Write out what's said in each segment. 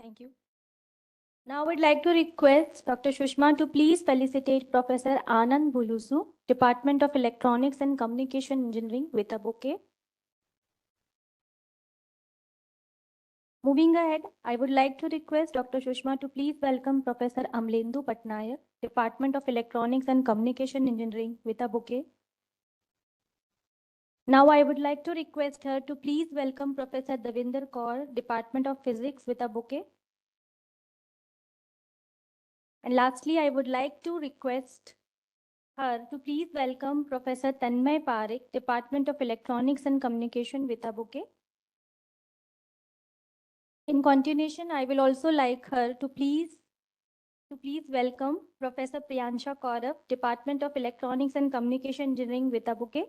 Thank you. Now I would like to request Dr. Shushma to please felicitate Professor Anand Bulusu, Department of Electronics and Communication Engineering, with a bouquet. Moving ahead, I would like to request Dr. Shushma to please welcome Professor Amlendu Patnaik, Department of Electronics and Communication Engineering, with a bouquet. Now I would like to request her to please welcome Professor Davinder Kaur, Department of Physics, with a bouquet. And lastly, I would like to request her to please welcome Professor Tanmay Parekh, Department of Electronics and Communication, with a bouquet. In continuation, I will also like her to please welcome Professor Priyansha Kaurav, Department of Electronics and Communication Engineering, with a bouquet.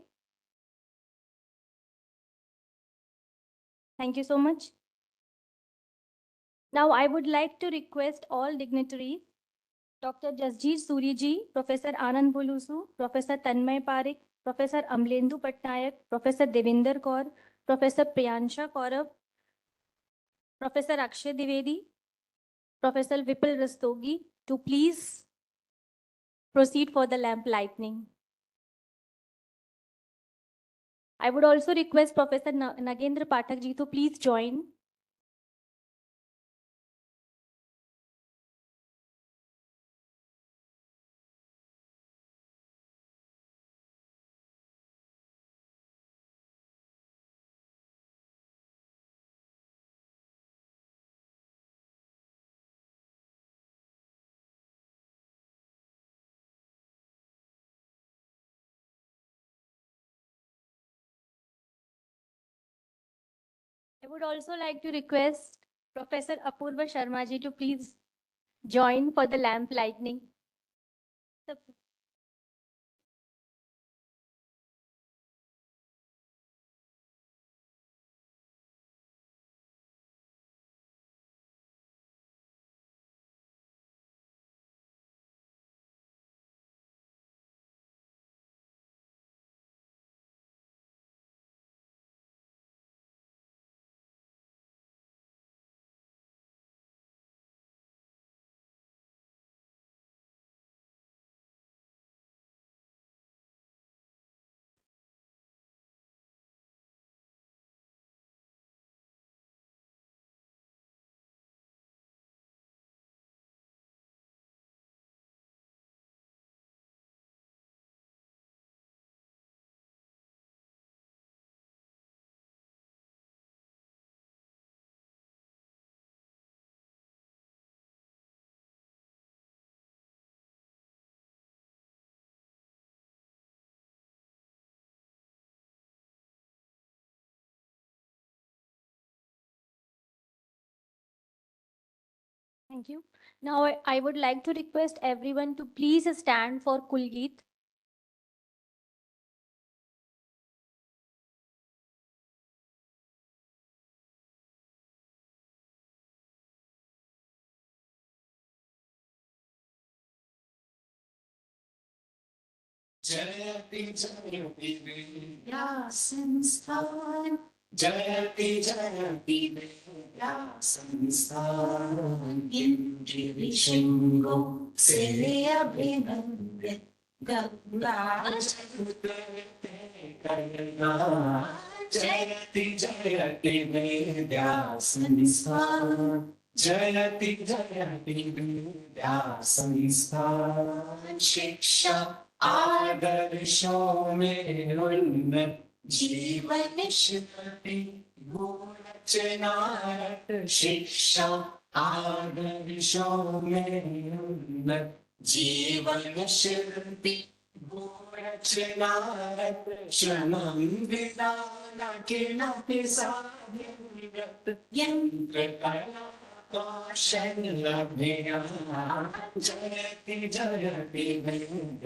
Thank you so much. Now I would like to request all dignitaries, Dr. Jasjeet Suri ji, Professor Anand Bulusu, Professor Tanmay Parekh, Professor Amlendu Patnaik, Professor Devinder Kaur, Professor Priyansha Kaurav, Professor Akshay Dwivedi, Professor Vipul Rastogi, to please proceed for the lamp lighting. I would also request Professor Nagendra Pathak ji to please join. I would also like to request Professor Apurva Sharma ji to please join for the lamp lighting. Thank you. Now I would like to request everyone to please stand for Kulgeet. Jayati Jayati Vidyasanstan Jayati Jayati Vidyasanstan Indri Vishingo Seya Vinamya Ganga Jayati Jayati Vidyasanstan Jayati Jayati Vidyasanstan Shiksha आदर्शों में उन्नत जीवन शिल्पी गुणचनारत शिक्षा आदर्शों में उन्नत जीवन शिल्पी गुणचनारत श्रमं विदान किमपि साध्यत यंत्र कला जयति जयति विद्यासंस्थान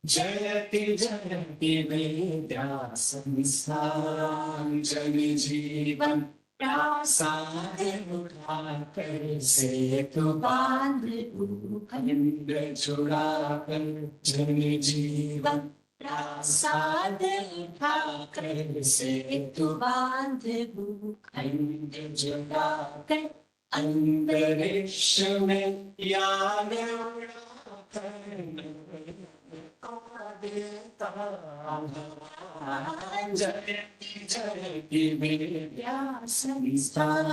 जयति जयति विद्यासंस्थान जन जीवन प्रासाद उठाकर सेतु बांध इंद्र छुड़ाकर जन जीवन प्रसाद उठाकर सेतु बांधू खंड जुड़ाकर अंतरिक्ष में यान उड़ाकर देता जयति जयति विद्या संस्थान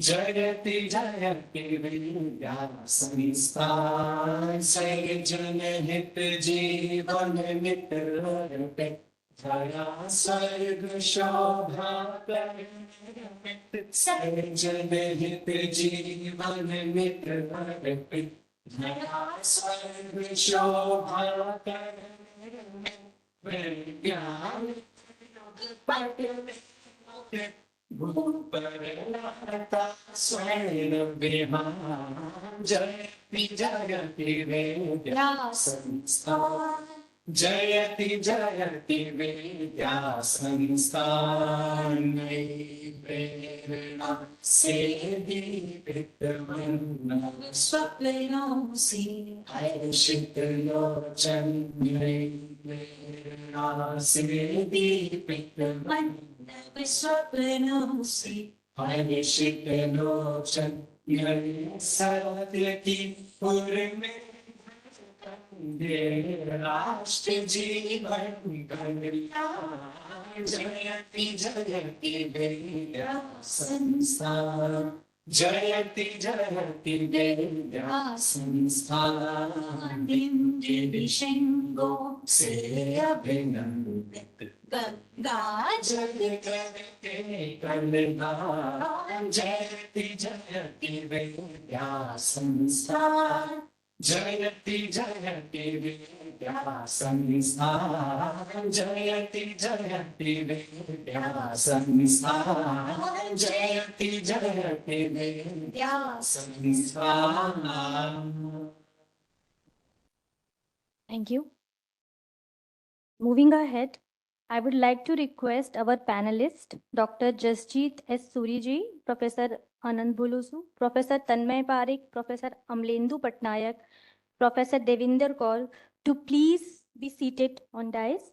जयति जयति विद्या संस्थान सैजन हित जीवन मित्र पे जया स्वर्ग शोभा सैजन हित जीवन मित्र पे जया स्वर्ग शोभा विज्ञान भूपरता स्वयं विमान जयति जयति विद्या संस्थान जयति जयति विद्या संस्थान नई प्रेरणा से दीपित मन स्वप्नों से हर्षित लोचन नई प्रेरणा से दीपित मन स्वप्नों से हर्षित लोचन नई सत्य की उर्मी राष्ट्र जीवन कल्याण जयति जयति विद्या संस्थान जयति जयति विद्या संस्थान निम्न शृंगों से अभिनंदित गंगा जल करके कल्याण जयति जयति विद्या संस्थान जयति जयति विद्या संस्थान जयति जयति विद्या संस्थान जयति जयति विद्या संस्थान. Thank you. Moving ahead, I would like to request our panelist, Dr. Jasjeet S. Suriji, Professor Hon'ble, Professor Tanmay Parikh, Professor Amlendu Patnaik, Professor Devinder Kaur, to please be seated on dais.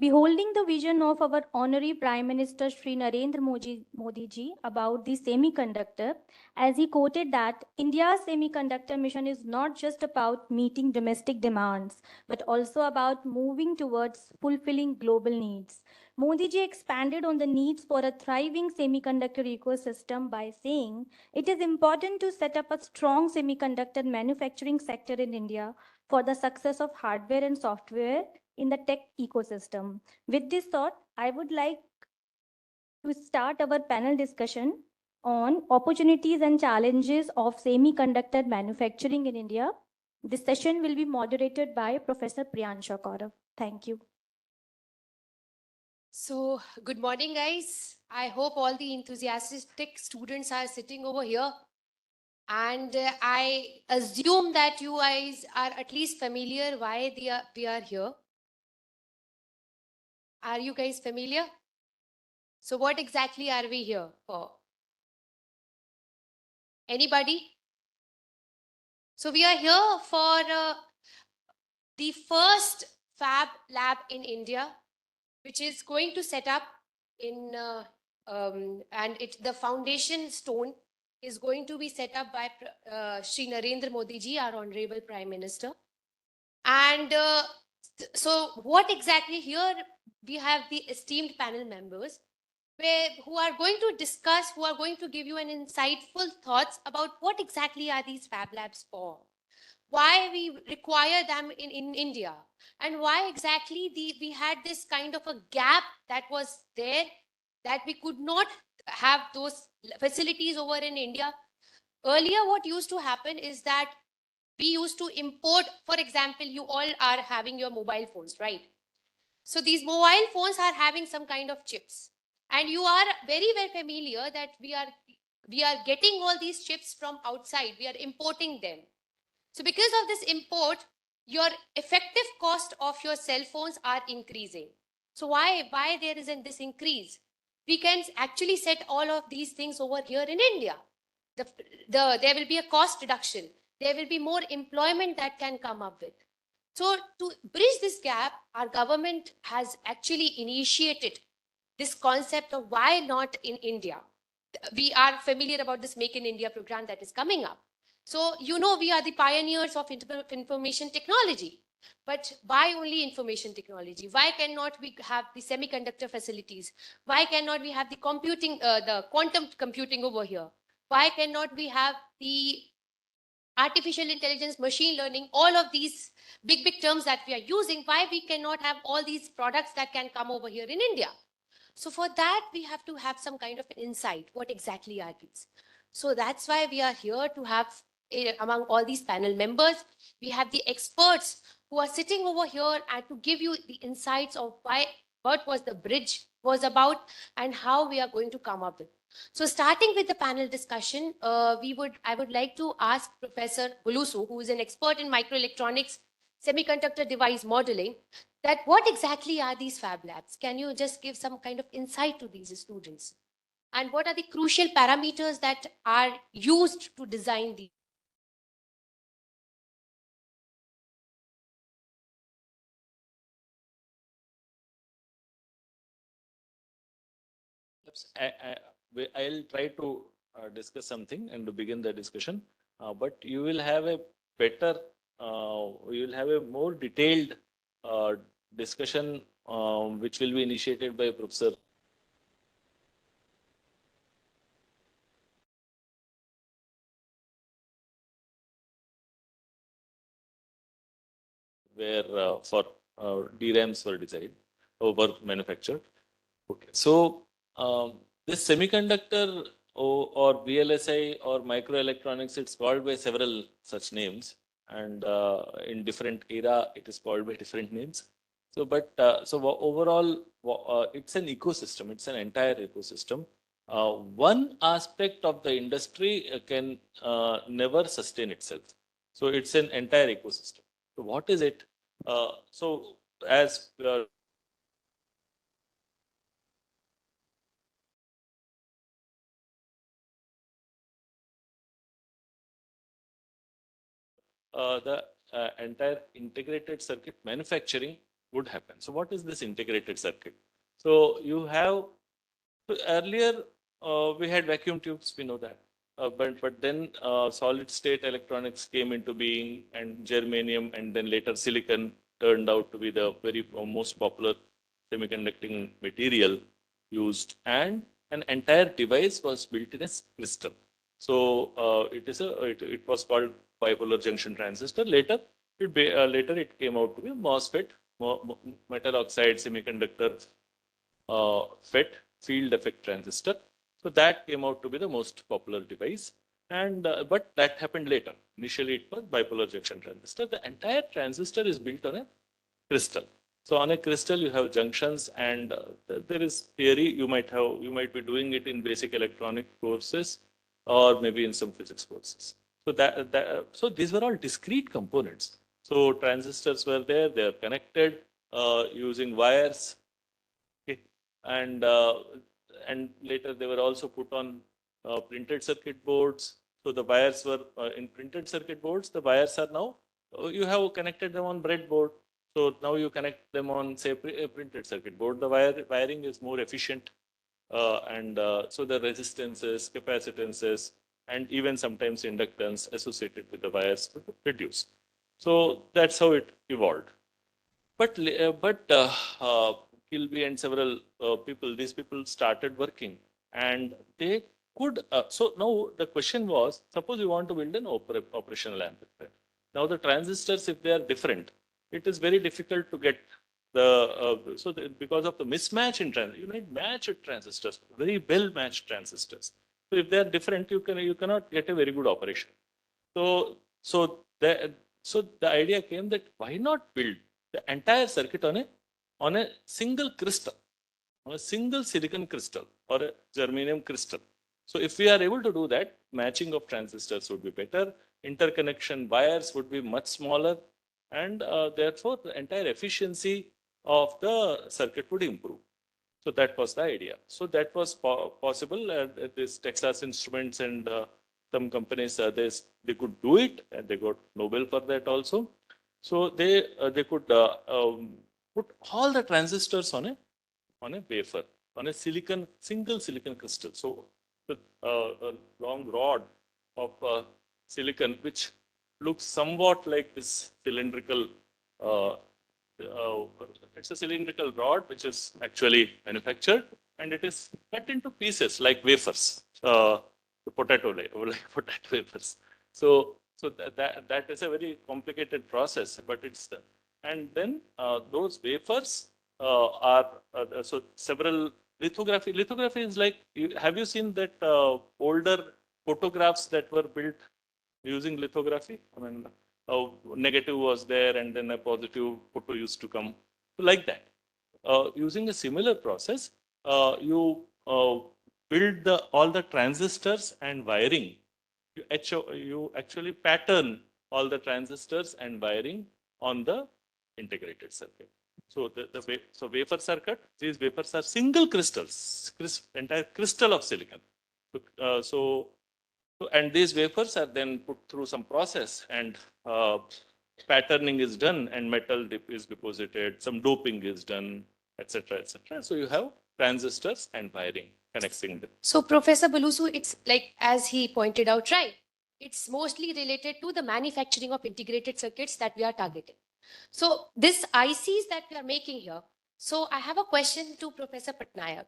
Beholding the vision of our Honorary Prime Minister Shri Narendra Modi ji about the semiconductor, as he quoted that India's semiconductor mission is not just about meeting domestic demands, but also about moving towards fulfilling global needs. Modi ji expanded on the needs for a thriving semiconductor ecosystem by saying it is important to set up a strong semiconductor manufacturing sector in India for the success of hardware and software in the tech ecosystem. With this thought, I would like to start our panel discussion on opportunities and challenges of semiconductor manufacturing in India. This session will be moderated by Professor Priyansha Kaurav. Thank you. So, good morning, guys. I hope all the enthusiastic students are sitting over here. And I assume that you guys are at least familiar why we are here. Are you guys familiar? So what exactly are we here for? Anybody? So we are here for the first fab lab in India, which is going to set up in, the foundation stone is going to be set up by Shri Narendra Modi ji, our Honorable Prime Minister. And so what exactly here, we have the esteemed panel members who are going to discuss, who are going to give you an insightful thoughts about what exactly are these fab labs for, why we require them in India, and why exactly we had this kind of a gap that was there, that we could not have those facilities over in India. Earlier, what used to happen is that we used to import, for example, you all are having your mobile phones, right? So these mobile phones are having some kind of chips. And you are very well familiar that we are getting all these chips from outside. We are importing them. So because of this import, your effective cost of your cell phones are increasing. So why there isn't this increase? We can actually set all of these things over here in India. There will be a cost reduction. there will be more employment that can come up with. So to bridge this gap, our government has actually initiated this concept of why not in India. We are familiar about this Make in India program that is coming up. So, you know, we are the pioneers of information technology. But why only information technology? Why cannot we have the semiconductor facilities? Why cannot we have the computing, the quantum computing over here? Why cannot we have the artificial intelligence, machine learning, all of these big terms that we are using? Why we cannot have all these products that can come over here in India? So for that, we have to have some kind of an insight. What exactly are these? So that's why we are here to have, among all these panel members, we have the experts who are sitting over here and to give you the insights of what was the bridge was about and how we are going to come up with. So starting with the panel discussion, I would like to ask Professor Bulusu, who is an expert in microelectronics, semiconductor device modeling, that what exactly are these fab labs? Can you just give some kind of insight to these students? And what are the crucial parameters that are used to design these? I'll try to discuss something and to begin the discussion, but you will have a better, you will have a more detailed uh, discussion which will be initiated by Professor, where for DRAMs were designed or were manufactured. Okay. So this semiconductor or VLSI or microelectronics, it's called by several such names, and in different era, it is called by different names. So, but overall, it's an ecosystem. It's an entire ecosystem. One aspect of the industry can never sustain itself. So, it's an entire ecosystem. So, what is it? So, as the entire integrated circuit manufacturing would happen. So what is this integrated circuit? So you have, so earlier we had vacuum tubes, we know that. But then solid state electronics came into being, and germanium and then later silicon turned out to be the very most popular semiconducting material used, and an entire device was built in a crystal. So it was called bipolar junction transistor. Later it came out to be MOSFET, metal oxide semiconductor FET, field effect transistor. So that came out to be the most popular device. And but that happened later. Initially, it was bipolar junction transistor. The entire transistor is built on a crystal. So on a crystal, you have junctions, and there is theory. You might be doing it in basic electronic courses, or maybe in some physics courses. So so these were all discrete components. So transistors were there; they are connected using wires. Okay. And later they were also put on printed circuit boards. So the wires were in printed circuit boards. The wires are now you have connected them on breadboard. So now you connect them on say a printed circuit board. The wiring is more efficient, and so the resistances, capacitances, and even sometimes inductance associated with the wires reduced. So that's how it evolved. But Kilby and several people, these people started working, and they could. So now the question was: suppose you want to build an operational amplifier. Now the transistors, if they are different, it is very difficult to get the because of the mismatch in transistors. You need matched transistors, very well matched transistors. So if they are different, you cannot get a very good operation. So the idea came that why not build the entire circuit on a single crystal, on a single silicon crystal or a germanium crystal. So if we are able to do that, matching of transistors would be better, interconnection wires would be much smaller, and therefore the entire efficiency of the circuit would improve. So that was the idea. So that was possible. This Texas Instruments and some companies, they could do it, and they got Nobel for that also. So they could put all the transistors on a wafer, on a single silicon crystal. So a long rod of silicon, which looks somewhat like this cylindrical. Uh, it's a cylindrical rod which is actually manufactured, and it is cut into pieces like wafers, the potato like potato wafers. So that is a very complicated process, but it's and then those wafers are so several lithography. Lithography is like, have you seen that older photographs that were built using lithography? I mean, a negative was there, and then a positive photo used to come. So like that. Using a similar process, you build all the transistors and wiring. You actually pattern all the transistors and wiring on the integrated circuit. So so wafers are cut. These wafers are single crystals, entire crystal of silicon. And these wafers are then put through some process, and patterning is done, and metal is deposited, some doping is done, etc., etc. So you have transistors and wiring connecting them. So Professor Balusu, it's like, as he pointed out, right, it's mostly related to the manufacturing of integrated circuits that we are targeting. So this ICs that we are making here, so I have a question to Professor Patnaik.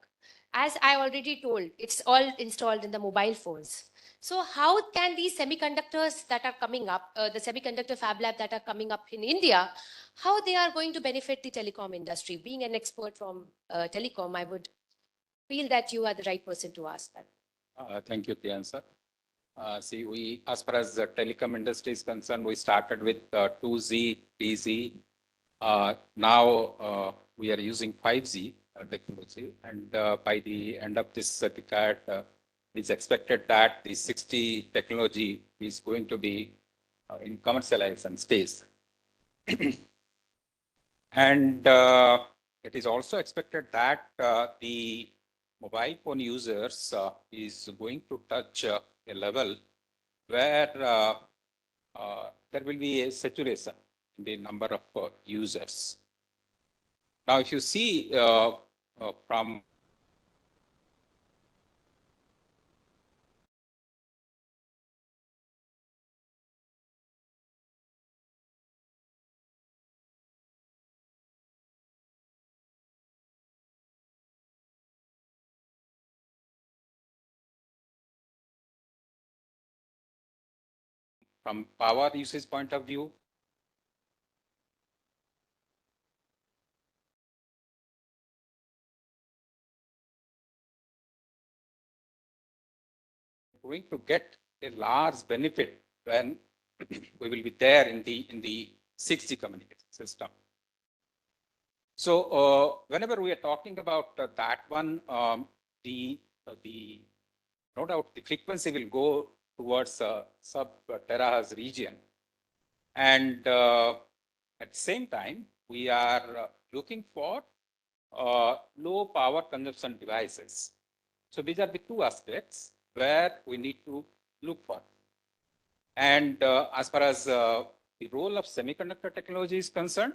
As I already told, it's all installed in the mobile phones. So how can these semiconductors that are coming up, the semiconductor fab lab that are coming up in India, how they are going to benefit the telecom industry? Being an expert from telecom, I would feel that you are the right person to ask that. Thank you, Tian sir. See, as far as the telecom industry is concerned, we started with 2Z, 3Z. Now we are using 5Z technology, and by the end of this decade, it's expected that the 6G technology is going to be in commercialization stage. And it is also expected that the mobile phone users is going to touch a level where there will be a saturation in the number of users. Now, if you see from power usage point of view, going to get a large benefit when we will be there in the 6G communication system. So whenever we are talking about that one, no doubt the frequency will go towards sub-terahertz region. And at the same time, we are looking for low power consumption devices. So these are the two aspects where we need to look for. And as far as the role of semiconductor technology is concerned,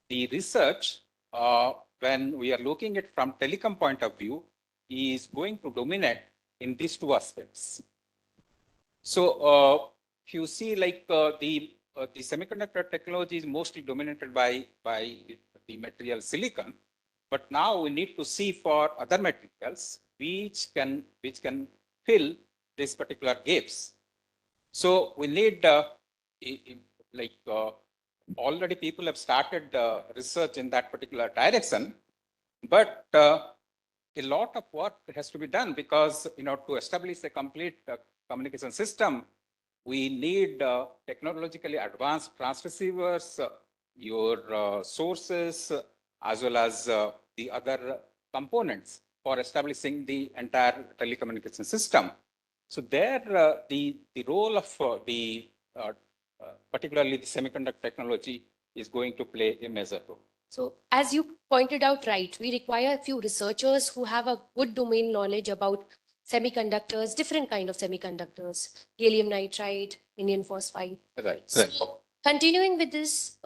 the research, when we are looking at from telecom point of view, is going to dominate in these two aspects. So if you see like the semiconductor technology is mostly dominated by the material silicon, but now we need to see for other materials which can fill these particular gaps. So we need already people have started research in that particular direction, but a lot of work has to be done because to establish a complete communication system, we need technologically advanced transceivers, your sources, as well as the other components for establishing the entire telecommunication system. So there, the role of particularly the semiconductor technology is going to play a major role. So as you pointed out, right, we require a few researchers who have a good domain knowledge about semiconductors, different kind of semiconductors, gallium nitride, indium phosphide. Right. So, continuing with this,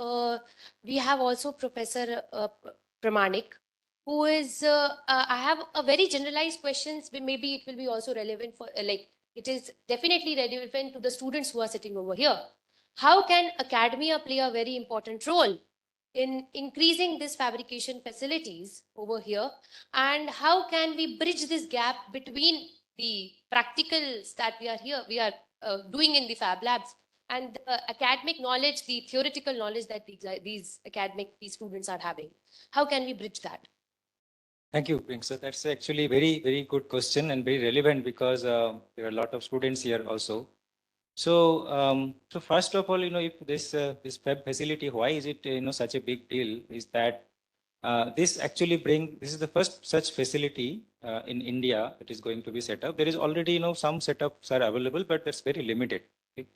we have also Professor Pramanik, who is, I have a very generalized questions, but maybe it will be also relevant for, it is definitely relevant to the students who are sitting over here. How can academia play a very important role in increasing this fabrication facilities over here? And how can we bridge this gap between the practicals that we are doing in the fab labs and the academic knowledge, the theoretical knowledge that these students are having? How can we bridge that? Thank you, Priyanka. That's actually very, very good question and very relevant because there are a lot of students here also. So first of all, if this fab facility, why is it such a big deal? Is that this is the first such facility in India that is going to be set up. There is already some setups are available, but that's very limited. Okay?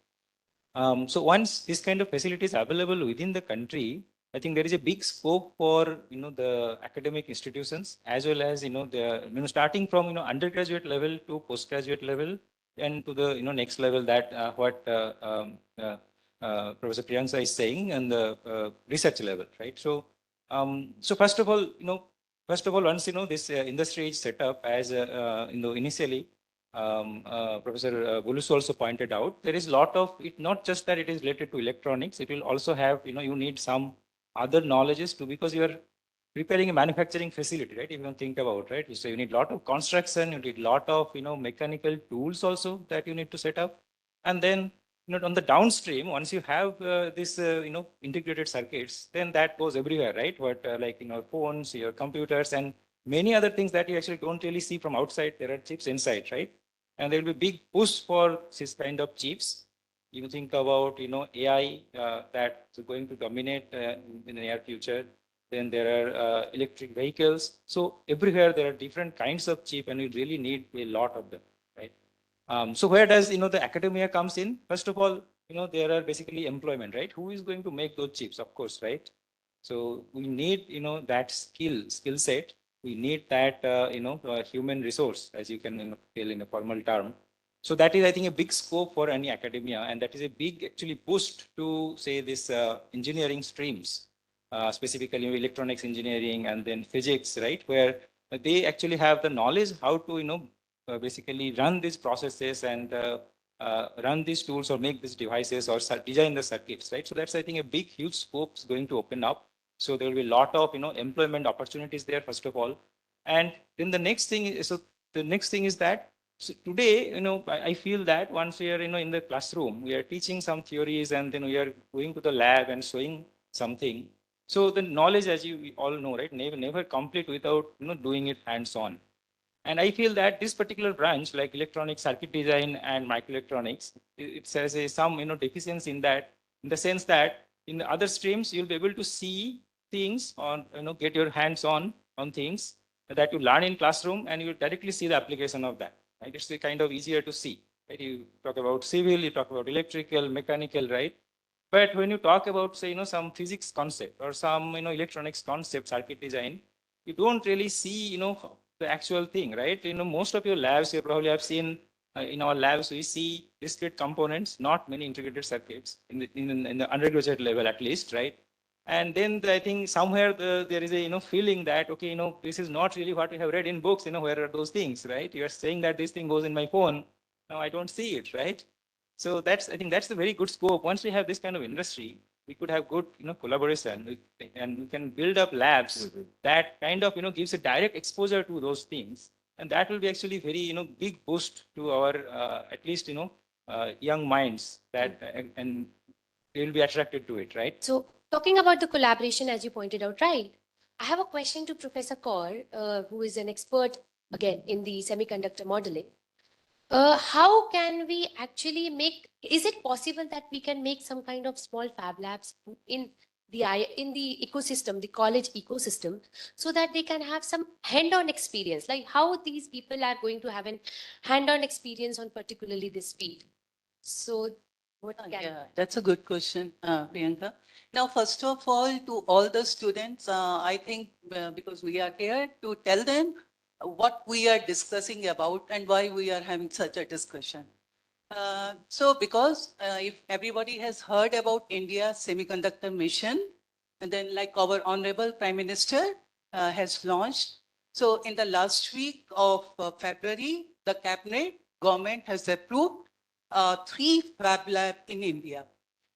So once this kind of facility is available within the country, I think there is a big scope for the academic institutions as well as the starting from undergraduate level to postgraduate level and to the next level that what Professor Priyanka is saying and the research level, right? So first of all, once this industry is set up as initially Professor Bulusu also pointed out, there is a lot of it, not just that it is related to electronics, it will also have, you need some other knowledges too, because you are preparing a manufacturing facility, right? If you think about, right? So you need a lot of construction, you need a lot of, mechanical tools also that you need to set up. And then, on the downstream, once you have this, integrated circuits, then that goes everywhere, right? What, like, phones, your computers, and many other things that you actually don't really see from outside. There are chips inside, right? And there will be big push for this kind of chips. You think about, AI that's going to dominate in the near future. Then there are electric vehicles. So everywhere there are different kinds of chip, and you really need a lot of them, right? So where does the academia comes in? First of all, there are basically employment, right? Who is going to make those chips? Of course, right? So we need that skill set. We need that human resource, as you can tell in a formal term. So that is, I think, a big scope for any academia, and that is a big actually boost to say this engineering streams, specifically electronics engineering and then physics, right? Where they actually have the knowledge how to basically run these processes and run these tools or make these devices or design the circuits, right? So that's, I think, a big, huge scope is going to open up. So there will be a lot of employment opportunities there, first of all. And then the next thing is that so today, I feel that once we are in the classroom, we are teaching some theories and then we are going to the lab and showing something. So the knowledge, as you all know, right, never complete without doing it hands-on. And I feel that this particular branch, like electronic circuit design and microelectronics, it has some deficiency in that, in the sense that in the other streams you'll be able to see things on get your hands on things that you learn in classroom, and you directly see the application of that. Right? It's kind of easier to see. Right? You talk about civil, you talk about electrical, mechanical, right? But when you talk about, say, some physics concept or some electronics concept, circuit design, you don't really see the actual thing, right? Most of your labs you probably have seen. In our labs, we see discrete components, not many integrated circuits in the undergraduate level, at least, right? And then I think somewhere there is a feeling that okay, this is not really what we have read in books. Where are those things, right? You are saying that this thing goes in my phone. Now I don't see it, right? So I think that's a very good scope. Once we have this kind of industry, we could have good collaboration, and we can build up labs that kind of gives a direct exposure to those things, and that will be actually very big boost to our at least young minds that and they will be attracted to it, right? So, talking about the collaboration, as you pointed out, right? I have a question to Professor Kaur, who is an expert again in the semiconductor modeling. How can we actually is it possible that we can make some kind of small fab labs in the ecosystem, the college ecosystem, so that they can have some hand-on experience, like how these people are going to have an hand-on experience on particularly this field? So, what can Yeah, that's a good question, Priyanka. Now, first of all, to all the students, I think because we are here to tell them what we are discussing about and why we are having such a discussion. So because if everybody has heard about India's semiconductor mission, and then like our Honorable Prime Minister has launched. So in the last week of February, the Cabinet government has approved 3 Fab Lab in India.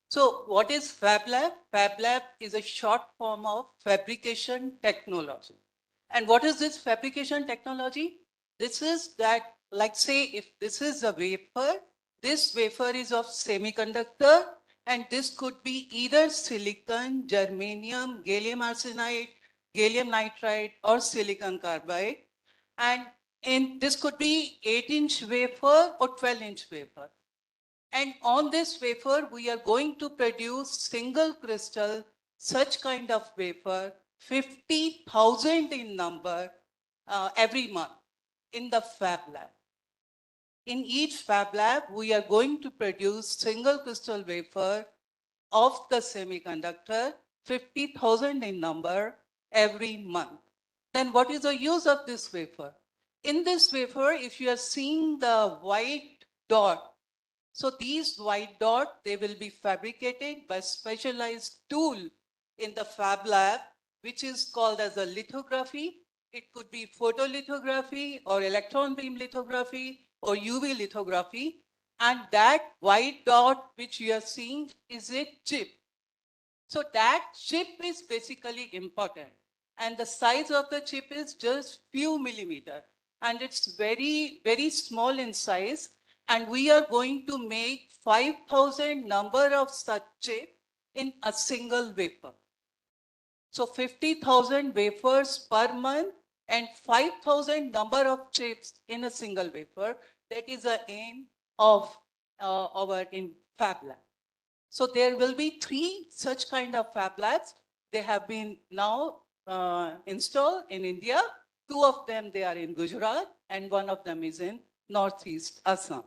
So what is Fab Lab? Fab Lab is a short form of fabrication technology. And what is this fabrication technology? This is that, like say, if this is a wafer, this wafer is of semiconductor, and this could be either silicon, germanium, gallium arsenide, gallium nitride, or silicon carbide. And this could be 8-inch wafer or 12-inch wafer. And on this wafer, we are going to produce single crystal, such kind of wafer, 50,000 in number every month in the Fab Lab. In each Fab Lab, we are going to produce single crystal wafer of the semiconductor, 50,000 in number every month. Then what is the use of this wafer? In this wafer, if you are seeing the white dot, so these white dots, they will be fabricated by specialized tool in the Fab Lab, which is called as a lithography. It could be photolithography or electron beam lithography or UV lithography. And that white dot which you are seeing is a chip. So that chip is basically important. And the size of the chip is just few millimeter. And it's very, very small in size. And we are going to make 5,000 number of such chip in a single wafer. So 50,000 wafers per month and 5,000 number of chips in a single wafer. That is the aim of our in Fab Lab. So there will be 3 such kind of Fab Labs. They have been now installed in India. 2 of them, they are in Gujarat, and 1 of them is in Northeast Assam.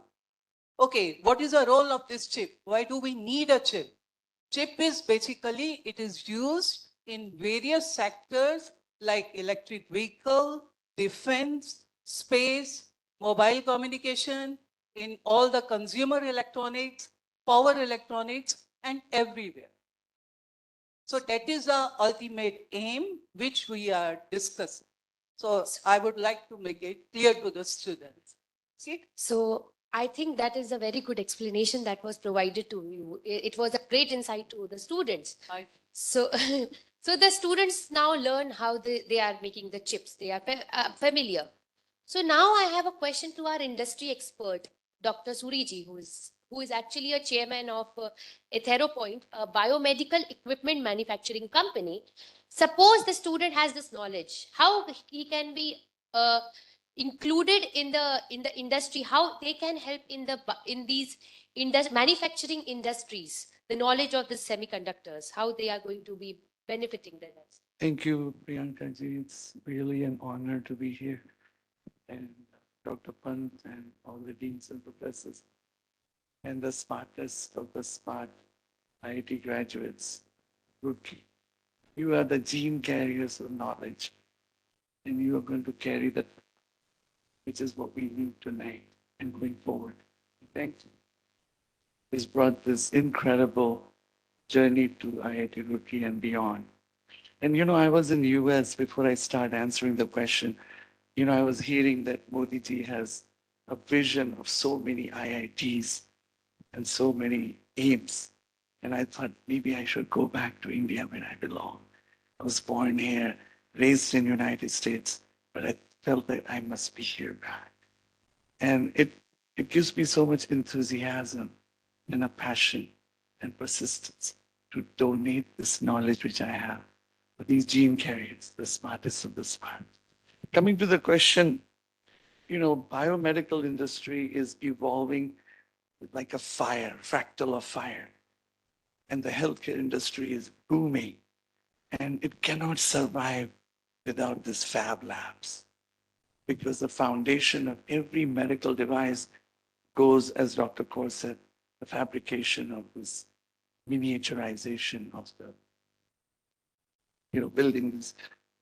Okay, what is the role of this chip? Why do we need a chip? Chip is basically, it is used in various sectors like electric vehicle, defense, space, mobile communication, in all the consumer electronics, power electronics, and everywhere. So that is the ultimate aim which we are discussing. So I would like to make it clear to the students. See? So I think that is a very good explanation that was provided to you. It was a great insight to the students. So, so the students now learn how they are making the chips. They are familiar. So now I have a question to our industry expert, Dr. Suriji, who is actually a chairman of Etheropoint, a biomedical equipment manufacturing company. Suppose the student has this knowledge, how he can be included in the industry, how they can help in these manufacturing industries, the knowledge of the semiconductors, how they are going to be benefiting them. Thank you, Priyanka ji. It's really an honor to be here. And Dr. Pant and all the deans and professors and the smartest of the smart IIT graduates. Roorkee. You are the gene carriers of knowledge, and you are going to carry that, which is what we need tonight and going forward. Thank you. Has brought this incredible journey to IIT Roorkee and beyond. And I was in the US before I start answering the question. I was hearing that Modi ji has a vision of so many IITs and so many aims. And I thought maybe I should go back to India where I belong. I was born here, raised in the United States, but I felt that I must be here back. And it gives me so much enthusiasm and a passion and persistence to donate this knowledge which I have for these gene carriers, the smartest of the smart. Coming to the question, biomedical industry is evolving like a fire, fractal of fire. And the healthcare industry is booming. And it cannot survive without these fab labs. Because the foundation of every medical device goes, as Dr. Kaur said, the fabrication of this miniaturization of the, buildings,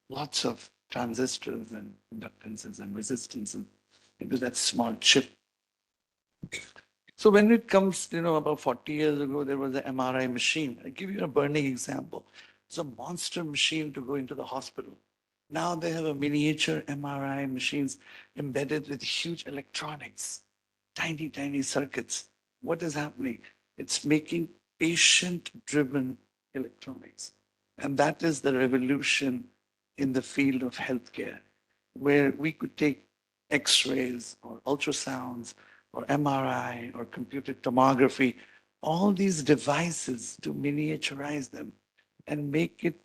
lots of transistors and inductances and resistances into that small chip. So when it comes, about 40 years ago, there was an MRI machine. I give you a burning example. It's a monster machine to go into the hospital. Now they have a miniature MRI machines embedded with huge electronics, tiny, tiny circuits. What is happening? It's making patient-driven electronics. And that is the revolution in the field of healthcare, where we could take X-rays or ultrasounds or MRI or computed tomography, all these devices to miniaturize them and make it,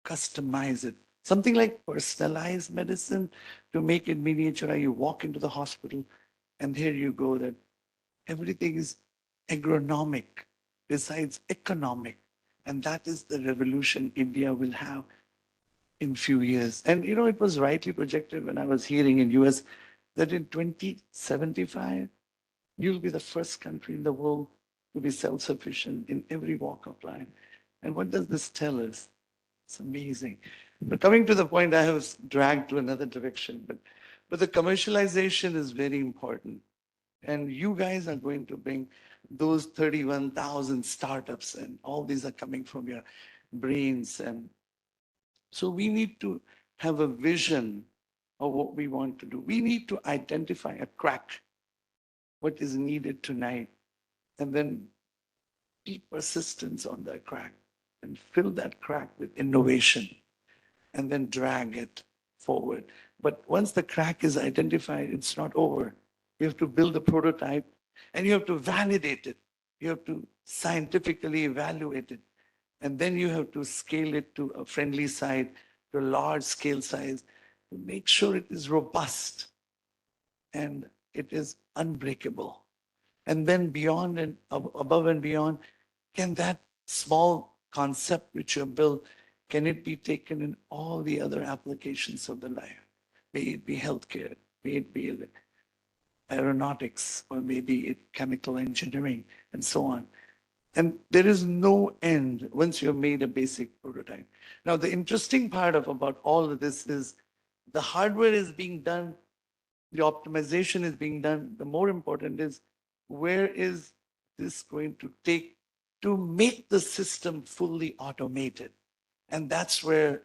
customize it. Something like personalized medicine to make it miniature. You walk into the hospital and here you go that everything is agronomic besides economic. And that is the revolution India will have in few years. And it was rightly projected when I was hearing in US that in 2075, you'll be the first country in the world to be self-sufficient in every walk of life. And what does this tell us? It's amazing. But coming to the point, I have dragged to another direction, but the commercialization is very important. And you guys are going to bring those 31,000 startups, and all these are coming from your brains. And so we need to have a vision of what we want to do. We need to identify a crack, what is needed tonight, and then be persistence on that crack and fill that crack with innovation and then drag it forward. But once the crack is identified, it's not over. You have to build a prototype and you have to validate it. You have to scientifically evaluate it. And then you have to scale it to a friendly side, to a large scale size, to make sure it is robust and it is unbreakable. And then beyond and above and beyond, can that small concept which you built, can it be taken in all the other applications of the life? May it be healthcare, may it be aeronautics, or maybe it chemical engineering, and so on. And there is no end once you have made a basic prototype. Now, the interesting part about all of this is the hardware is being done, the optimization is being done. The more important is where is this going to take to make the system fully automated? And that's where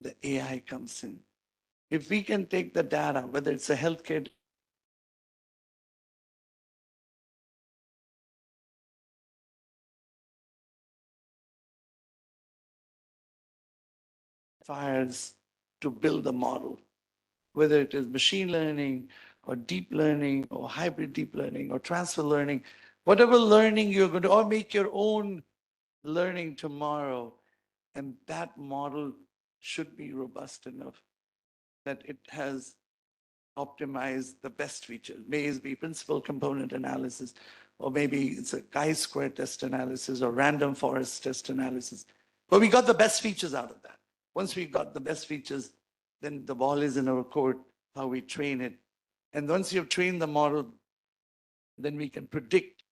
the AI comes in. If we can take the data, whether it's a healthcare fires to build a model, whether it is machine learning or deep learning or hybrid deep learning or transfer learning, whatever learning you're going to, or make your own learning tomorrow. And that model should be robust enough that it has optimized the best features. May it be principal component analysis, or maybe it's a chi-square test analysis or random forest test analysis. But we got the best features out of that. Once we got the best features, then the ball is in our court, how we train it. And once you've trained the model, then we can predict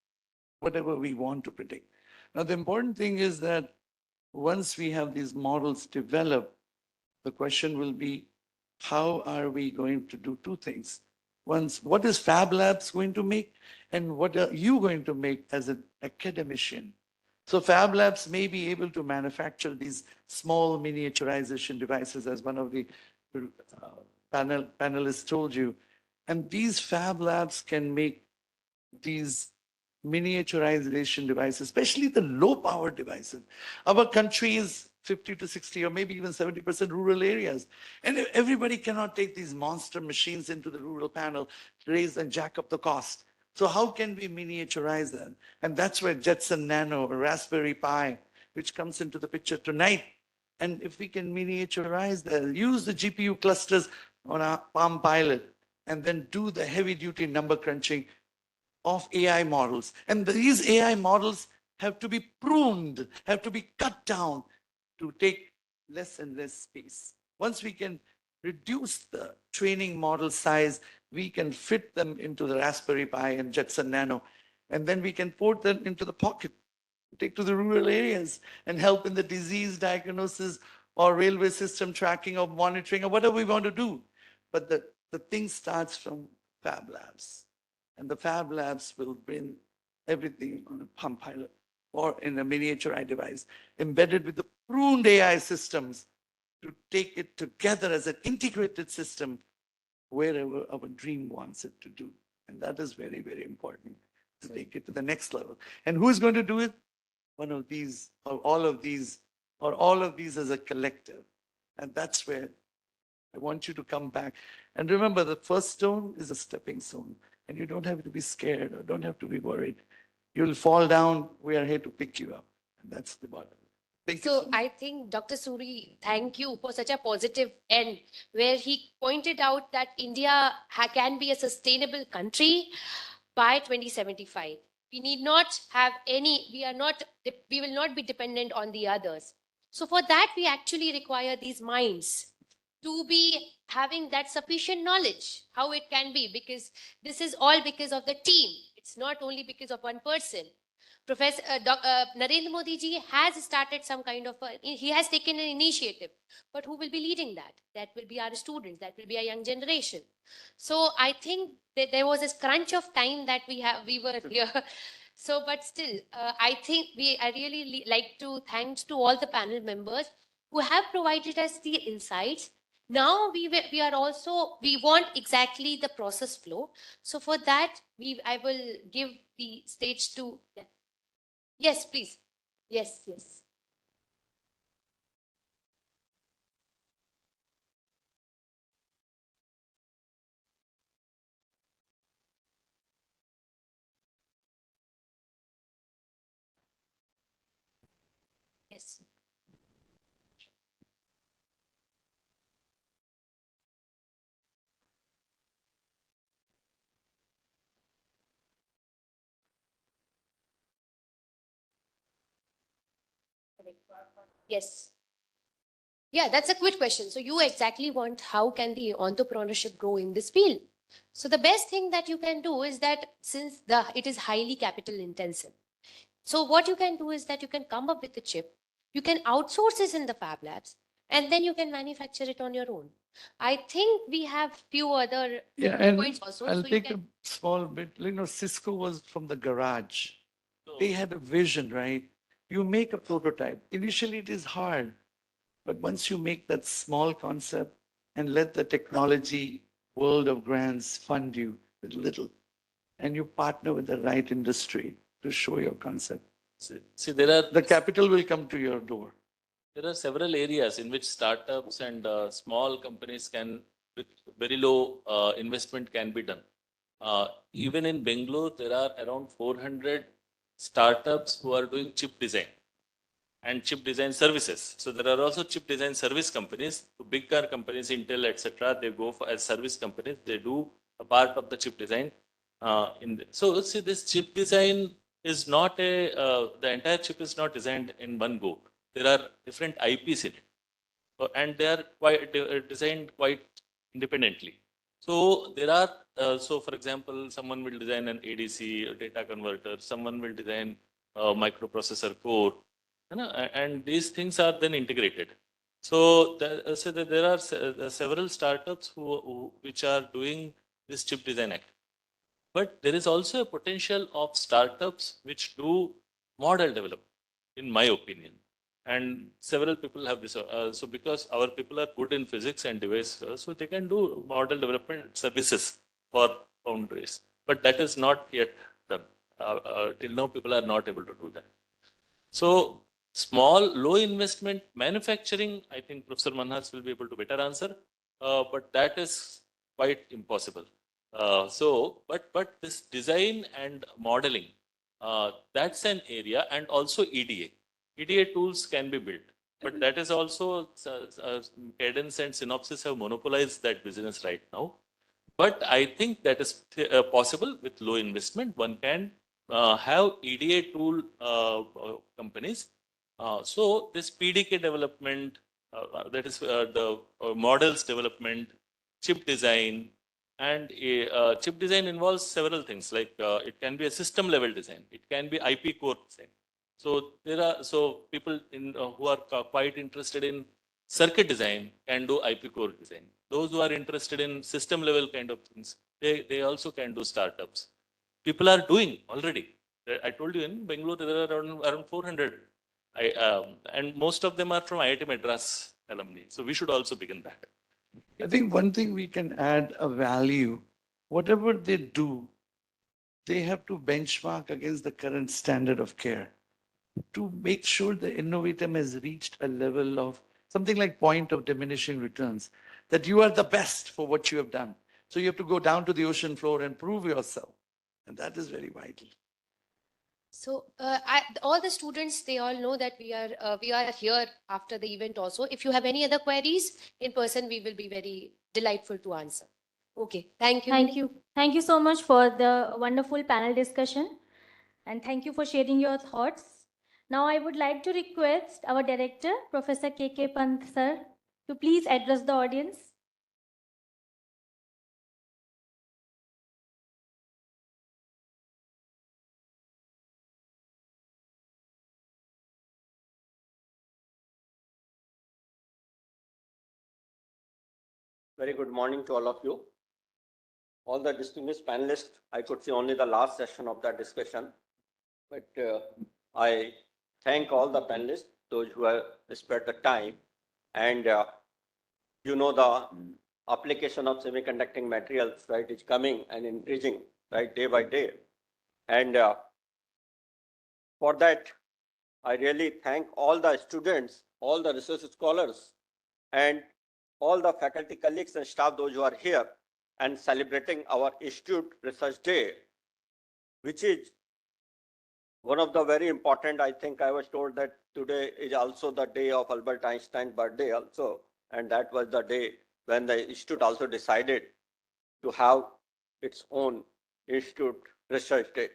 whatever we want to predict. Now, the important thing is that once we have these models developed, the question will be, how are we going to do two things? Once, what is Fab Labs going to make? And what are you going to make as an academician? So Fab Labs may be able to manufacture these small miniaturization devices, as one of the panelists told you. And these Fab Labs can make these miniaturization devices, especially the low power devices. Our country is 50 to 60 or maybe even 70% rural areas. And everybody cannot take these monster machines into the rural panel, raise and jack up the cost. So how can we miniaturize them? And that's where Jetson Nano or Raspberry Pi, which comes into the picture tonight. And if we can miniaturize that, use the GPU clusters on our Palm Pilot, and then do the heavy duty number crunching of AI models. And these AI models have to be pruned, have to be cut down to take less and less space. Once we can reduce the training model size, we can fit them into the Raspberry Pi and Jetson Nano, and then we can port them into the pocket, take to the rural areas and help in the disease diagnosis or railway system tracking or monitoring or whatever we want to do. But the thing starts from Fab Labs. And the Fab Labs will bring everything on a Palm Pilot or in a miniaturized device embedded with the pruned AI systems to take it together as an integrated system wherever our dream wants it to do. And that is very, very important to take it to the next level. And who's going to do it? One of these, or all of these, or all of these as a collective. And that's where I want you to come back. And remember, the first stone is a stepping stone. And you don't have to be scared or don't have to be worried. You'll fall down. We are here to pick you up. And that's the bottom. Thank you So so much. I think Dr. Suri, thank you for such a positive end where he pointed out that India can be a sustainable country by 2075. We need not have any, we will not be dependent on the others. So for that, we actually require these minds to be having that sufficient knowledge, how it can be, because this is all because of the team. It's not only because of one person. Professor Narendra Modi ji has started some kind of he has taken an initiative, but who will be leading that? That will be our students, that will be a young generation. So I think that there was a crunch of time that we were here. So, but still, I think I really like to thanks to all the panel members who have provided us the insights. Now we are also, we want exactly the process flow. So for that, I will give the stage to, yeah. Yes, please. Yes, yes. Yes. Yes. Yeah, that's a good question. So you exactly want how can the entrepreneurship grow in this field? So the best thing that you can do is that since it is highly capital intensive. So what you can do is that you can come up with a chip, you can outsource it in the fab labs, and then you can manufacture it on your own. I think we have few other Yeah, and points also. I'll So you take can, a small bit. Cisco was from the garage. So, They had a vision, right? You make a prototype. Initially, it is hard, but once you make that small concept and let the technology world of grants fund you with little, and you partner with the right industry to show your concept, see, there the capital will come to your door. are several areas in which startups and small companies can, with very low investment, can be done. Even in Bangalore, there are around 400 startups who are doing chip design and chip design services. So there are also chip design service companies, big car companies, Intel, etc. They go for as service companies. They do a part of the chip design. So see, this chip design is not the entire chip is not designed in one go. There are different IPs in it, and they are quite designed quite independently. So there are, so for example, someone will design an ADC, a data converter, someone will design a microprocessor core, and these things are then integrated. So, there are several startups which are doing this chip design act. But there is also a potential of startups which do model development, in my opinion. And several people have this. So because our people are good in physics and device, so they can do model development services for foundries. But that is not yet done. Till now, people are not able to do that. So small, low investment manufacturing, I think Professor Manhas will be able to better answer, but that is quite impossible. But this design and modeling, that's an area, and also EDA. EDA tools can be built, but that is also Cadence and Synopsys have monopolized that business right now. But I think that is possible with low investment. One can have EDA tool companies. So this PDK development, that is the models development, chip design, and chip design involves several things. Like it can be a system level design, it can be IP core design. So there are people who are quite interested in circuit design can do IP core design. Those who are interested in system level kind of things, they also can do startups. People are doing already. I told you in Bangalore, there are around 400. And most of them are from IIT Madras alumni. So we should also begin that. I think one thing we can add a value, whatever they do, they have to benchmark against the current standard of care to make sure the innovator has reached a level of something like point of diminishing returns, that you are the best for what you have done. So you have to go down to the ocean floor and prove yourself. And that is very vital. So all the students, they all know that we are here after the event also. If you have any other queries in person, we will be very delightful to answer. Okay, thank you. Thank you. Thank you so much for the wonderful panel discussion. And thank you for sharing your thoughts. Now I would like to request our director, Professor K.K. Pant sir, to please address the audience. Very good morning to all of you. All the distinguished panelists, I could see only the last session of that discussion, but I thank all the panelists, those who have spared the time. And you know, the application of semiconducting materials, right, is coming and increasing, right, day by day. And for that, I really thank all the students, all the research scholars, and all the faculty colleagues and staff, those who are here and celebrating our Institute Research Day, which is one of the very important. I think I was told that today is also the day of Albert Einstein's birthday also. And that was the day when the Institute also decided to have its own Institute Research Day.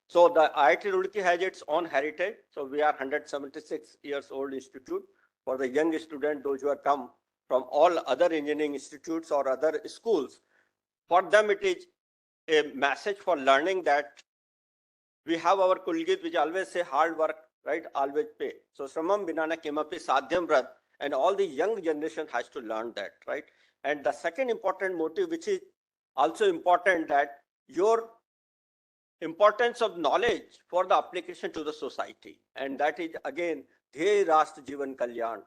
So the IIT Roorkee has its own heritage. So we are 176 years old institute. For the young students, those who have come from all other engineering institutes or other schools, for them it is a message for learning that we have our Kulgit, which always say hard work, right, always pay. So Sramam Binana Kimapi Sadhyam Vrat, and all the young generation has to learn that, right? And the second important motive, which is also important, that your importance of knowledge for the application to the society. And that is again, Dhey Rashtra Jivan Kalyan.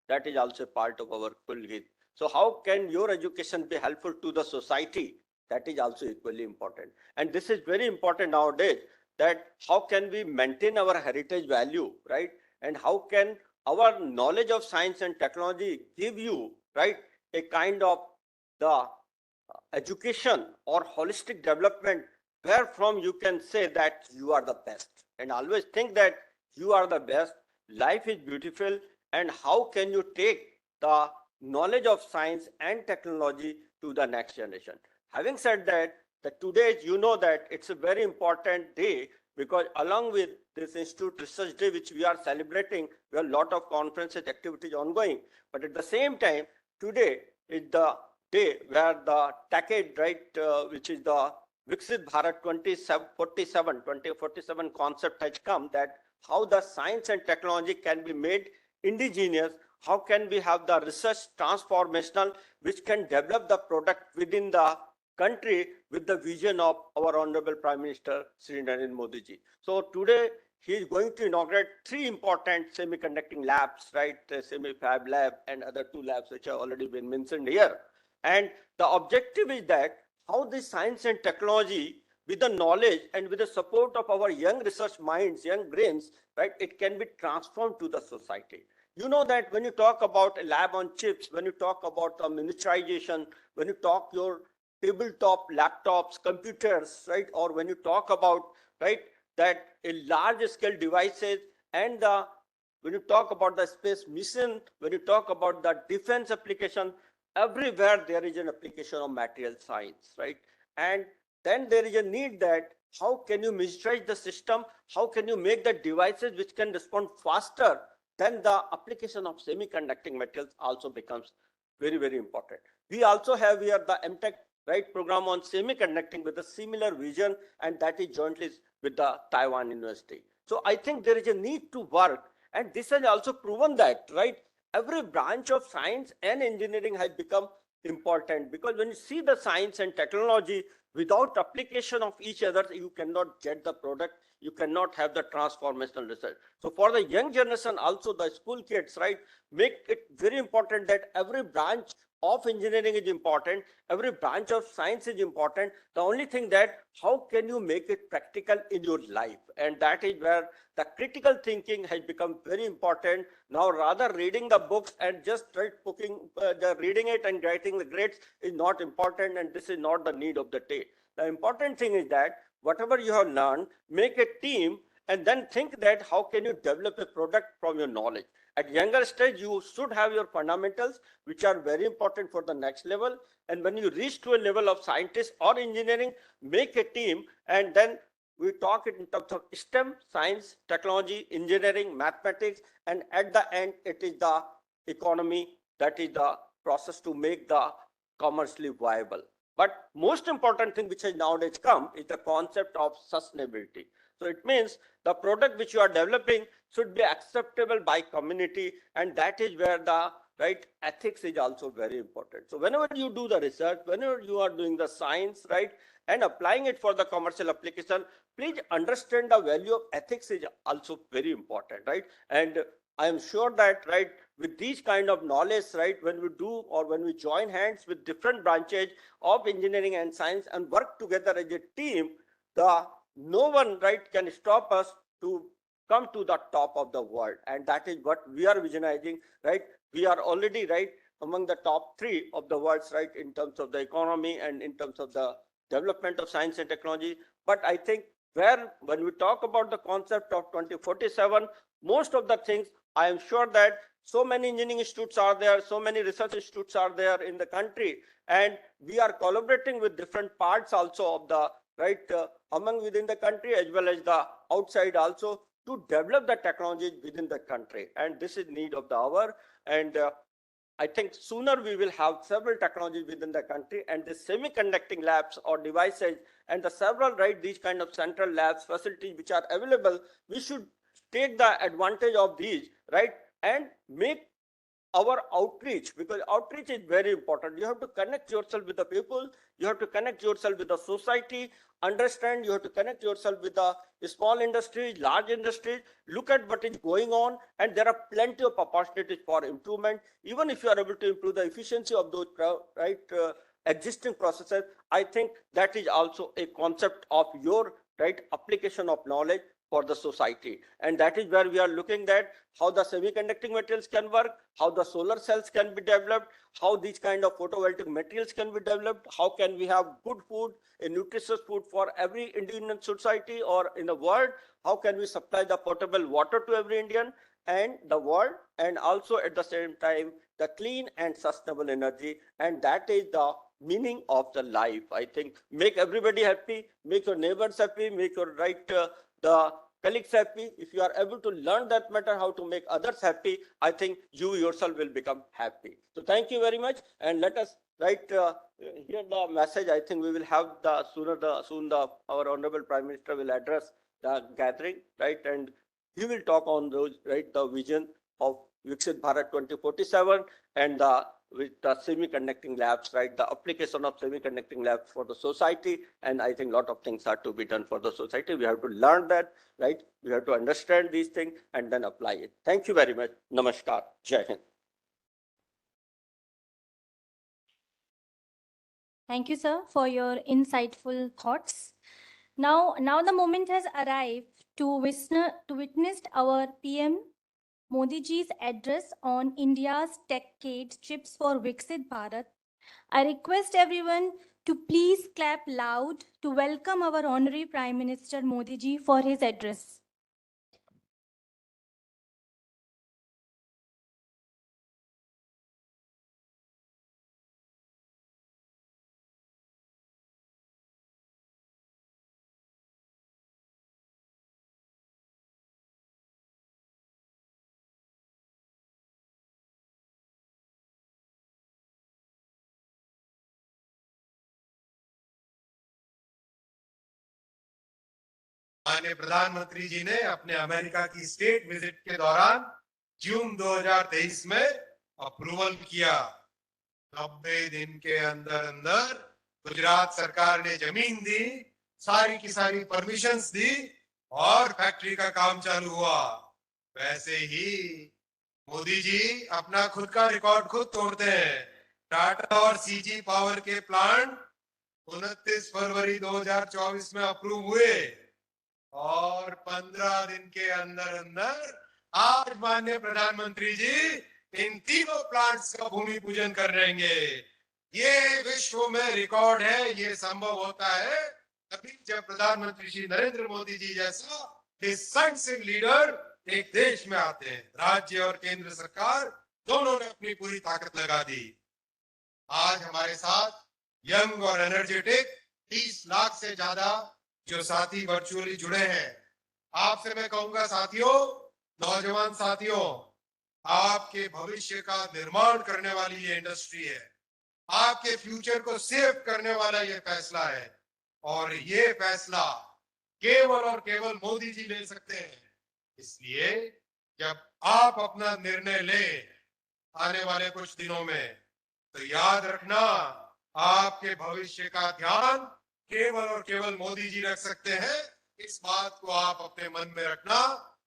That is also part of our Kulgit. So how can your education be helpful to the society? That is also equally important. And this is very important nowadays, that how can we maintain our heritage value, right? And how can our knowledge of science and technology give you, right, a kind of the education or holistic development where from you can say that you are the best, and always think that you are the best. Life is beautiful, and how can you take the knowledge of science and technology to the next generation? Having said that, today, you know that it's a very important day, because along with this Institute Research Day, which we are celebrating, we have a lot of conferences, activities ongoing. But at the same time, today is the day where the Techade, right, which is the Vikasit Bharat 2047 concept has come, that how the science and technology can be made indigenous, how can we have the research transformational, which can develop the product within the country with the vision of our Honorable Prime Minister, Shri Narendra Modi ji. So today, he is going to inaugurate 3 important semiconducting labs, right? Semi-fab lab and other 2 labs, which have already been mentioned here. And the objective is that how the science and technology, with the knowledge and with the support of our young research minds, young brains, right, it can be transformed to the society. You know that when you talk about a lab on chips, when you talk about miniaturization, when you talk your tabletop laptops, computers, right, or when you talk about, right, that a large scale devices, and when you talk about the space mission, when you talk about the defense application, everywhere there is an application of material science, right? And then there is a need that how can you miniaturize the system? How can you make the devices which can respond faster? Then the application of semiconducting materials also becomes very, very important. We also have here the MTech, right, program on semiconducting with a similar vision, and that is jointly with the Taiwan University. So I think there is a need to work, and this has also proven that, right, every branch of science and engineering has become important, because when you see the science and technology, without application of each other, you cannot get the product, you cannot have the transformational research. So for the young generation, also the school kids, right, make it very important that every branch of engineering is important, every branch of science is important. The only thing that how can you make it practical in your life? And that is where the critical thinking has become very important. Now, rather reading the books and just reading it and writing the grades is not important, and this is not the need of the day. The important thing is that whatever you have learned, make a team, and then think that how can you develop a product from your knowledge. At younger stage, you should have your fundamentals, which are very important for the next level. And when you reach to a level of scientist or engineering, make a team, and then we talk it in terms of STEM, science, technology, engineering, mathematics, and at the end, it is the economy, that is the process to make the commercially viable. But most important thing which has nowadays come is the concept of sustainability. So it means the product which you are developing should be acceptable by community, and that is where the right ethics is also very important. So whenever you do the research, whenever you are doing the science, right, and applying it for the commercial application, please understand the value of ethics is also very important, right? And I am sure that, right, with these kind of knowledge, right, when we do or when we join hands with different branches of engineering and science and work together as a team, the no one, right, can stop us to come to the top of the world. And that is what we are visionizing, right? We are already, right, among the top 3 of the world's, right, in terms of the economy and in terms of the development of science and technology. But I think when we talk about the concept of 2047, most of the things, I am sure that so many engineering institutes are there, so many research institutes are there in the country, and we are collaborating with different parts also of the, right, among within the country as well as the outside also, to develop the technologies within the country. And this is need of the hour. And I think sooner we will have several technologies within the country, and the semiconducting labs or devices and the several, right, these kind of central labs facilities which are available, we should take the advantage of these, right, and make our outreach, because outreach is very important. You have to connect yourself with the people, you have to connect yourself with the society, understand, you have to connect yourself with the small industries, large industries, look at what is going on, and there are plenty of opportunities for improvement. Even if you are able to improve the efficiency of those, right, existing processes, I think that is also a concept of your, right, application of knowledge for the society. And that is where we are looking at how the semiconducting materials can work, how the solar cells can be developed, how these kind of photovoltaic materials can be developed, how can we have good food, a nutritious food for every Indian society or in the world, how can we supply the potable water to every Indian and the world, and also at the same time the clean and sustainable energy. And that is the meaning of the life. I think make everybody happy, make your neighbors happy, make your, right, the colleagues happy. If you are able to learn that matter, how to make others happy, I think you yourself will become happy. So thank you very much, and let us, right, hear the message. I think we will have our Honorable Prime Minister will address the gathering, right, and he will talk on those, right, the vision of Viksit Bharat 2047 and with the semiconducting labs, right, the application of semiconducting labs for the society. And I think a lot of things are to be done for the society. We have to learn that, right? We have to understand these things and then apply it. Thank you very much. Namaskar. Jai Hind. Thank you, sir, for your insightful thoughts. Now the moment has arrived to witness our PM Modi ji's address on India's Techade Chips for Viksit Bharat. I request everyone to please clap loud to welcome our Honorary Prime Minister Modi ji for his address. माननीय प्रधानमंत्री जी ने अपने America की state visit के दौरान जून 2023 में approval किया। 90 दिन के अंदर अंदर गुजरात सरकार ने जमीन दी, सारी की सारी परमिशंस दी और फैक्ट्री का काम चालू हुआ। वैसे ही मोदी जी अपना खुद का रिकॉर्ड खुद तोड़ते हैं। टाटा और सीजी पावर के प्लांट 29 फरवरी 2024 में अप्रूव हुए और 15 दिन के अंदर अंदर आज माननीय प्रधानमंत्री जी इन तीनों प्लांट्स का भूमि पूजन कर रहेंगे। ये विश्व में रिकॉर्ड है। ये संभव होता है तभी जब प्रधानमंत्री श्री नरेंद्र मोदी जी जैसा डिसाइसिव लीडर एक देश में आते हैं। राज्य और केंद्र सरकार दोनों ने अपनी पूरी ताकत लगा दी। आज हमारे साथ यंग और एनर्जेटिक 30 लाख से ज्यादा जो साथी वर्चुअली जुड़े हैं। आपसे मैं कहूंगा साथियों, नौजवान साथियों, आपके भविष्य का निर्माण करने वाली ये इंडस्ट्री है। आपके फ्यूचर को सेव करने वाला ये फैसला है और ये फैसला केवल और केवल मोदी जी ले सकते हैं। इसलिए जब आप अपना निर्णय लें आने वाले कुछ दिनों में, तो याद रखना आपके भविष्य का ध्यान केवल और केवल मोदी जी रख सकते हैं। इस बात को आप अपने मन में रखना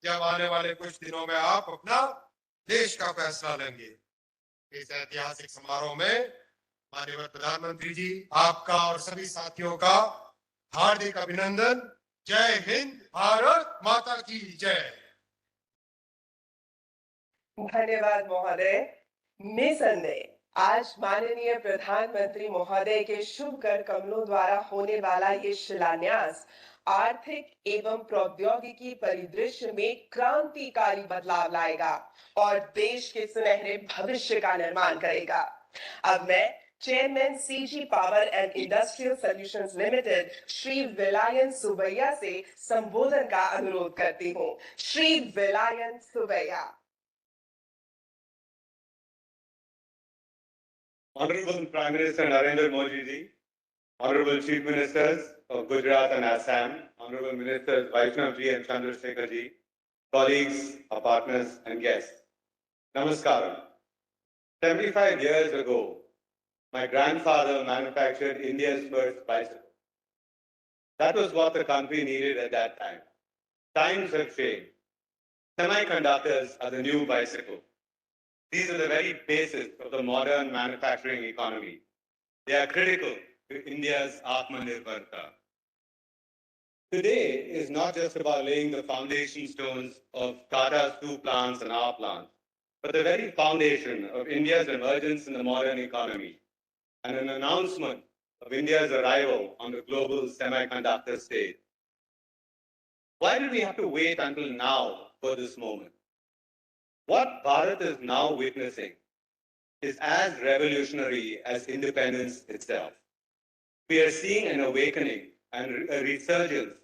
जब आने वाले कुछ दिनों में आप अपना देश का फैसला लेंगे। इस ऐतिहासिक समारोह में माननीय प्रधानमंत्री जी, आपका और सभी साथियों का हार्दिक अभिनंदन। जय हिंद, भारत माता की जय। धन्यवाद महोदय। निसंदेह आज माननीय प्रधानमंत्री महोदय के शुभ कर कमलों द्वारा होने वाला ये शिलान्यास आर्थिक एवं प्रौद्योगिकी परिदृश्य में क्रांतिकारी बदलाव लाएगा और देश के सुनहरे भविष्य का निर्माण करेगा। अब मैं chairman CG power and industrial solutions limited Shri Vellayan Subbiah से संबोधन का अनुरोध करती हूँ। Shri Vellayan Subbaiah. Honorable Prime Minister Narendra Modi ji, Honorable Chief Ministers of Gujarat and Assam, Honorable Ministers Vaishnav ji and Chandrasekhar ji, colleagues, our partners and guests. Namaskaram. 75 years ago, my grandfather manufactured India's first bicycle. That was what the country needed at that time. Times have changed. Semiconductors are the new bicycle. These are the very basis of the modern manufacturing economy. They are critical to India's Atmanirbharta. Today is not just about laying the foundation stones of Tata's 2 plants and our plants, but the very foundation of India's emergence in the modern economy and an announcement of India's arrival on the global semiconductor stage. Why did we have to wait until now for this moment? What Bharat is now witnessing is as revolutionary as independence itself. We are seeing an awakening and a resurgence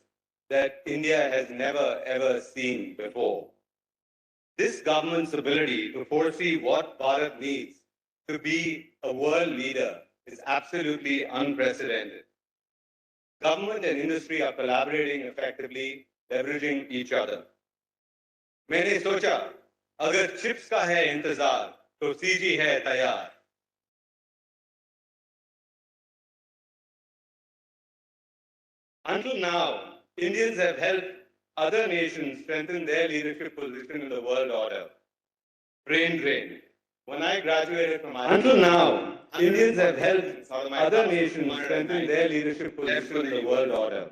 that India has never ever seen before. This government's ability to foresee what Bharat needs to be a world leader is absolutely unprecedented. Government and industry are collaborating effectively, leveraging each other. मैंने सोचा अगर chips का है इंतजार तो CG है तैयार। Until now, Indians have helped other nations strengthen their leadership position in the world order. Brain drain. When I graduated from IIT, until now, Indians have helped other nations strengthen their leadership position in the world order.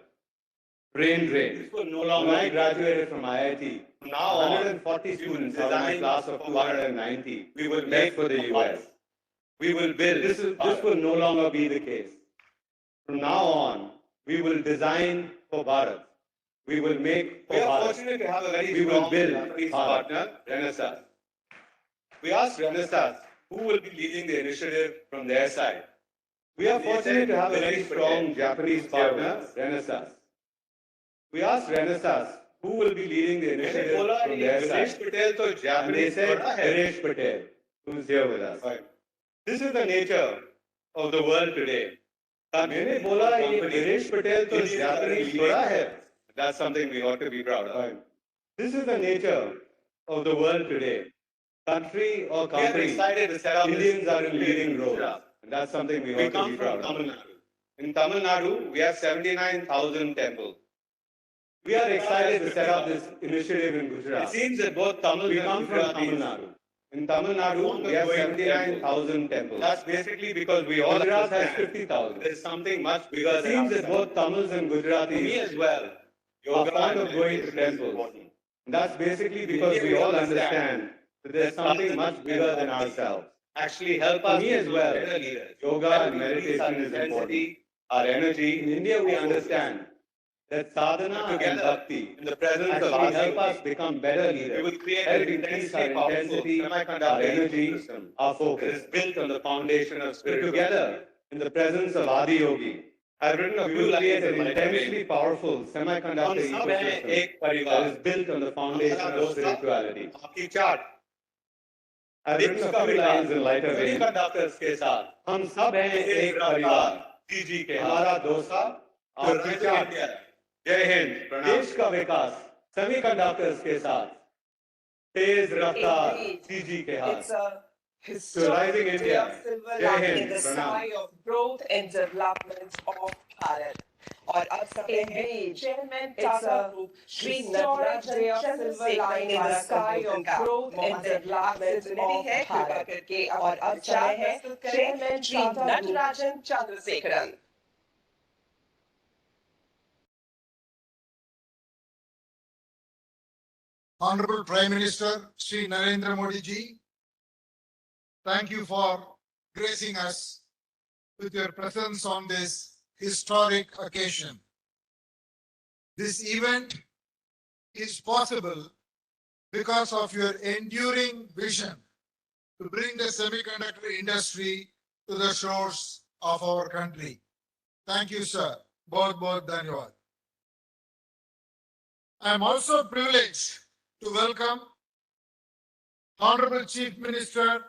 Brain drain. No longer. When I graduated from IIT, from now on, 140 students out of my class of 290, we will make for the US. We will build. This will no longer be the case. From now on, we will design for Bharat. We will make for Bharat. We are fortunate to have a very strong Japanese partner, Renesas. We asked Renesas who will be leading the initiative from their side. We are fortunate to have a very strong Japanese partner, Renesas. We asked Renesas who will be leading the initiative from their side. And they said Ganesh Patel, who is here with us. This is the nature of the world today. मैंने बोला ये गणेश पटेल तो Japanese थोड़ा है. That's something we ought to be proud of. This is the nature of the world today. country or countries, Indians are in leading roles. And that's something we ought to be proud of. In Tamil Nadu, we have 79,000 temples. We are excited to set up this initiative in Gujarat. It seems that both Tamil we come from Tamil Nadu. In Tamil Nadu, we have 79,000 temples. That's basically because we all Gujarat has 50,000. There's something much bigger. It seems that both Tamils and Gujaratis, me as well, are fond of going to temples. And that's basically because we all understand that there's something much bigger than ourselves. Actually help us me as well. Yoga and meditation is important. Our energy. In India, we understand that sadhana and bhakti in the presence actually help us become better leaders. We will create help increase our intensity, our energy, our focus. It is built on the foundation of spirit. Together, in the presence of Adi Yogi, I've written a few lines an intensely powerful semiconductor ecosystem that is built on the foundation of spirituality. I've written a few lines in lighter vein. Semiconductors के साथ हम सब हैं एक परिवार. TG के हमारा डोसा आपकी चाट. जय हिंद. देश का विकास सेमीकंडक्टर्स के साथ तेज रफ्तार TG के हाथ. It's a To rising historic day India. of silver Jai lining in Hind. the sky of growth and development of Bharat. और अब समय है Chairman Tata Group Shri Narendra Chandrasekhar in the sky of growth and development of Bharat. और अब समय है Chairman Shri Natarajan Chandrasekharan. Honorable Prime Minister Shri Narendra Modi ji, thank you for gracing us with your presence on this historic occasion. This event is possible because of your enduring vision to bring the semiconductor industry to the shores of our country. Thank you, sir. Bahut bahut dhanyawad. I am also privileged to welcome Honorable Chief Minister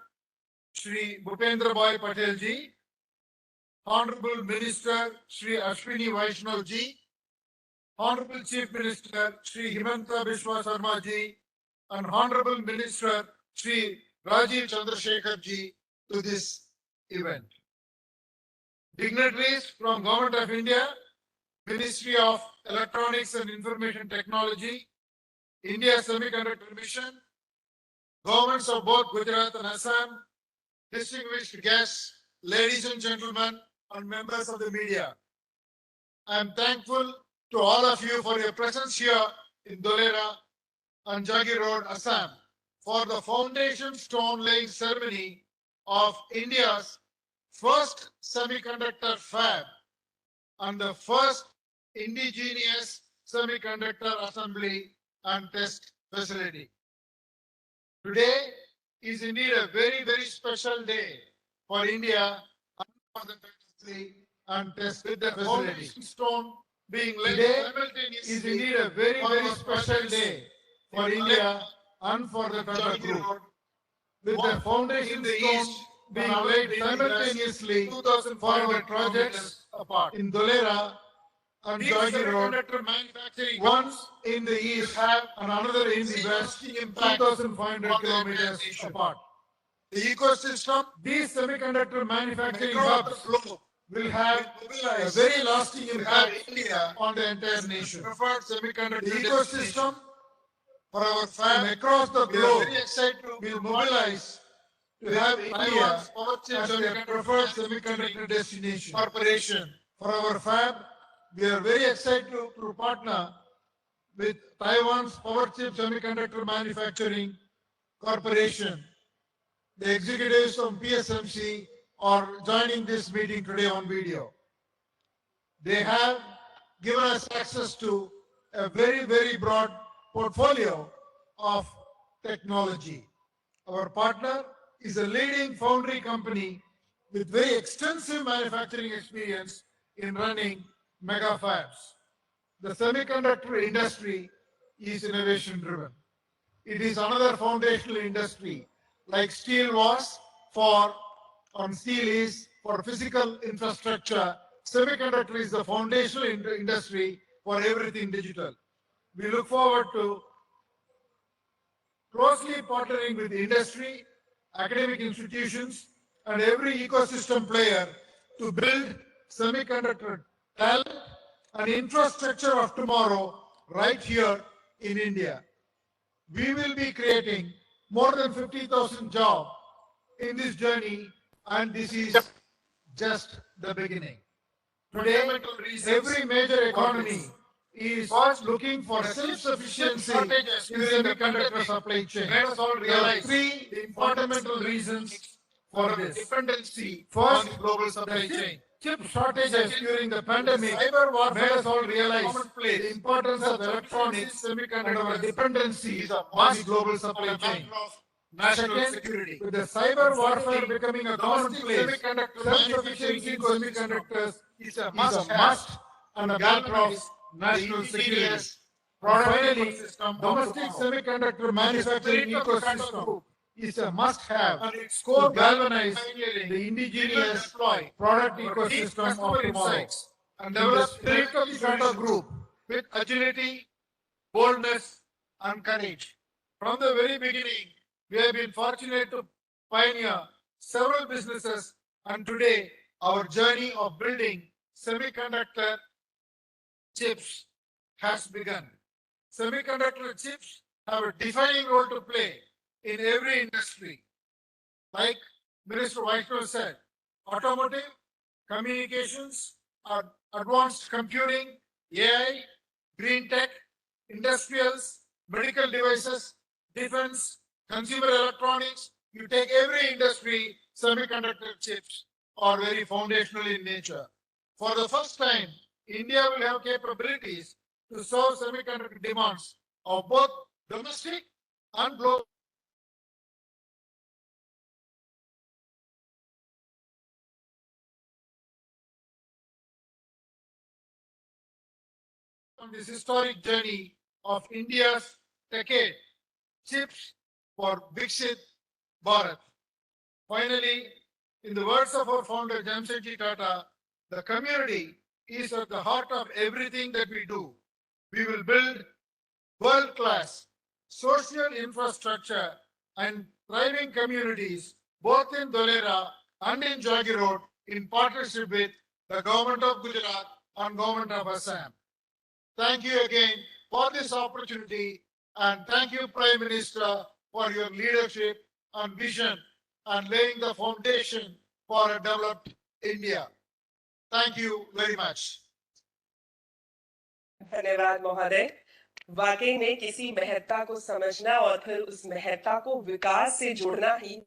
Shri Bhupendra Bhai Patel ji, Honorable Minister Shri Ashwini Vaishnav ji, Honorable Chief Minister Shri Himanta Biswa Sarma ji, and Honorable Minister Shri Rajiv Chandrasekhar ji to this event. Dignitaries from Government of India, Ministry of Electronics and Information Technology, India Semiconductor Mission, governments of both Gujarat and Assam, distinguished guests, ladies and gentlemen, and members of the media. I am thankful to all of you for your presence here in Dholera and Jagi Road, Assam, for the foundation stone laying ceremony of India's first semiconductor fab and the first indigenous semiconductor assembly and test facility. Today is indeed a very, very special day for India and for the industry and test with the foundation stone being laid. Today is indeed a very, very special day for India and for the country. With the foundation stone being laid simultaneously 2,500 projects apart in Dholera and Jagi Road, one in the east and another in the west, 2,500 kilometers apart. The ecosystem, these semiconductor manufacturing hubs will have a very lasting impact on the entire nation. The ecosystem for our fab across the globe will mobilize to have India as their preferred semiconductor destination. Corporation. For our fab, we are very excited to partner with Taiwan's Power Chip Semiconductor Manufacturing Corporation. The executives from PSMC are joining this meeting today on video. They have given us access to a very, very broad portfolio of technology. Our partner is a leading foundry company with very extensive manufacturing experience in running mega fabs. The semiconductor industry is innovation driven. It is another foundational industry, like steel was for, steel is for physical infrastructure. Semiconductor is the foundational industry for everything digital. We look forward to closely partnering with industry, academic institutions, and every ecosystem player to build semiconductor talent and infrastructure of tomorrow right here in India. We will be creating more than 50,000 jobs in this journey, and this is just the beginning. Today, every major economy is looking for self-sufficiency in semiconductor supply chain. Let us all realize three fundamental reasons for this. Dependency on the global supply chain. Chip shortages during the pandemic cyber warfare made us all realize the importance of electronics, semiconductor, and our dependency on the global supply chain. National security. With the cyber warfare becoming a commonplace, self-sufficiency in semiconductors is a must and a matter of national security. Finally, domestic semiconductor manufacturing ecosystem is a must-have to galvanize the indigenous product ecosystem of tomorrow. And develop the spirit of the Tata Group with agility, boldness, and courage. From the very beginning, we have been fortunate to pioneer several businesses, and today our journey of building semiconductor chips has begun. Semiconductor chips have a defining role to play in every industry. Like Minister Vaishnav said, automotive, communications, advanced computing, AI, green tech, industrials, medical devices, defense, consumer electronics, you take every industry, semiconductor chips are very foundational in nature. For the first time, India will have capabilities to serve semiconductor demands of both domestic and global. On this historic journey of India's Techade, chips for Vikasit Bharat. Finally, in the words of our founder Jamsetji Tata, the community is at the heart of everything that we do. We will build world-class social infrastructure and thriving communities both in Dholera and in Jagi Road in partnership with the Government of Gujarat and Government of Assam. Thank you again for this opportunity, and thank you, Prime Minister, for your leadership and vision and laying the foundation for a developed India. Thank you very much. धन्यवाद महोदय। वाकई में किसी महत्ता को समझना और फिर उस महत्ता को विकास से जोड़ना ही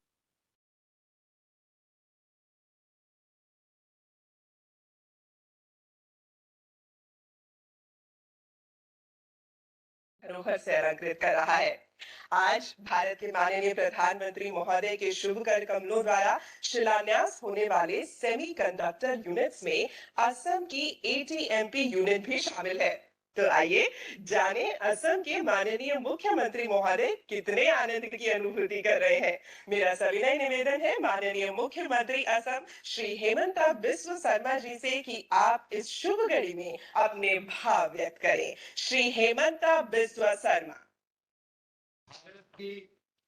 धरोहर से अलंकृत कर रहा है। आज भारत के माननीय प्रधानमंत्री महोदय के शुभ कर कमलों द्वारा शिलान्यास होने वाले सेमीकंडक्टर यूनिट्स में असम की ATMP यूनिट भी शामिल है। तो आइए जाने असम के माननीय मुख्यमंत्री महोदय कितने आनंद की अनुभूति कर रहे हैं। मेरा सविनय निवेदन है माननीय मुख्यमंत्री असम श्री हेमंता बिस्व शर्मा जी से कि आप इस शुभ घड़ी में अपने भाव व्यक्त करें। श्री हेमंता बिस्व शर्मा। भारत की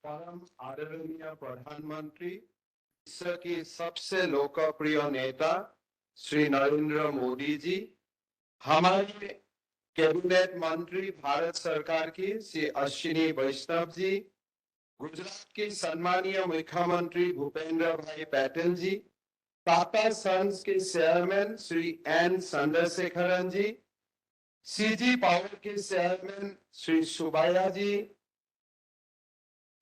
परम आदरणीय प्रधानमंत्री, विश्व की सबसे लोकप्रिय नेता श्री नरेंद्र मोदी जी, हमारे कैबिनेट मंत्री भारत सरकार की श्री अश्विनी वैष्णव जी, गुजरात के सम्मानीय मुख्यमंत्री भूपेंद्र भाई पटेल जी, टाटा सन्स के चेयरमैन श्री एन चंद्रशेखरन जी, सीजी पावर के चेयरमैन श्री सुबाया जी,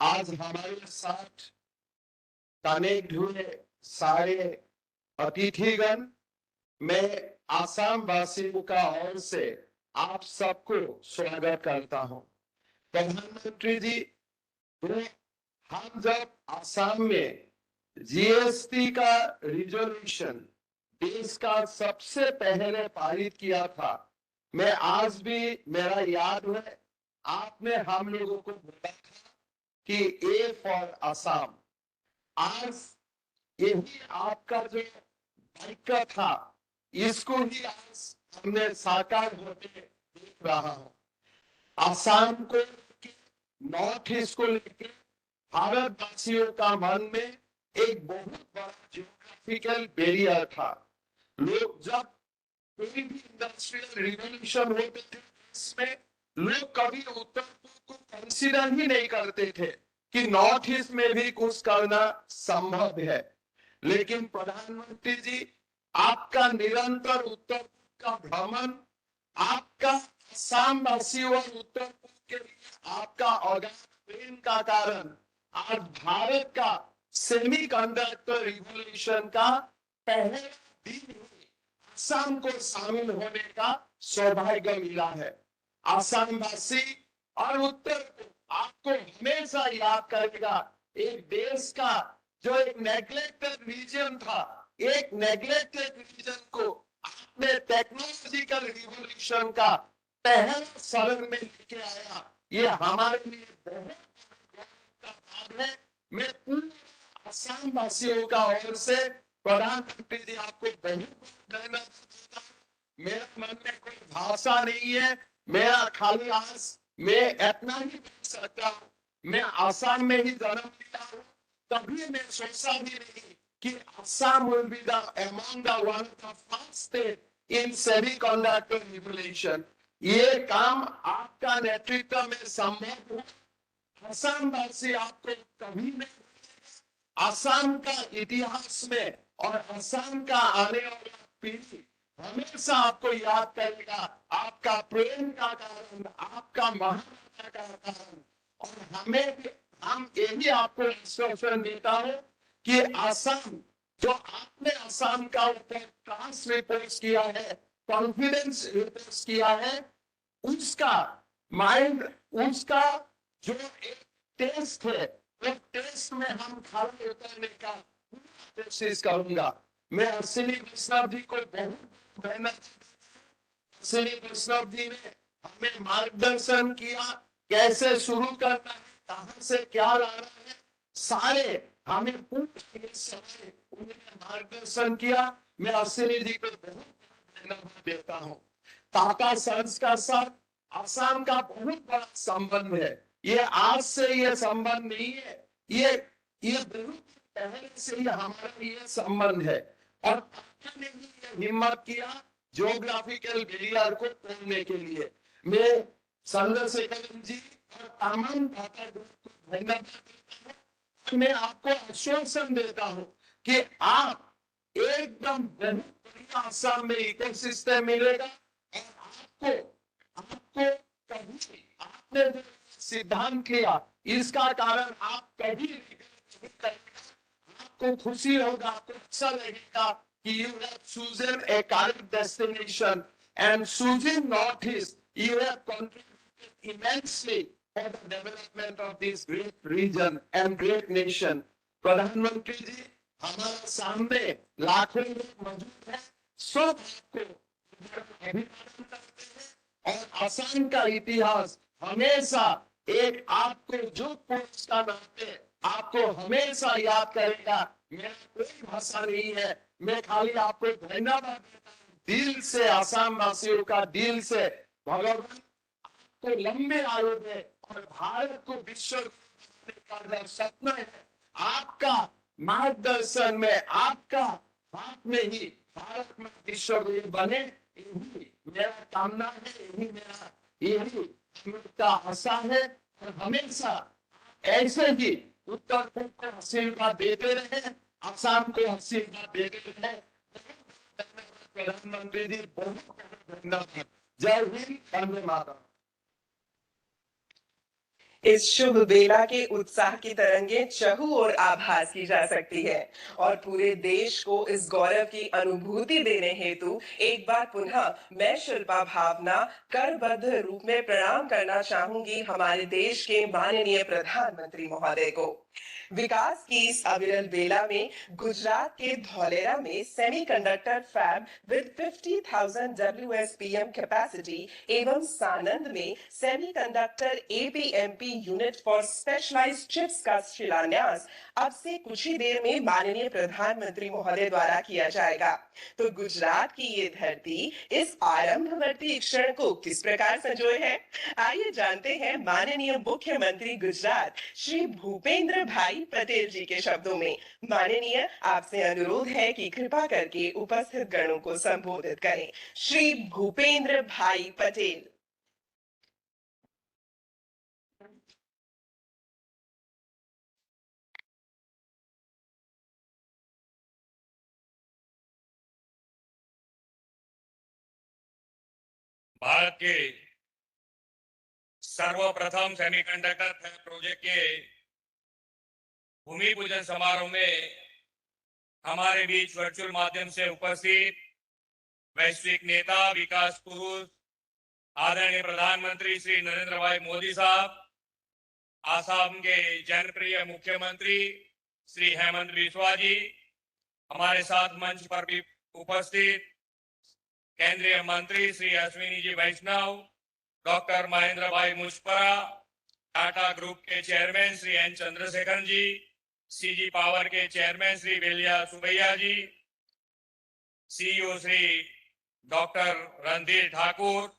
आज हमारे साथ कनेक्ट हुए सारे अतिथिगण, मैं आसाम वासियों का ओर से आप सबको स्वागत करता हूं। प्रधानमंत्री जी, हम जब आसाम में जीएसटी का रिजोल्यूशन देश का सबसे पहले पारित किया था, मैं आज भी मेरा याद है, आपने हम लोगों को बोला था कि ए फॉर आसाम। आज यही आपका जो वाक्य था, इसको ही आज हमने साकार होते देख रहा हूं। आसाम को नॉर्थ ईस्ट को लेकर भारतवासियों का मन में एक बहुत बड़ा जियोग्राफिकल बैरियर था। लोग जब कोई भी इंडस्ट्रियल रिवॉल्यूशन होते थे इसमें लोग कभी उत्तर पूर्व को कंसीडर ही नहीं करते थे कि नॉर्थ ईस्ट में भी कुछ करना संभव है। लेकिन प्रधानमंत्री जी, आपका निरंतर उत्तर पूर्व का भ्रमण, आपका असम वासियों और उत्तर पूर्व के लिए आपका अगाध प्रेम का कारण आज भारत का सेमीकंडक्टर रिवॉल्यूशन का पहले दिन ही असम को शामिल होने का सौभाग्य मिला है। असम वासी और उत्तर पूर्व आपको हमेशा याद करेगा, एक देश का जो एक नेग्लेक्टेड रीजन था, एक नेग्लेक्टेड रीजन को आपने टेक्नोलॉजिकल रिवॉल्यूशन का पहला शरण में लेके आया। ये हमारे लिए बहुत का बात है। मैं पूरे असम वासियों का ओर से प्रधानमंत्री जी आपको बहुत धन्यवाद देता हूं। मेरे मन में कोई भाषा नहीं है, मेरा खाली आस मैं इतना ही बोल सकता हूँ। मैं असम में ही जन्म लिया हूँ, कभी मैं सोचा भी नहीं कि Assam will be the among the one of the first state in semiconductor revolution। ये काम आपका नेतृत्व में संभव हुआ। असम वासी आपको कभी नहीं, असम का इतिहास में और असम का आने वाला पीढ़ी हमेशा आपको याद करेगा, आपका प्रेम का कारण, आपका महानता का कारण। और हम यही आपको इंस्ट्रक्शन देता हूं कि असम, जो आपने असम का ऊपर क्लास रिपोर्ट किया है, कॉन्फिडेंस रिपोर्ट किया है, उसका माइंड, उसका जो एक टेस्ट है, वो टेस्ट में हम खड़े उतरने का कोशिश करूंगा। मैं अश्विनी वैष्णव जी को बहुत धन्यवाद। अश्विनी वैष्णव जी ने हमें मार्गदर्शन किया, कैसे शुरू करना है, कहां से क्या लाना है, सारे हमें पूरे समय उन्होंने मार्गदर्शन किया। मैं अश्विनी जी को बहुत धन्यवाद देता हूँ। टाटा सन्स का साथ असम का बहुत बड़ा संबंध है। ये आज से ये संबंध नहीं है, ये बहुत पहले से ही हमारा ये संबंध है। और आपने भी ये हिम्मत किया ज्योग्राफिकल बैरियर को तोड़ने के लिए। मैं चंद्रशेखर जी और तमाम टाटा ग्रुप को धन्यवाद देता हूँ। मैं आपको आश्वासन देता हूँ कि आप एकदम बहुत बढ़िया असम में इकोसिस्टम मिलेगा। और आपको कभी आपने जो सिद्धांत किया, इसका कारण आप कभी नहीं करेंगे। आपको खुशी होगा, आपको अच्छा लगेगा कि you have chosen a correct destination and choosing Northeast, you have contributed immensely for the development of this great region and great nation। प्रधानमंत्री जी, हमारे सामने लाखों लोग मौजूद हैं, सब आपको अभिवादन करते हैं। और असम का इतिहास हमेशा एक आपको जो पुरुष का नाते आपको हमेशा याद करेगा। मेरा कोई भाषा नहीं है, मैं खाली आपको धन्यवाद देता हूँ दिल से, असम वासियों का दिल से। भगवान आपको लंबे आयु दे और भारत को विश्व का जो सपना है, आपका मार्गदर्शन में, आपका हाथ में ही भारत में विश्व गुरु बने, यही मेरा कामना है, यही का आशा है। और हमेशा ऐसे ही उत्तर पूर्व को आशीर्वाद देते रहे, असम को आशीर्वाद देते रहे। प्रधानमंत्री जी बहुत धन्यवाद। जय हिंद, वंदे मातरम। इस शुभ बेला के उत्साह की तरंगे चहु और आभास की जा सकती है और पूरे देश को इस गौरव की अनुभूति देने हेतु एक बार पुनः मैं शिल्पा भावना करबद्ध रूप में प्रणाम करना चाहूंगी हमारे देश के माननीय प्रधानमंत्री महोदय को। विकास की इस अविरल बेला में गुजरात के धौलेरा में semiconductor fab with 50,000 WSPM capacity एवं सानंद में semiconductor APMP unit for specialised chips का शिलान्यास अब से कुछ ही देर में माननीय प्रधानमंत्री महोदय द्वारा किया जाएगा। तो गुजरात की ये धरती इस आरंभवर्ती क्षण को किस प्रकार संजोए है, आइए जानते हैं माननीय मुख्यमंत्री गुजरात श्री भूपेंद्र भाई पटेल जी के शब्दों में। माननीय, आपसे अनुरोध है कि कृपा करके उपस्थित गणों को संबोधित करें। श्री भूपेंद्र भाई पटेल। भारत के सर्वप्रथम सेमीकंडक्टर प्रोजेक्ट के भूमि पूजन समारोह में हमारे बीच वर्चुअल माध्यम से उपस्थित वैश्विक नेता, विकास पुरुष, आदरणीय प्रधानमंत्री श्री नरेंद्र भाई मोदी साहब, आसाम के जनप्रिय मुख्यमंत्री श्री हेमंत बिस्वा जी, हमारे साथ मंच पर भी उपस्थित केंद्रीय मंत्री श्री अश्विनी जी वैष्णव, डॉक्टर महेंद्र भाई मुस्परा, टाटा ग्रुप के chairman Shri N Chandrashekhar ji, CG power के चेयरमैन श्री वेलिया सुबैया जी, सीईओ श्री डॉक्टर रणधीर ठाकुर,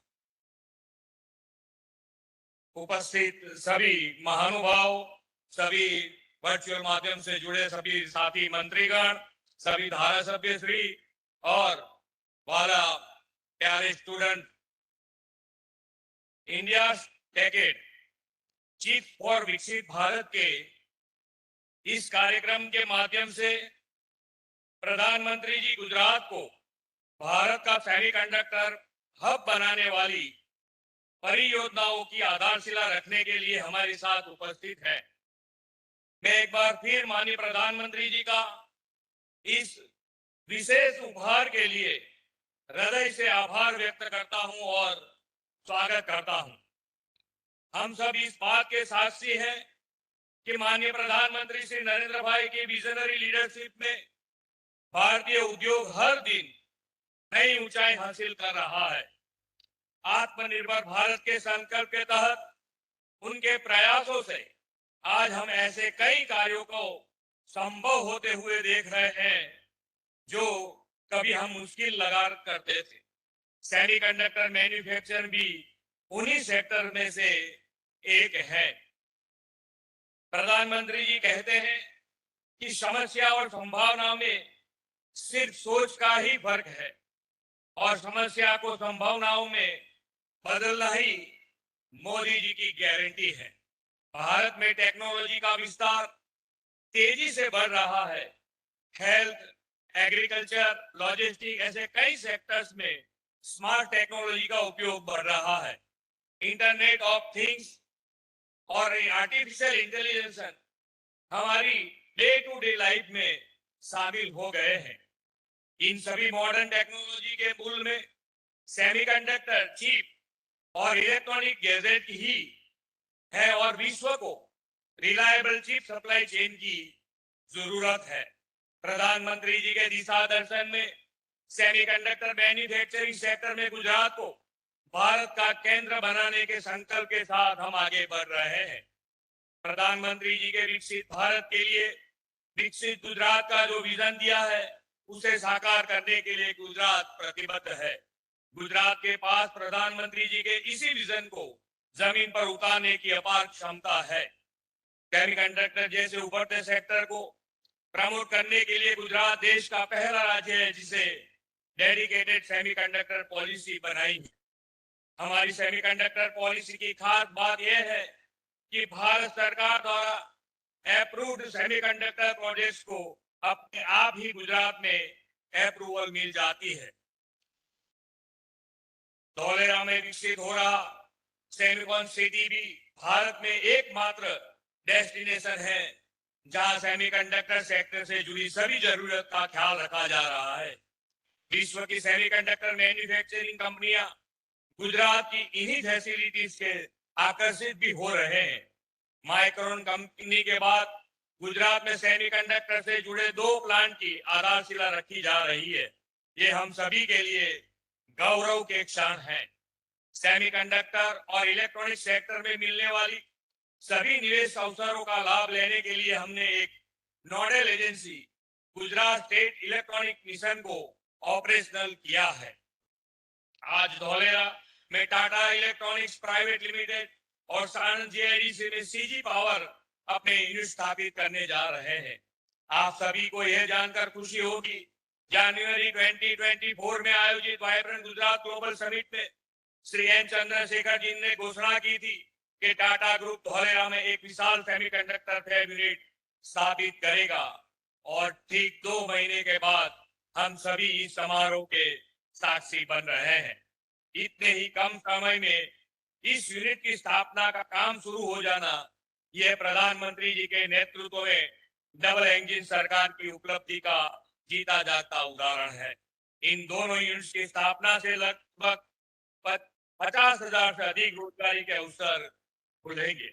उपस्थित सभी महानुभाव, सभी वर्चुअल माध्यम से जुड़े सभी साथी मंत्रीगण, सभी धारा सभ्य श्री और वाला प्यारे स्टूडेंट, इंडिया टेकेड चीफ फॉर विकसित भारत के इस कार्यक्रम के माध्यम से प्रधानमंत्री जी गुजरात को भारत का सेमीकंडक्टर हब बनाने वाली परियोजनाओं की आधारशिला रखने के लिए हमारे साथ उपस्थित है। मैं एक बार फिर माननीय प्रधानमंत्री जी का इस विशेष उपहार के लिए हृदय से आभार व्यक्त करता हूं और स्वागत करता हूं। हम सब इस बात के साक्षी हैं कि माननीय प्रधानमंत्री श्री नरेंद्र भाई की विजनरी लीडरशिप में भारतीय उद्योग हर दिन नई ऊंचाई हासिल कर रहा है। आत्मनिर्भर भारत के संकल्प के तहत उनके प्रयासों से आज हम ऐसे कई कार्यों को संभव होते हुए देख रहे हैं जो कभी हम मुश्किल लगा करते थे। सेमीकंडक्टर मैन्युफैक्चर भी उन्हीं सेक्टर में से एक है। प्रधानमंत्री जी कहते हैं कि समस्या और संभावना में सिर्फ सोच का ही फर्क है और समस्या को संभावनाओं में बदलना ही मोदी जी की गारंटी है। भारत में टेक्नोलॉजी का विस्तार तेजी से बढ़ रहा है। हेल्थ, एग्रीकल्चर, लॉजिस्टिक ऐसे कई सेक्टर्स में स्मार्ट टेक्नोलॉजी का उपयोग बढ़ रहा है। इंटरनेट ऑफ थिंग्स और आर्टिफिशियल इंटेलिजेंस हमारी डे टू डे लाइफ में शामिल हो गए हैं। इन सभी मॉडर्न टेक्नोलॉजी के मूल में सेमीकंडक्टर चिप और इलेक्ट्रॉनिक गैजेट ही है और विश्व को रिलायबल चिप सप्लाई चेन की जरूरत है। प्रधानमंत्री जी के दिशा दर्शन में सेमीकंडक्टर मैन्युफैक्चरिंग सेक्टर में गुजरात को भारत का केंद्र बनाने के संकल्प के साथ हम आगे बढ़ रहे हैं। प्रधानमंत्री जी के विकसित भारत के लिए विकसित गुजरात का जो विजन दिया है उसे साकार करने के लिए गुजरात प्रतिबद्ध है। गुजरात के पास प्रधानमंत्री जी के इसी विजन को जमीन पर उतारने की अपार क्षमता है। सेमीकंडक्टर जैसे उभरते सेक्टर को प्रमोट करने के लिए गुजरात देश का पहला राज्य है जिसे डेडिकेटेड सेमीकंडक्टर पॉलिसी बनाई है। हमारी सेमीकंडक्टर पॉलिसी की खास बात यह है कि भारत सरकार द्वारा अप्रूव्ड सेमीकंडक्टर प्रोजेक्ट्स को अपने आप ही गुजरात में अप्रूवल मिल जाती है। धौलेरा में विकसित हो रहा सेमिकॉन सिटी भी भारत में एकमात्र डेस्टिनेशन है जहां सेमीकंडक्टर सेक्टर से जुड़ी सभी जरूरत का ख्याल रखा जा रहा है। विश्व की सेमीकंडक्टर मैन्युफैक्चरिंग कंपनियां गुजरात की इन्हीं फैसिलिटीज के आकर्षित भी हो रहे हैं। माइक्रोन कंपनी के बाद गुजरात में सेमीकंडक्टर से जुड़े 2 प्लांट की आधारशिला रखी जा रही है। ये हम सभी के लिए गौरव के क्षण हैं। सेमीकंडक्टर और इलेक्ट्रॉनिक सेक्टर में मिलने वाली सभी निवेश अवसरों का लाभ लेने के लिए हमने एक nodal agency Gujarat state electronic mission को ऑपरेशनल किया है। आज धौलेरा में टाटा इलेक्ट्रॉनिक्स प्राइवेट लिमिटेड और सानंद जीआईडीसी में सीजी पावर अपने यूनिट स्थापित करने जा रहे हैं। आप सभी को यह जानकर खुशी होगी, जनवरी 2024 में आयोजित वाइब्रेंट गुजरात ग्लोबल समिट में श्री एन चंद्रशेखर जी ने घोषणा की थी कि टाटा ग्रुप धौलेरा में एक विशाल सेमीकंडक्टर फैब यूनिट स्थापित करेगा और ठीक 2 महीने के बाद हम सभी इस समारोह के साक्षी बन रहे हैं। इतने ही कम समय में इस यूनिट की स्थापना का काम शुरू हो जाना, यह प्रधानमंत्री जी के नेतृत्व में डबल इंजन सरकार की उपलब्धि का जीता जागता उदाहरण है। इन दोनों यूनिट्स की स्थापना से लगभग 50,000 से अधिक रोजगारी के अवसर खुलेंगे।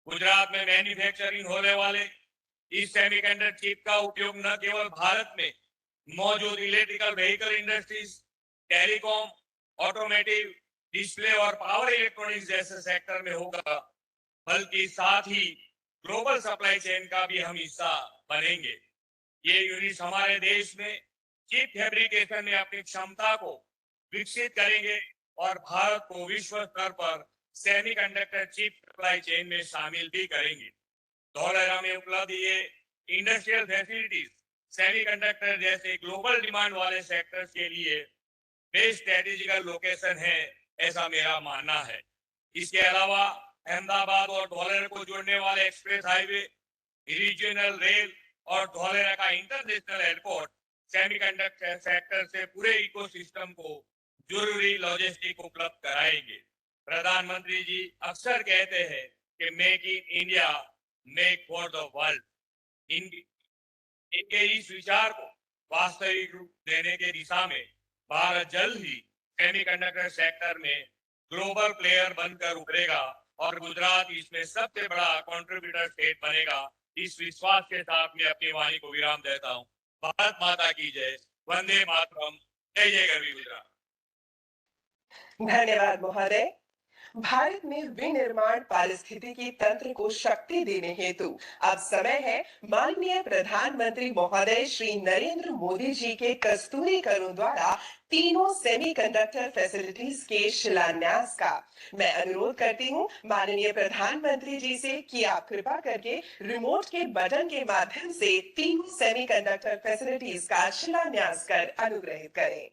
गुजरात में मैन्युफैक्चरिंग होने वाले इस सेमीकंडक्टर चिप का उपयोग न केवल भारत में मौजूद electrical vehicle industries, telecom, automotive, display और पावर इलेक्ट्रॉनिक्स जैसे सेक्टर में होगा, बल्कि साथ ही ग्लोबल सप्लाई चेन का भी हम हिस्सा बनेंगे। ये यूनिट हमारे देश में चिप फैब्रिकेशन में अपनी क्षमता को विकसित करेंगे और भारत को विश्व स्तर पर सेमीकंडक्टर चिप सप्लाई चेन में शामिल भी करेंगे। धौलेरा में उपलब्ध ये इंडस्ट्रियल फैसिलिटीज सेमीकंडक्टर जैसे ग्लोबल डिमांड वाले सेक्टर्स के लिए बेस्ट स्ट्रेटेजिकल लोकेशन है, ऐसा मेरा मानना है। इसके अलावा अहमदाबाद और धौलेरा को जोड़ने वाले एक्सप्रेस हाईवे, रीजनल रेल और धौलेरा का इंटरनेशनल एयरपोर्ट सेमीकंडक्टर सेक्टर से पूरे इकोसिस्टम को जरूरी लॉजिस्टिक उपलब्ध कराएंगे। प्रधानमंत्री जी अक्सर कहते हैं कि make in India, make for the world. इनके इस विचार को वास्तविक रूप देने के दिशा में भारत जल्द ही सेमीकंडक्टर सेक्टर में ग्लोबल प्लेयर बनकर उभरेगा और गुजरात इसमें सबसे बड़ा कंट्रीब्यूटर स्टेट बनेगा। इस विश्वास के साथ मैं अपनी वाणी को विराम देता हूँ। भारत माता की जय, वंदे मातरम, जय जय गरवी गुजरात। धन्यवाद महोदय। भारत में विनिर्माण पारिस्थितिकी तंत्र को शक्ति देने हेतु अब समय है माननीय प्रधानमंत्री महोदय श्री नरेंद्र मोदी जी के कस्तूरी करों द्वारा तीनों सेमीकंडक्टर फैसिलिटीज के शिलान्यास का। मैं अनुरोध करती हूं माननीय प्रधानमंत्री जी से कि आप कृपा करके रिमोट के बटन के माध्यम से तीनों सेमीकंडक्टर फैसिलिटीज का शिलान्यास कर अनुग्रहित करें।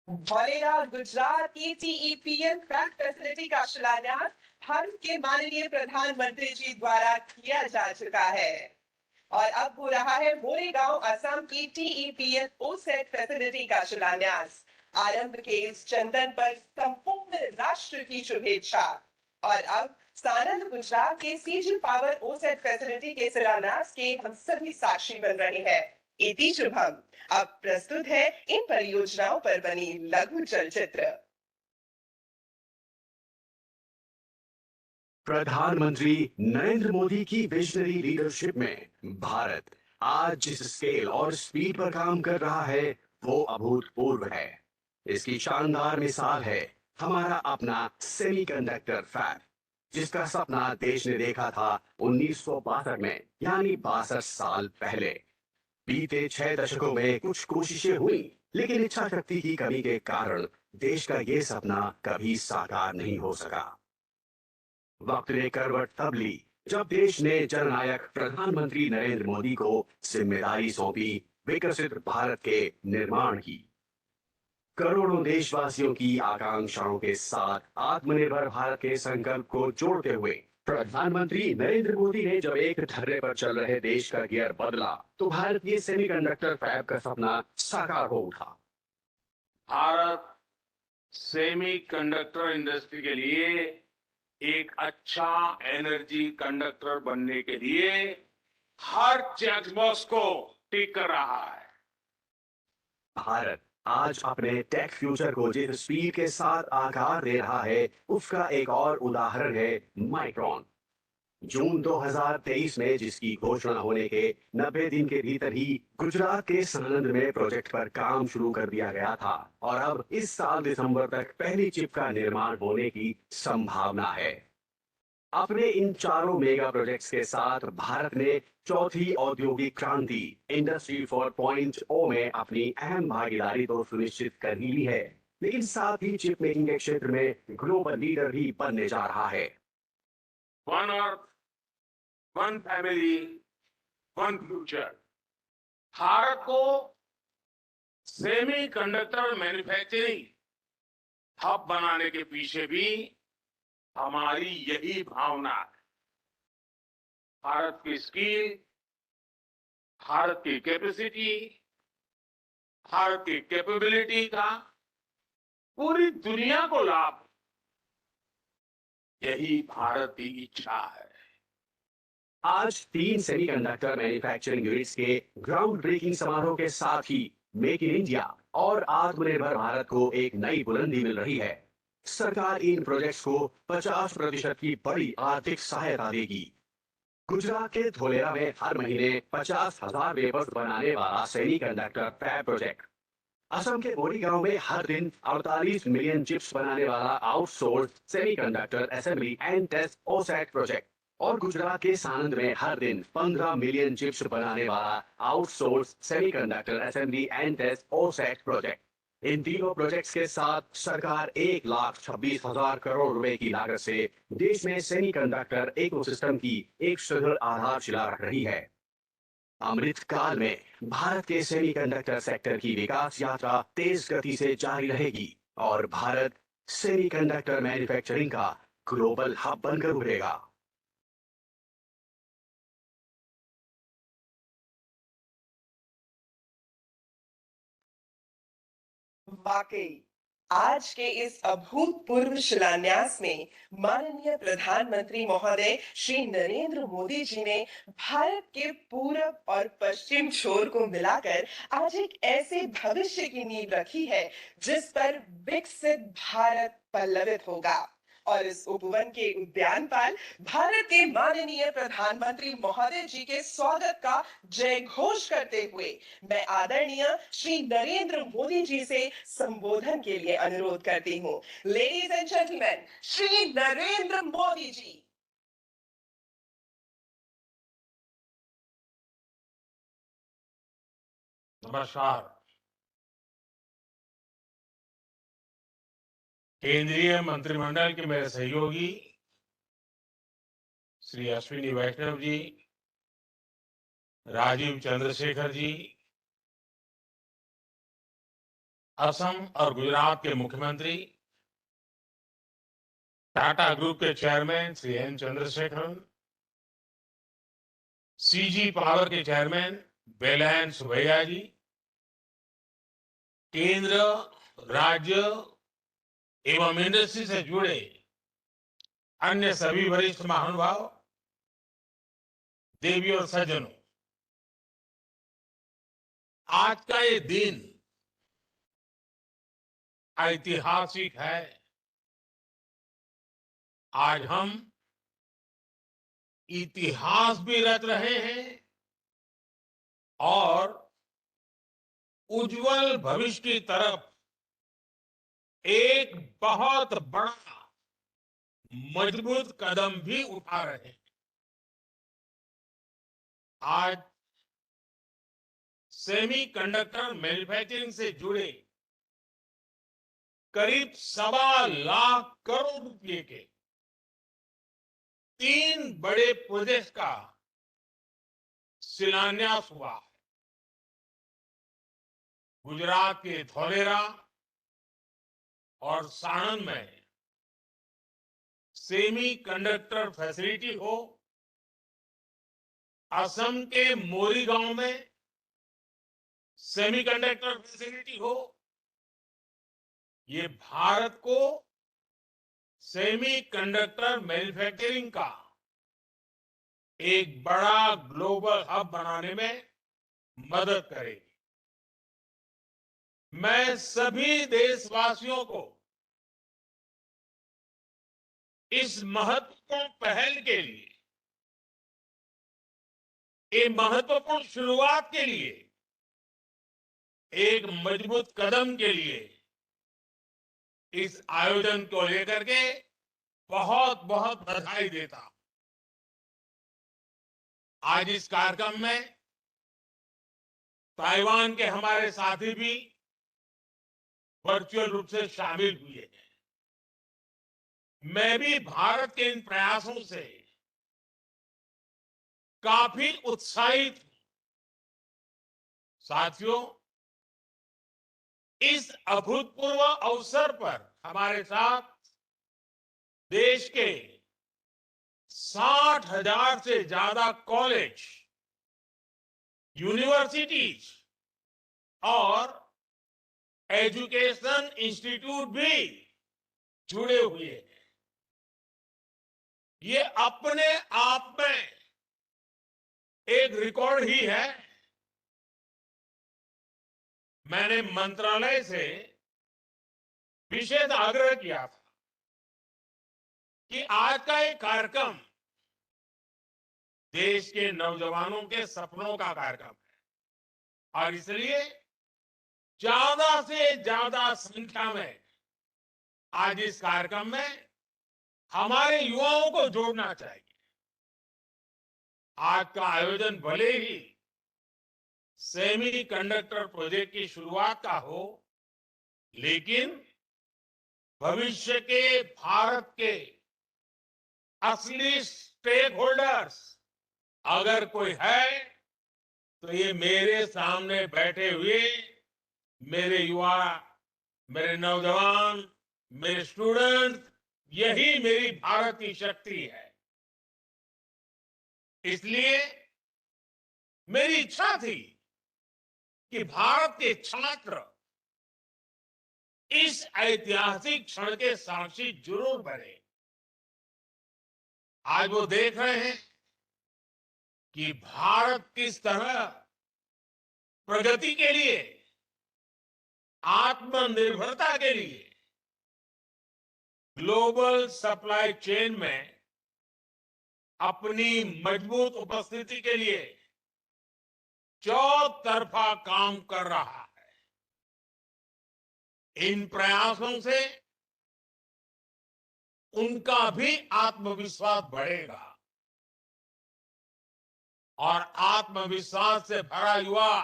Dholera Gujarat ETEPL fab facility का शिलान्यास भारत के माननीय प्रधानमंत्री जी द्वारा किया जा चुका है और अब हो रहा है Moregaon Assam ETEPL OSET facility का शिलान्यास। आरंभ के इस चंदन पर संपूर्ण राष्ट्र की शुभेच्छा। और अब सानंद गुजरात के सीजी पावर OSET फैसिलिटी के शिलान्यास के हम सभी साक्षी बन रहे हैं। इति शुभम। अब प्रस्तुत है इन परियोजनाओं पर बनी लघु चलचित्र। प्रधानमंत्री नरेंद्र मोदी की विजनरी लीडरशिप में भारत आज जिस स्केल और स्पीड पर काम कर रहा है वो अभूतपूर्व है। इसकी शानदार मिसाल है हमारा अपना सेमीकंडक्टर फैब, जिसका सपना देश ने देखा था 1962 में, यानी 62 साल पहले। बीते 6 दशकों में कुछ कोशिशें हुई, लेकिन इच्छा शक्ति की कमी के कारण देश का ये सपना कभी साकार नहीं हो सका। वक्त ने करवट तब ली जब देश ने जननायक प्रधानमंत्री नरेंद्र मोदी को जिम्मेदारी सौंपी विकसित भारत के निर्माण की। करोड़ों देशवासियों की आकांक्षाओं के साथ आत्मनिर्भर भारत के संकल्प को जोड़ते हुए प्रधानमंत्री नरेंद्र मोदी ने जब एक ढर्रे पर चल रहे देश का गियर बदला तो भारत के सेमीकंडक्टर फैब का सपना साकार हो उठा। भारत सेमीकंडक्टर इंडस्ट्री के लिए एक अच्छा एनर्जी कंडक्टर बनने के लिए हर चेकबॉक्स को टिक कर रहा है। भारत आज अपने टेक फ्यूचर को जिस स्पीड के साथ आकार दे रहा है उसका एक और उदाहरण है माइक्रोन। जून 2023 में जिसकी घोषणा होने के 90 दिन के भीतर ही गुजरात के सानंद में प्रोजेक्ट पर काम शुरू कर दिया गया था और अब इस साल दिसंबर तक पहली चिप का निर्माण होने की संभावना है। अपने इन चारों मेगा प्रोजेक्ट्स के साथ भारत ने चौथी औद्योगिक क्रांति इंडस्ट्री 4.0 में अपनी अहम भागीदारी तो सुनिश्चित कर ही ली है, लेकिन साथ ही चिप मेकिंग के क्षेत्र में ग्लोबल लीडर भी बनने जा रहा है। One earth, one family, one future. Bharat को सेमी कंडक्टर मैन्युफैक्चरिंग हब बनाने के पीछे भी हमारी यही भावना है। भारत की स्किल, भारत की कैपेसिटी, भारत की कैपेबिलिटी का पूरी दुनिया को लाभ, यही भारत की इच्छा है। आज 3 सेमीकंडक्टर मैन्युफैक्चरिंग यूनिट्स के ग्राउंड ब्रेकिंग समारोह के साथ ही मेक इन इंडिया और आत्मनिर्भर भारत को एक नई बुलंदी मिल रही है। सरकार इन प्रोजेक्ट्स को 50% की बड़ी आर्थिक सहायता देगी। गुजरात के धोलेरा में हर महीने 50,000 वेफर्स बनाने वाला सेमीकंडक्टर फैब प्रोजेक्ट, असम के मोरीगांव में हर दिन 48 मिलियन चिप्स बनाने वाला outsource semiconductor assembly and test OSAT project और गुजरात के सानंद में हर दिन 15 मिलियन चिप्स बनाने वाला outsource semiconductor assembly and test OSAT project. इन तीनों प्रोजेक्ट्स के साथ सरकार 1,26,000 करोड़ रुपए की लागत से देश में सेमीकंडक्टर इकोसिस्टम की एक सुदृढ़ आधारशिला रख रही है। अमृत काल में भारत के सेमीकंडक्टर सेक्टर की विकास यात्रा तेज गति से जारी रहेगी और भारत सेमीकंडक्टर मैन्युफैक्चरिंग का ग्लोबल हब बनकर उभरेगा। वाकई आज के इस अभूतपूर्व शिलान्यास में माननीय प्रधानमंत्री महोदय श्री नरेंद्र मोदी जी ने भारत के पूरब और पश्चिम छोर को मिलाकर आज एक ऐसे भविष्य की नींव रखी है जिस पर विकसित भारत पल्लवित होगा। और इस उपवन के उद्यानपाल भारत के माननीय प्रधानमंत्री महोदय जी के स्वागत का जय घोष करते हुए मैं आदरणीय श्री नरेंद्र मोदी जी से संबोधन के लिए अनुरोध करती हूँ। Ladies and gentleman, Shri Narendra Modi ji. नमस्कार। केंद्रीय मंत्रिमंडल के मेरे सहयोगी श्री अश्विनी वैष्णव जी, राजीव चंद्रशेखर जी, असम और गुजरात के मुख्यमंत्री, टाटा ग्रुप के chairman Shri N Chandrasekaran, CG power के चेयरमैन बेलैन सुबैया जी, केंद्र, राज्य एवं इंडस्ट्री से जुड़े अन्य सभी वरिष्ठ महानुभाव, देवी और सज्जनों, आज का ये दिन ऐतिहासिक है। आज हम इतिहास भी रच रहे हैं और उज्जवल भविष्य की तरफ एक बहुत बड़ा मजबूत कदम भी उठा रहे हैं। आज सेमीकंडक्टर मैन्युफैक्चरिंग से जुड़े करीब 1.25 करोड़ रुपए के 3 बड़े प्रोजेक्ट का शिलान्यास हुआ है। गुजरात के धोलेरा और साणंद में सेमी कंडक्टर फैसिलिटी हो, असम के मोरीगांव में सेमीकंडक्टर फैसिलिटी हो, ये भारत को सेमीकंडक्टर मैन्युफैक्चरिंग का एक बड़ा ग्लोबल हब बनाने में मदद करेगी। मैं सभी देशवासियों को इस महत्वपूर्ण पहल के लिए ये महत्वपूर्ण शुरुआत के लिए, एक मजबूत कदम के लिए इस आयोजन को लेकर के बहुत बहुत बधाई देता हूं। आज इस कार्यक्रम में ताइवान के हमारे साथी भी वर्चुअल रूप से शामिल हुए हैं। मैं भी भारत के इन प्रयासों से काफी उत्साहित हूं। साथियों, इस अभूतपूर्व अवसर पर हमारे साथ देश के 60,000 से ज्यादा कॉलेज, यूनिवर्सिटीज और एजुकेशन इंस्टीट्यूट भी जुड़े हुए हैं। ये अपने आप में एक रिकॉर्ड ही है। मैंने मंत्रालय से विशेष आग्रह किया था कि आज का ये कार्यक्रम देश के नौजवानों के सपनों का कार्यक्रम है और इसलिए ज्यादा से ज्यादा संख्या में आज इस कार्यक्रम में हमारे युवाओं को जोड़ना चाहिए। आज का आयोजन भले ही सेमी कंडक्टर प्रोजेक्ट की शुरुआत का हो, लेकिन भविष्य के भारत के असली स्टेक होल्डर्स अगर कोई है तो ये मेरे सामने बैठे हुए मेरे युवा, मेरे नौजवान, मेरे स्टूडेंट, यही मेरी भारत की शक्ति है। इसलिए मेरी इच्छा थी कि भारत के छात्र इस ऐतिहासिक क्षण के साक्षी जरूर बने। आज वो देख रहे हैं कि भारत किस तरह प्रगति के लिए, आत्मनिर्भरता के लिए ग्लोबल सप्लाई चेन में अपनी मजबूत उपस्थिति के लिए चौतरफा काम कर रहा है। इन प्रयासों से उनका भी आत्मविश्वास बढ़ेगा और आत्मविश्वास से भरा युवा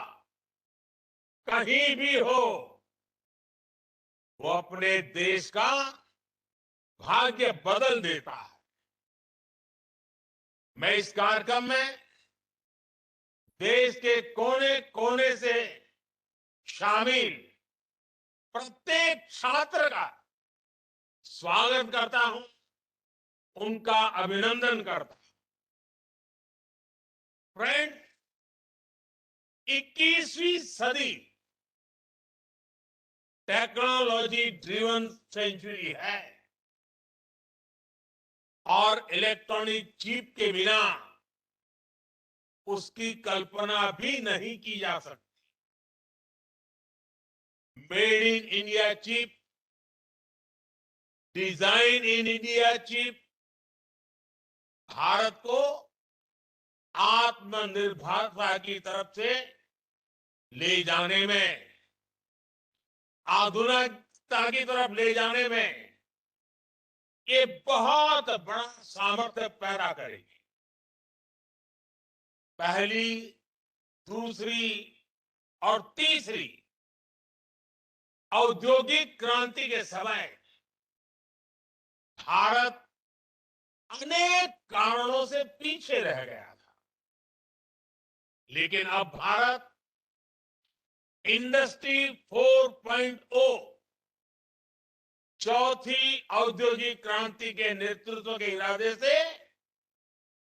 कहीं भी हो, वो अपने देश का भाग्य बदल देता है। मैं इस कार्यक्रम में देश के कोने कोने से शामिल प्रत्येक छात्र का स्वागत करता हूं, उनका अभिनंदन करता हूं। फ्रेंड, 21वीं सदी टेक्नोलॉजी ड्रिवन सेंचुरी है और इलेक्ट्रॉनिक चिप के बिना उसकी कल्पना भी नहीं की जा सकती। Made in India chip, design in India chip Bharat को आत्मनिर्भरता की तरफ से ले जाने में, आधुनिकता की तरफ ले जाने में ये बहुत बड़ा सामर्थ्य पैदा करेगी। पहली, दूसरी और तीसरी औद्योगिक क्रांति के समय भारत अनेक कारणों से पीछे रह गया था, लेकिन अब भारत इंडस्ट्री 4.0 चौथी औद्योगिक क्रांति के नेतृत्व के इरादे से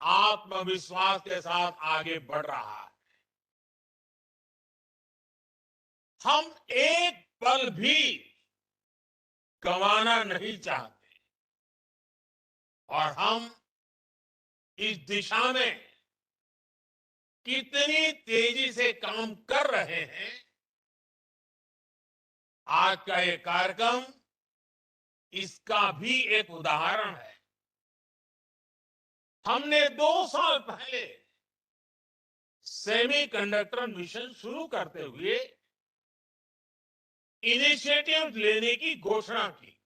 आत्मविश्वास के साथ आगे बढ़ रहा है। हम एक पल भी गंवाना नहीं चाहते और हम इस दिशा में कितनी तेजी से काम कर रहे हैं, आज का ये कार्यक्रम इसका भी एक उदाहरण है। हमने 2 साल पहले सेमीकंडक्टर मिशन शुरू करते हुए इनिशिएटिव लेने की घोषणा की।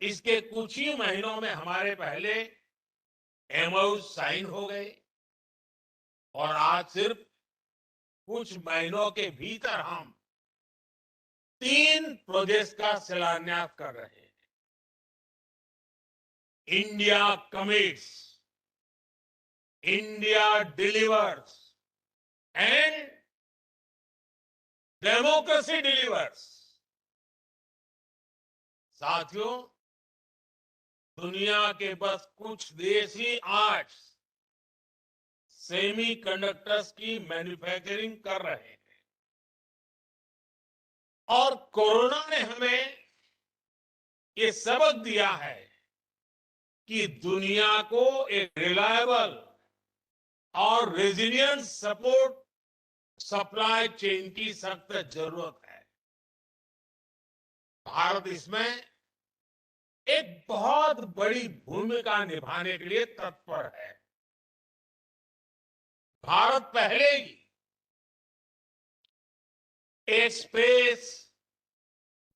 इसके कुछ ही महीनों में हमारे पहले एमओयू साइन हो गए और आज सिर्फ कुछ महीनों के भीतर हम 3 प्रोजेक्ट्स का शिलान्यास कर रहे हैं। India commits, India delivers and democracy delivers. साथियों, दुनिया के बस कुछ देश ही आज सेमीकंडक्टर्स की मैन्युफैक्चरिंग कर रहे हैं और कोरोना ने हमें ये सबक दिया है कि दुनिया को एक रिलायबल और रेजिलियंट सपोर्ट सप्लाई चेन की सख्त जरूरत है। भारत इसमें एक बहुत बड़ी भूमिका निभाने के लिए तत्पर है। भारत पहले ही एक स्पेस,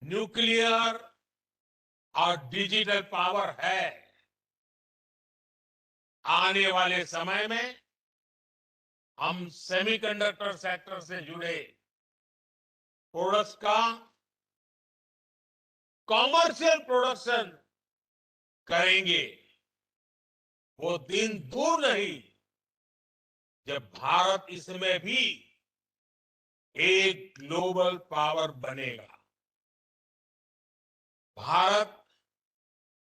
न्यूक्लियर और डिजिटल पावर है। आने वाले समय में हम सेमीकंडक्टर सेक्टर से जुड़े प्रोडक्ट्स का कॉमर्शियल प्रोडक्शन करेंगे। वो दिन दूर नहीं जब भारत इसमें भी एक ग्लोबल पावर बनेगा। भारत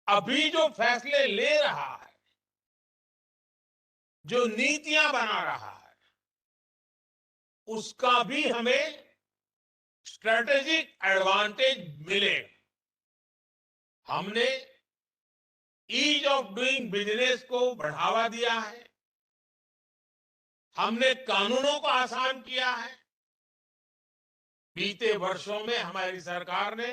अभी जो फैसले ले रहा है, जो नीतियां बना रहा है, उसका भी हमें स्ट्रेटेजिक एडवांटेज मिलेगा। हमने ईज ऑफ डूइंग बिजनेस को बढ़ावा दिया है, हमने कानूनों को आसान किया है। बीते वर्षों में हमारी सरकार ने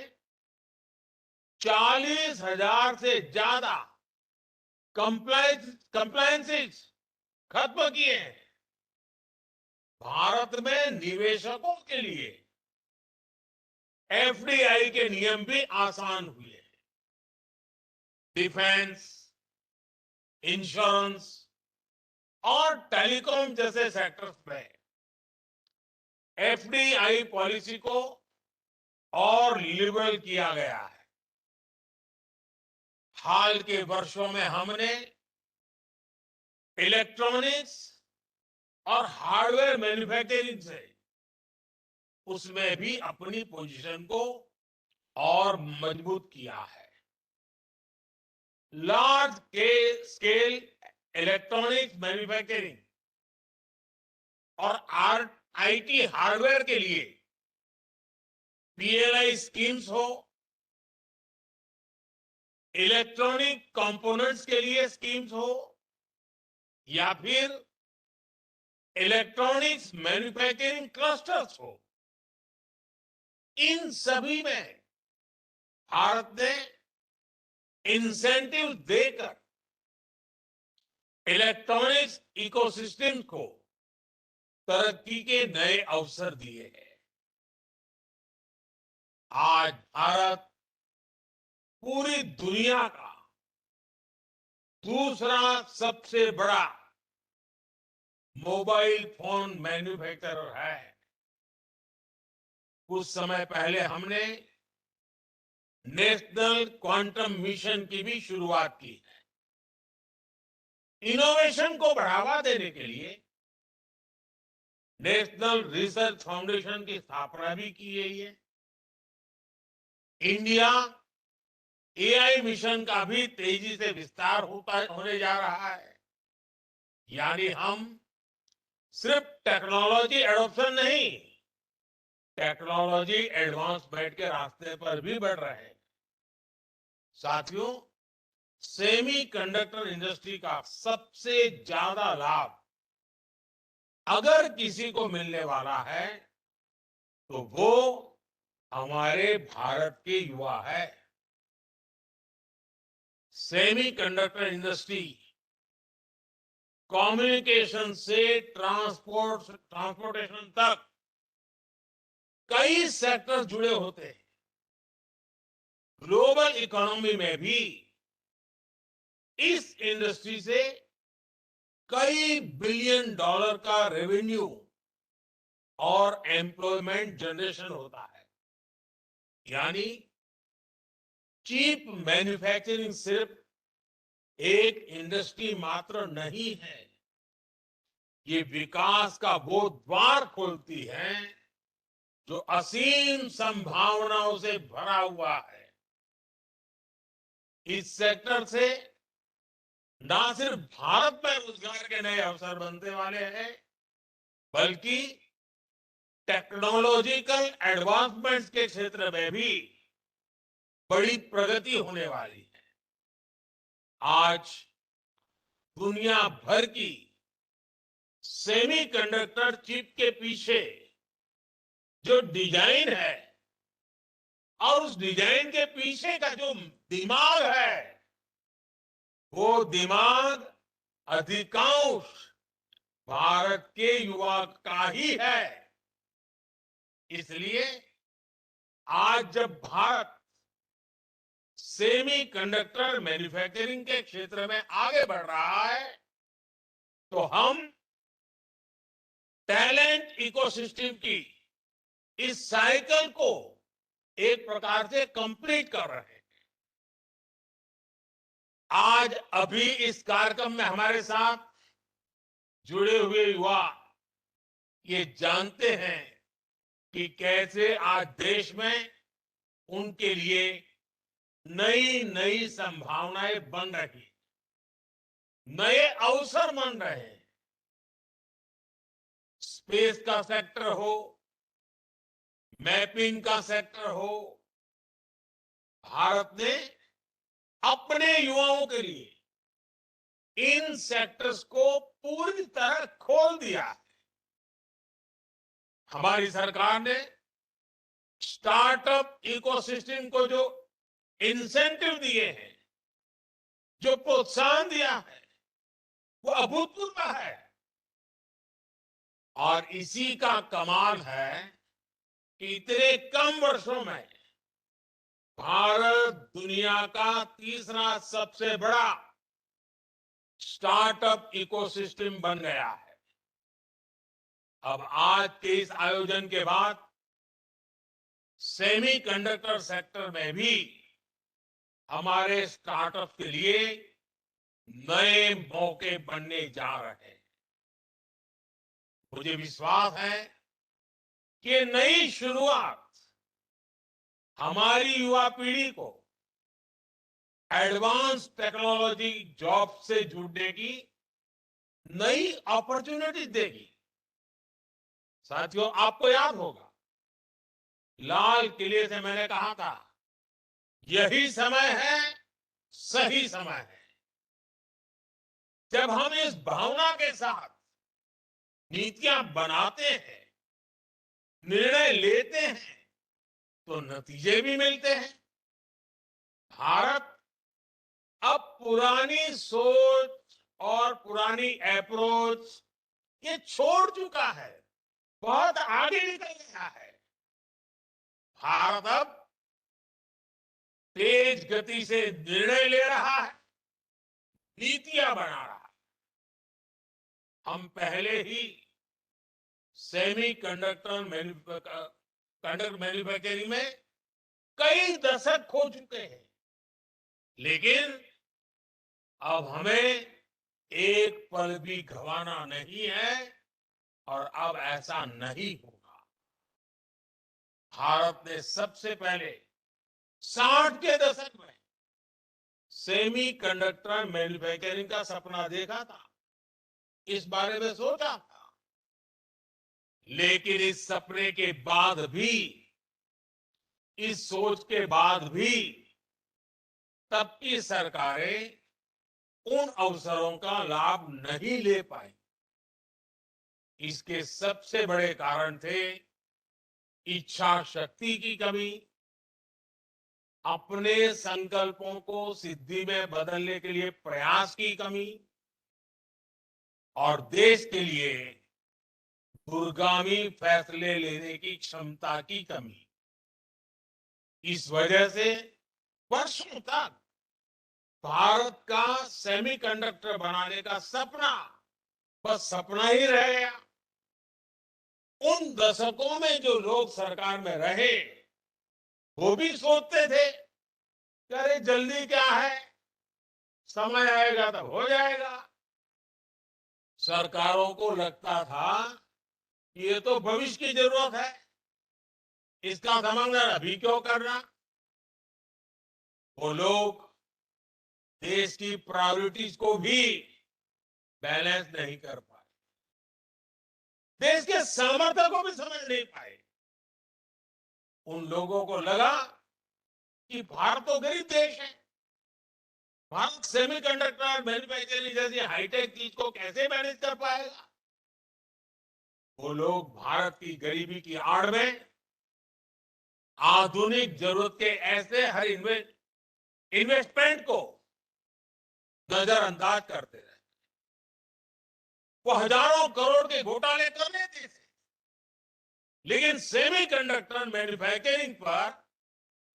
40,000 से ज्यादा कंप्लायंसेस खत्म किए हैं। भारत में निवेशकों के लिए एफडीआई के नियम भी आसान हुए। डिफेंस, इंश्योरेंस और टेलीकॉम जैसे सेक्टर्स में एफडीआई पॉलिसी को और लिबरल किया गया है। हाल के वर्षों में हमने इलेक्ट्रॉनिक्स और हार्डवेयर मैन्युफैक्चरिंग से उसमें भी अपनी पोजीशन को और मजबूत किया है। लार्ज स्केल इलेक्ट्रॉनिक्स मैन्युफैक्चरिंग और आईटी हार्डवेयर के लिए पीएलआई स्कीम्स हो, इलेक्ट्रॉनिक कंपोनेंट्स के लिए स्कीम्स हो या फिर इलेक्ट्रॉनिक्स मैन्युफैक्चरिंग क्लस्टर्स हो, इन सभी में भारत ने इंसेंटिव देकर इलेक्ट्रॉनिक्स इकोसिस्टम को तरक्की के नए अवसर दिए हैं। आज भारत पूरी दुनिया का दूसरा सबसे बड़ा मोबाइल फोन मैन्युफैक्चरर है। कुछ समय पहले हमने नेशनल क्वांटम मिशन की भी शुरुआत की है। इनोवेशन को बढ़ावा देने के लिए नेशनल रिसर्च फाउंडेशन की स्थापना भी की गई है। इंडिया एआई मिशन का भी तेजी से विस्तार होने जा रहा है। यानी हम सिर्फ टेक्नोलॉजी एडॉप्शन नहीं, टेक्नोलॉजी एडवांसमेंट के रास्ते पर भी बढ़ रहे हैं। साथियों, सेमीकंडक्टर इंडस्ट्री का सबसे ज्यादा लाभ अगर किसी को मिलने वाला है तो वो हमारे भारत के युवा है। सेमीकंडक्टर इंडस्ट्री कम्युनिकेशन से ट्रांसपोर्टेशन तक कई सेक्टर जुड़े होते हैं। ग्लोबल इकोनॉमी में भी इस इंडस्ट्री से कई बिलियन डॉलर का रेवेन्यू और एम्प्लॉयमेंट जनरेशन होता है। यानी चिप मैन्युफैक्चरिंग सिर्फ एक इंडस्ट्री मात्र नहीं है, ये विकास का वो द्वार खोलती है जो असीम संभावनाओं से भरा हुआ है। इस सेक्टर से ना सिर्फ भारत में रोजगार के नए अवसर बनने वाले हैं, बल्कि टेक्नोलॉजिकल एडवांसमेंट्स के क्षेत्र में भी बड़ी प्रगति होने वाली है। आज दुनिया भर की सेमीकंडक्टर चिप के पीछे जो डिजाइन है और उस डिजाइन के पीछे का जो दिमाग है, वो दिमाग अधिकांश भारत के युवा का ही है। इसलिए आज जब भारत सेमीकंडक्टर मैन्युफैक्चरिंग के क्षेत्र में आगे बढ़ रहा है, तो हम टैलेंट इकोसिस्टम की इस साइकिल को एक प्रकार से कंप्लीट कर रहे हैं। आज अभी इस कार्यक्रम में हमारे साथ जुड़े हुए युवा ये जानते हैं कि कैसे आज देश में उनके लिए नई नई संभावनाएं बन रही, नए अवसर बन रहे हैं। स्पेस का सेक्टर हो, मैपिंग का सेक्टर हो, भारत ने अपने युवाओं के लिए इन सेक्टर्स को पूरी तरह खोल दिया है। हमारी सरकार ने स्टार्टअप इकोसिस्टम को जो इंसेंटिव दिए हैं, जो प्रोत्साहन दिया है, वो अभूतपूर्व है। और इसी का कमाल है कि इतने कम वर्षों में भारत दुनिया का तीसरा सबसे बड़ा स्टार्टअप इकोसिस्टम बन गया है। अब आज के इस आयोजन के बाद सेमीकंडक्टर सेक्टर में भी हमारे स्टार्टअप के लिए नए मौके बनने जा रहे हैं। मुझे विश्वास है कि ये नई शुरुआत हमारी युवा पीढ़ी को एडवांस टेक्नोलॉजी जॉब से जुड़ने की नई अपॉर्चुनिटी देगी। साथियों, आपको याद होगा लाल किले से मैंने कहा था, यही समय है, सही समय है। जब हम इस भावना के साथ नीतियां बनाते हैं, निर्णय लेते हैं, तो नतीजे भी मिलते हैं। भारत अब पुरानी सोच और पुरानी अप्रोच ये छोड़ चुका है, बहुत आगे निकल गया है। भारत अब तेज गति से निर्णय ले रहा है, नीतियां बना रहा है। हम पहले ही सेमीकंडक्टर मैन्युफैक्चरिंग में कई दशक खो चुके हैं, लेकिन अब हमें एक पल भी गंवाना नहीं है और अब ऐसा नहीं होगा। भारत ने सबसे पहले 60 के दशक में सेमीकंडक्टर मैन्युफैक्चरिंग का सपना देखा था, इस बारे में सोचा था। लेकिन इस सपने के बाद भी, इस सोच के बाद भी तब की सरकारें उन अवसरों का लाभ नहीं ले पाई। इसके सबसे बड़े कारण थे इच्छा शक्ति की कमी, अपने संकल्पों को सिद्धि में बदलने के लिए प्रयास की कमी, और देश के लिए दूरगामी फैसले लेने की क्षमता की कमी। इस वजह से वर्षों तक भारत का सेमीकंडक्टर बनाने का सपना बस सपना ही रह गया। उन दशकों में जो लोग सरकार में रहे वो भी सोचते थे कि अरे जल्दी क्या है, समय आएगा तब हो जाएगा। सरकारों को लगता था कि ये तो भविष्य की जरूरत है, इसका समाधान अभी क्यों करना। वो लोग देश की प्रायोरिटीज को भी बैलेंस नहीं कर पाए, देश के सामर्थ्य को भी समझ नहीं पाए। उन लोगों को लगा कि भारत तो गरीब देश है, भारत सेमीकंडक्टर मैन्युफैक्चरिंग जैसी हाईटेक चीज को कैसे मैनेज कर पाएगा। वो लोग भारत की गरीबी की आड़ में आधुनिक जरूरत के ऐसे हर इन्वेस्टमेंट को नजरअंदाज करते रहे। वो हजारों करोड़ के घोटाले कर लेते थे, लेकिन सेमीकंडक्टर मैन्युफैक्चरिंग पर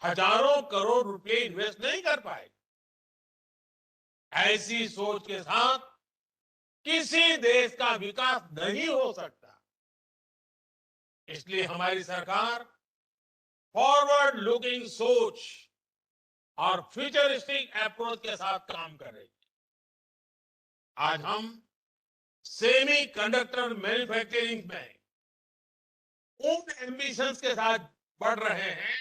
हजारों करोड़ रुपए इन्वेस्ट नहीं कर पाए। ऐसी सोच के साथ किसी देश का विकास नहीं हो सकता। इसलिए हमारी सरकार फॉरवर्ड लुकिंग सोच और फ्यूचरिस्टिक अप्रोच के साथ काम कर रही है। आज हम सेमी कंडक्टर मैन्युफैक्चरिंग में उन एम्बिशंस के साथ बढ़ रहे हैं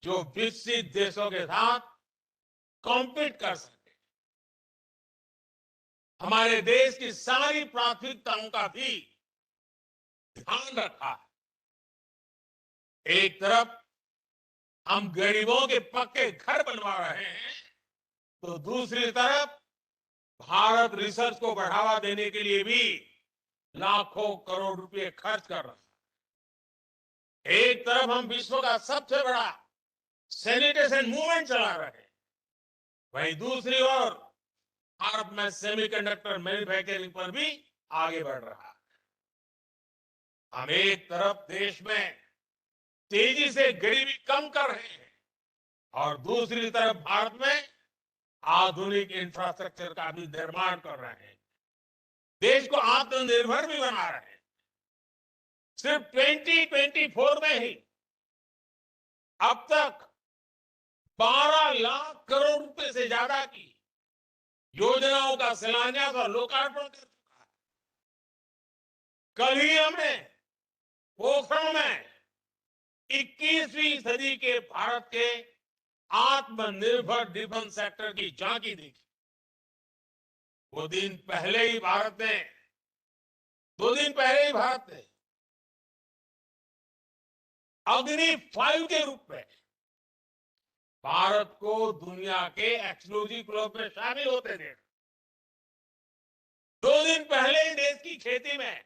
जो विकसित देशों के साथ कॉम्पीट कर सके। हमारे देश की सारी प्राथमिकताओं का भी ध्यान रखा है। एक तरफ हम गरीबों के पक्के घर बनवा रहे हैं, तो दूसरी तरफ भारत रिसर्च को बढ़ावा देने के लिए भी लाखों करोड़ रुपए खर्च कर रहा है। एक तरफ हम विश्व का सबसे बड़ा सैनिटेशन मूवमेंट चला रहे हैं, वहीं दूसरी ओर भारत में सेमीकंडक्टर मैन्युफैक्चरिंग पर भी आगे बढ़ रहा है। हम एक तरफ देश में तेजी से गरीबी कम कर रहे हैं और दूसरी तरफ भारत में आधुनिक इंफ्रास्ट्रक्चर का भी निर्माण कर रहे हैं, देश को आत्मनिर्भर भी बना रहे हैं। सिर्फ 2024 में ही अब तक 12 लाख करोड़ रुपए से ज्यादा की योजनाओं का शिलान्यास और लोकार्पण कर चुका है। कल ही हमने पोखरण में 21वीं सदी के भारत के आत्मनिर्भर डिफेंस सेक्टर की झांकी देखी। वो दिन पहले ही भारत ने 2 दिन पहले ही भारत ने अग्नि 5 के रूप में भारत को दुनिया के एक्सक्लूसिव क्लब में शामिल होते थे। 2 दिन पहले ही देश की खेती में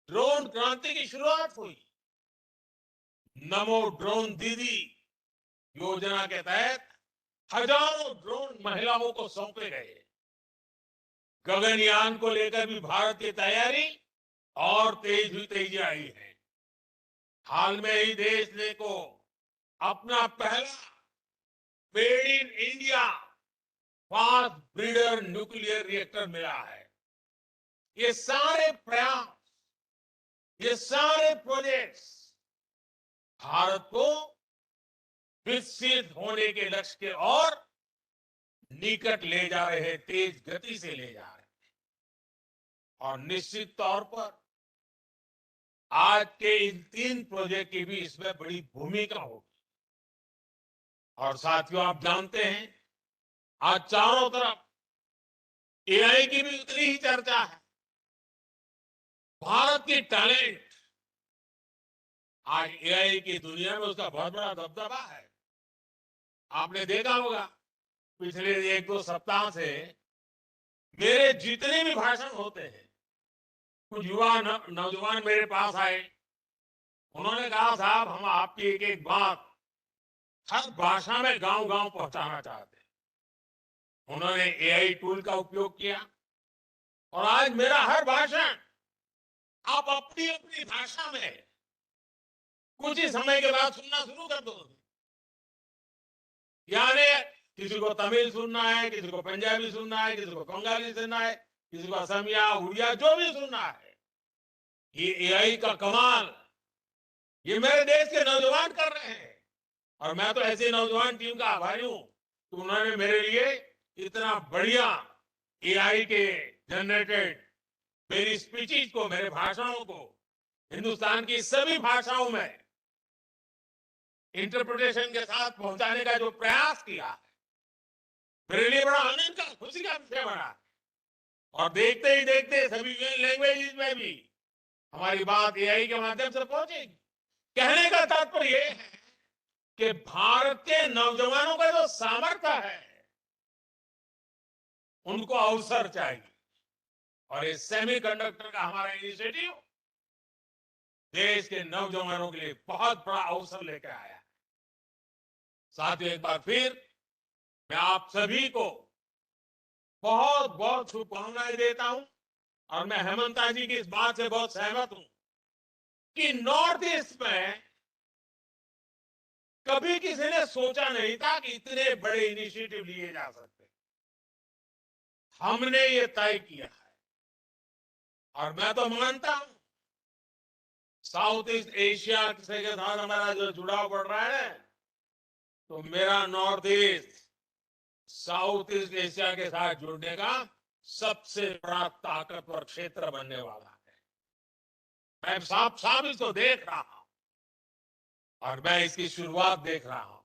ड्रोन क्रांति की शुरुआत हुई। नमो ड्रोन दीदी योजना के तहत हजारों ड्रोन महिलाओं को सौंपे गए। गगनयान को लेकर भी भारत की तैयारी और तेजी आई है। हाल में ही देश ने को अपना पहला made in India fast breeder nuclear reactor मिला है। ये सारे प्रयास, ये सारे प्रोजेक्ट्स भारत को विकसित होने के लक्ष्य के और निकट ले जा रहे हैं, तेज गति से ले जा रहे हैं। और निश्चित तौर पर आज के इन 3 प्रोजेक्ट की भी इसमें बड़ी भूमिका होगी। और साथियों, आप जानते हैं आज चारों तरफ एआई की भी उतनी ही चर्चा है। भारत की टैलेंट आज एआई की दुनिया में उसका बहुत बड़ा दबदबा है। आपने देखा होगा पिछले 1-2 सप्ताह से मेरे जितने भी भाषण होते हैं, कुछ युवा नौजवान मेरे पास आए। उन्होंने कहा, साहब हम आपकी एक एक बात हर भाषा में गांव-गांव पहुंचाना चाहते हैं। उन्होंने एआई टूल का उपयोग किया और आज मेरा हर भाषण आप अपनी अपनी भाषा में कुछ ही समय के बाद सुनना शुरू कर दो। यानी किसी को तमिल सुनना है, किसी को पंजाबी सुनना है, किसी को बंगाली सुनना है, किसी को असमिया, उड़िया, जो भी सुनना है। ये एआई का कमाल ये मेरे देश के नौजवान कर रहे हैं और मैं तो ऐसे नौजवान टीम का आभारी हूं कि उन्होंने मेरे लिए इतना बढ़िया एआई के जनरेटेड मेरी स्पीचेस को, मेरे भाषणों को हिंदुस्तान की सभी भाषाओं में इंटरप्रिटेशन के साथ पहुंचाने का जो प्रयास किया है, मेरे लिए बड़ा आनंद का, खुशी का विषय बना। और देखते ही देखते सभी लैंग्वेजेस में भी हमारी बात एआई के माध्यम से पहुंचेगी। कहने का तात्पर्य यह है कि भारत के नौजवानों का जो सामर्थ्य है, उनको अवसर चाहिए। और ये सेमीकंडक्टर का हमारा इनिशिएटिव देश के नौजवानों के लिए बहुत बड़ा अवसर लेकर आया है। साथियों, एक बार फिर मैं आप सभी को बहुत बहुत शुभकामनाएं देता हूं और मैं हेमंता जी की इस बात से बहुत सहमत हूं कि नॉर्थ ईस्ट में कभी किसी ने सोचा नहीं था कि इतने बड़े इनिशिएटिव लिए जा सकते। हमने ये तय किया है और मैं तो मानता हूं साउथ ईस्ट एशिया से के साथ हमारा जो जुड़ाव बढ़ रहा है, तो मेरा north east south east Asia के साथ जुड़ने का सबसे बड़ा ताकतवर क्षेत्र बनने वाला है। मैं साफ साफ इसको देख रहा हूं और मैं इसकी शुरुआत देख रहा हूं।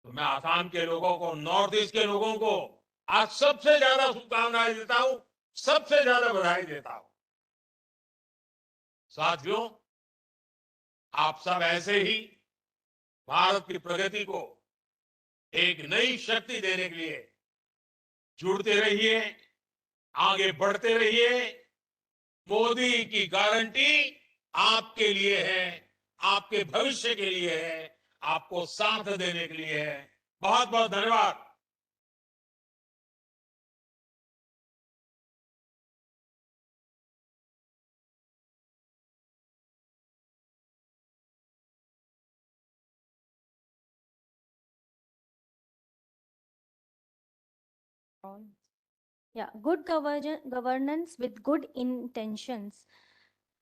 तो मैं आसाम के लोगों को, नॉर्थ ईस्ट के लोगों को आज सबसे ज्यादा शुभकामनाएं देता हूं, सबसे ज्यादा बधाई देता हूं। साथियों, आप सब ऐसे ही भारत की प्रगति को एक नई शक्ति देने के लिए जुड़ते रहिए, आगे बढ़ते रहिए। मोदी की गारंटी आपके लिए है, आपके भविष्य के लिए है, आपको साथ देने के लिए है। बहुत बहुत धन्यवाद। Yeah, good governance with good intentions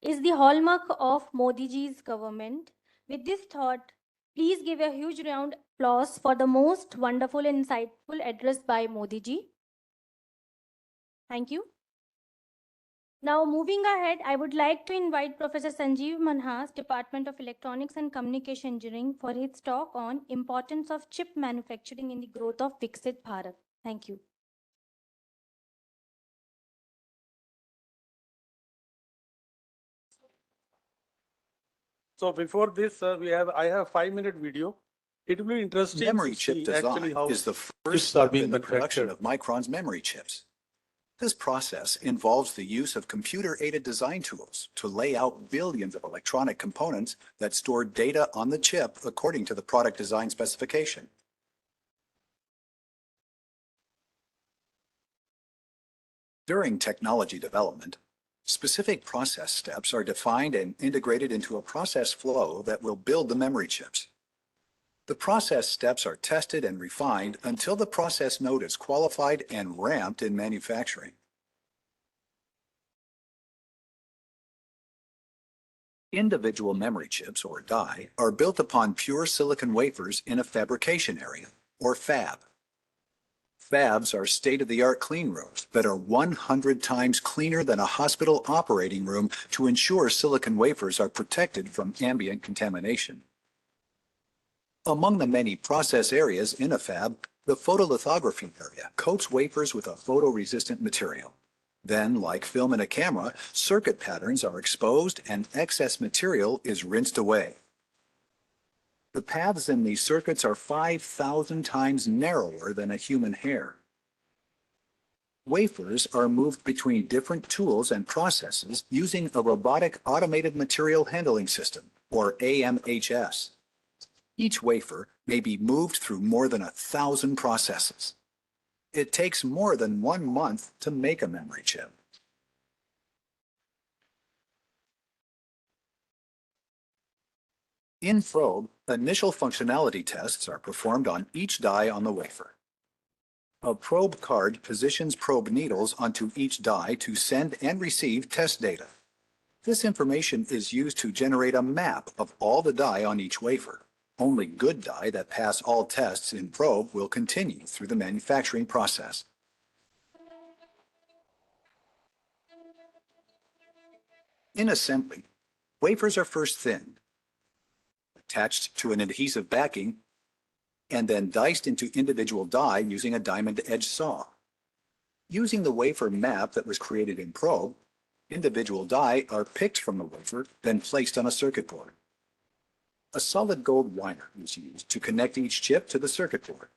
is the hallmark of Modi ji's government. With this thought, please give a huge round of applause for the most wonderful and insightful address by Modi ji. Thank you. Now, moving ahead, I would like to invite Professor Sanjeev Manhas, Department of Electronics and Communication Engineering, for his talk on importance of chip manufacturing in the growth of Vikasit Bharat. Thank you. So before this, I have a 5-minute video. It will be interesting. Memory to chip see design actually how is the chips first are step being in the production manufactured. of Micron's memory chips. This process involves the use of computer-aided design tools to lay out billions of electronic components that store data on the chip according to the product design specification. During technology development, specific process steps are defined and integrated into a process flow that will build the memory chips. The process steps are tested and refined until the process node is qualified and ramped in manufacturing. Individual memory chips, or die, are built upon pure silicon wafers in a fabrication area, or fab. Fabs are state-of-the-art clean rooms that are 100 times cleaner than a hospital operating room to ensure silicon wafers are protected from ambient contamination. Among the many process areas in a fab, the photolithography area coats wafers with a photoresistant material. Then, like film in a camera, circuit patterns are exposed and excess material is rinsed away. The paths in these circuits are 5,000 times narrower than a human hair. Wafers are moved between different tools and processes using a robotic automated material handling system, or AMHS. Each wafer may be moved through more than 1,000 processes. It takes more than 1 month to make a memory chip. In probe, initial functionality tests are performed on each die on the wafer. A probe card positions probe needles onto each die to send and receive test data. This information is used to generate a map of all the die on each wafer. Only good die that pass all tests in probe will continue through the manufacturing process. In assembly, wafers are first thinned, attached to an adhesive backing, and then diced into individual die using a diamond edge saw. Using the wafer map that was created in probe, individual die are picked from the wafer, then placed on a circuit board. A solid gold wire is used to connect each chip to the circuit board.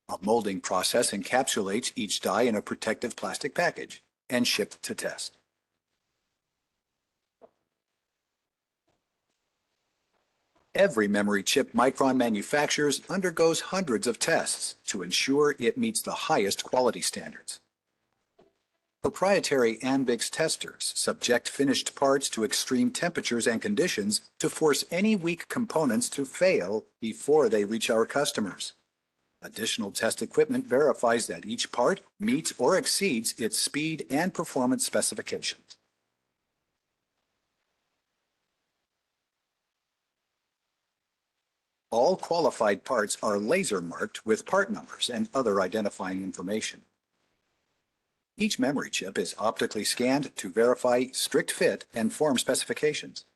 A molding process encapsulates each die in a protective plastic package and shipped to test. Every memory chip Micron manufactures undergoes hundreds of tests to ensure it meets the highest quality standards. Proprietary Ambix testers subject finished parts to extreme temperatures and conditions to force any weak components to fail before they reach our customers. Additional test equipment verifies that each part meets or exceeds its speed and performance specifications. All qualified parts are laser marked with part numbers and other identifying information. Each memory chip is optically scanned to verify strict fit and form specifications.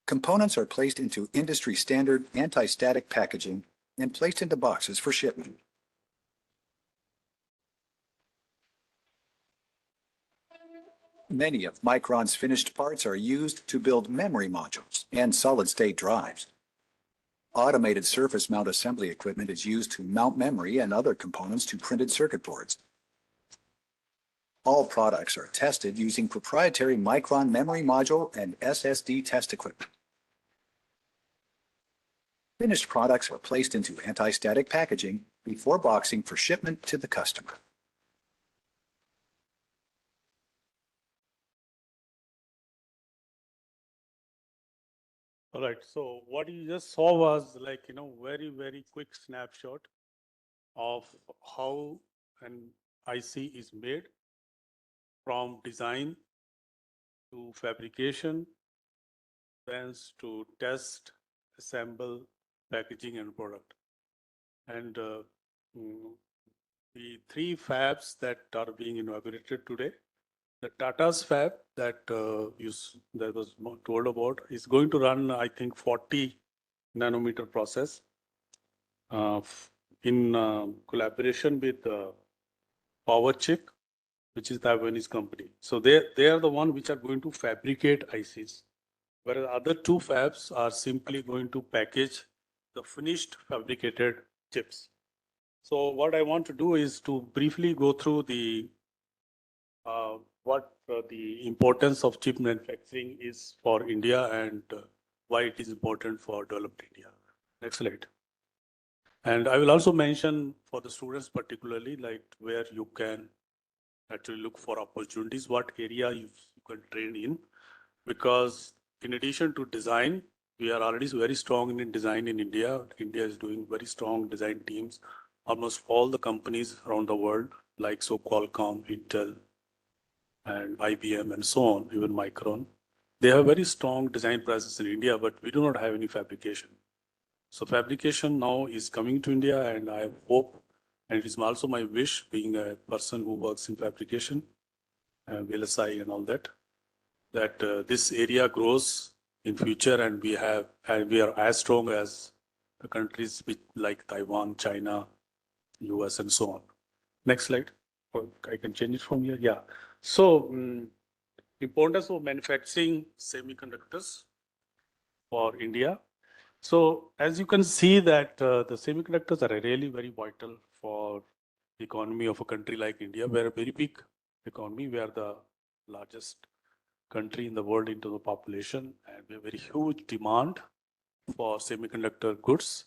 Components are placed into industry standard anti-static packaging and placed into boxes for shipment. Many of Micron's finished parts are used to build memory modules and solid-state drives. Automated surface mount assembly equipment is used to mount memory and other components to printed circuit boards. All products are tested using proprietary Micron memory module and SSD test equipment. Finished products are placed into anti-static packaging before boxing for shipment to the customer. All right, so what you just saw was like, very, very quick snapshot of how an IC is made from design to fabrication, then to test, assemble, packaging, and product. And the three fabs that are being inaugurated today, the Tata's fab that that was told about is going to run, I think, 40 nanometer process in collaboration with PowerChip, which is Taiwanese company. So they are the one which are going to fabricate ICs, whereas other two fabs are simply going to package the finished fabricated chips. So what I want to do is to briefly go through the the importance of chip manufacturing is for India and why it is important for developed India. Next slide. And I will also mention for the students particularly, like where you can actually look for opportunities, what area you can train in, because in addition to design, we are already very strong in design in India. India is doing very strong design teams. Almost all the companies around the world, like so Qualcomm, Intel, and IBM, and so on, even Micron, they have very strong design presence in India, but we do not have any fabrication. So fabrication now is coming to India, and I hope, and it is also my wish, being a person who works in fabrication, VLSI and all that, that this area grows in future, and we are as strong as the countries like Taiwan, China, US, and so on. Next slide. Or I can change it from here. Yeah. So importance of manufacturing semiconductors for India. So as you can see that the semiconductors are really very vital for the economy of a country like India. We're a very big economy. We are the largest country in the world into the population, and we have very huge demand for semiconductor goods.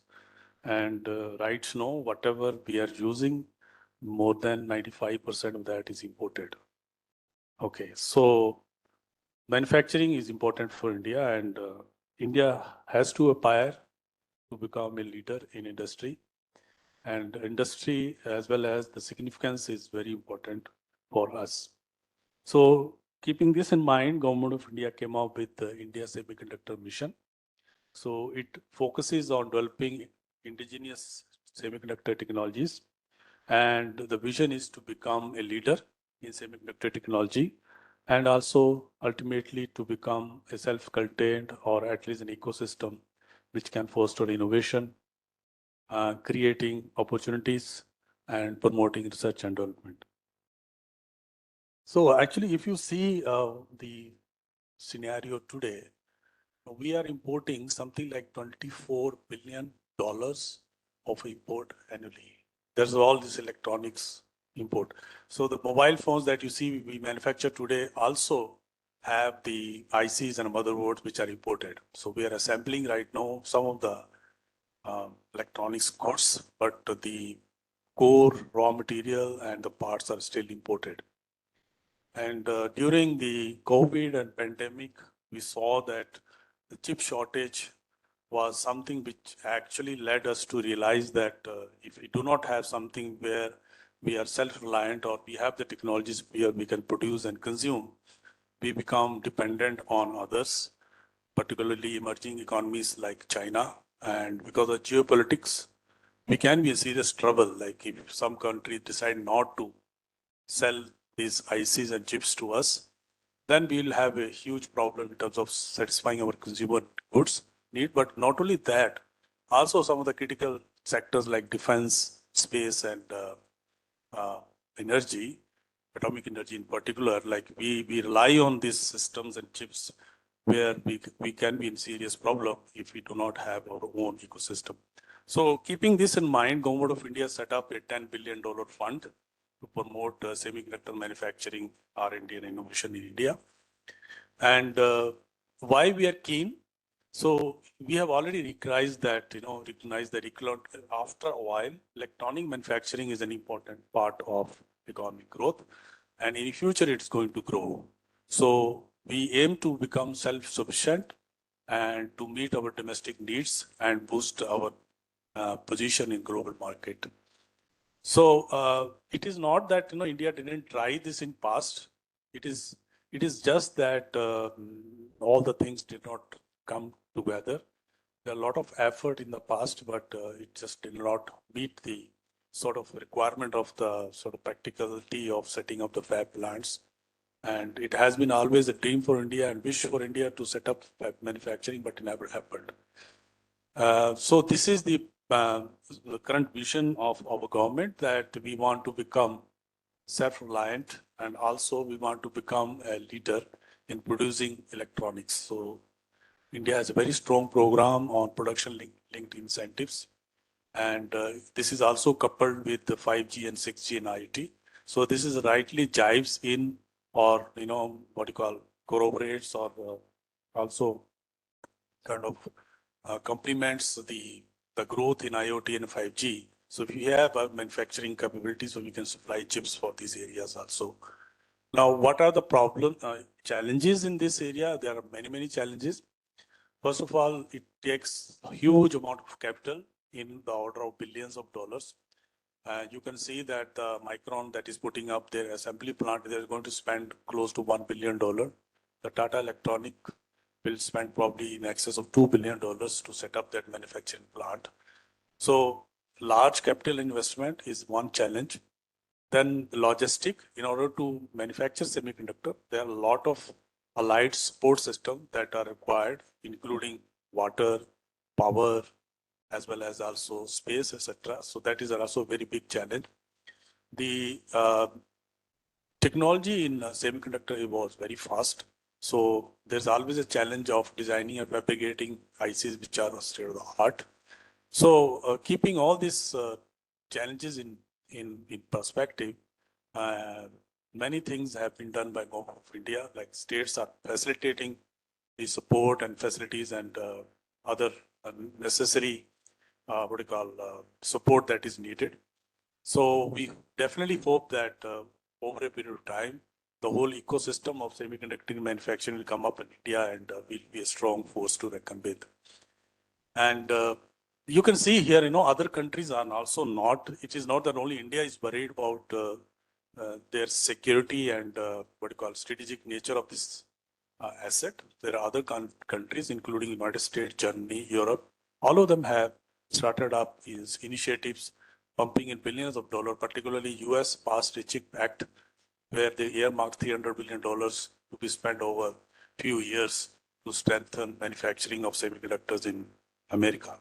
And right now, whatever we are using, more than 95% of that is imported. Okay, so manufacturing is important for India, and India has to aspire to become a leader in industry, and industry as well as the significance is very important for us. So keeping this in mind, Government of India came up with the India Semiconductor Mission. So it focuses on developing indigenous semiconductor technologies, and the vision is to become a leader in semiconductor technology, and also ultimately to become a self-contained or at least an ecosystem which can foster innovation, creating opportunities and promoting research and development. So actually, if you see the scenario today, we are importing something like $24 billion of import annually. There's all this electronics import. So the mobile phones that you see we manufacture today also have the ICs and motherboards which are imported. So we are assembling right now some of the electronics goods, but the core raw material and the parts are still imported. And during the COVID and pandemic, we saw that the chip shortage was something which actually led us to realize that if we do not have something where we are self-reliant or we have the technologies where we can produce and consume, we become dependent on others, particularly emerging economies like China. And because of geopolitics, we can be in serious trouble. Like if some countries decide not to sell these ICs and chips to us, then we will have a huge problem in terms of satisfying our consumer goods need. But not only that, also some of the critical sectors like defense, space, and energy, atomic energy in particular, like we rely on these systems and chips where we can be in serious problem if we do not have our own ecosystem. So keeping this in mind, Government of India set up a $10 billion fund to promote semiconductor manufacturing, R&D and innovation in India. And why we are keen? So we have already recognized that, after a while, electronic manufacturing is an important part of economic growth. And in the future, it's going to grow. So we aim to become self-sufficient and to meet our domestic needs and boost our position in global market. So it is not that India didn't try this in past. It is just that all the things did not come together. There are a lot of effort in the past, but it just did not meet the sort of requirement of the sort of practicality of setting up the fab plants. And it has been always a dream for India and wish for India to set up fab manufacturing, but it never happened. So this is the current vision of our government, that we want to become self-reliant and also we want to become a leader in producing electronics. So India has a very strong program on production linked incentives. And this is also coupled with the 5G and 6G and IoT. So this is rightly jives in, or what you call corroborates, or also kind of complements the growth in IoT and 5G. So if you have a manufacturing capability, so we can supply chips for these areas also. Now, what are the challenges in this area? There are many challenges. First of all, it takes a huge amount of capital in the order of billions of dollars. You can see that the Micron that is putting up their assembly plant, they're going to spend close to $1 billion. The Tata Electronic will spend probably in excess of $2 billion to set up that manufacturing plant. So large capital investment is one challenge. Then logistic, in order to manufacture semiconductor, there are a lot of allied support systems that are required, including water, power, as well as also space, etc. So that is also a very big challenge. The technology in semiconductor evolves very fast. So there's always a challenge of designing and fabricating ICs which are state of the art. So keeping all these challenges in perspective, many things have been done by Government of India, like states are facilitating the support and facilities and other necessary support that is needed. So we definitely hope that over a period of time, the whole ecosystem of semiconductor manufacturing will come up in India and will be a strong force to reckon with. And you can see here, other countries are also not, it is not that only India is worried about their security and what you call strategic nature of this asset. There are other countries, including United States, Germany, Europe. All of them have started up these initiatives pumping in billions of dollars, particularly US passed a CHIP Act where they earmarked $300 billion to be spent over a few years to strengthen manufacturing of semiconductors in America.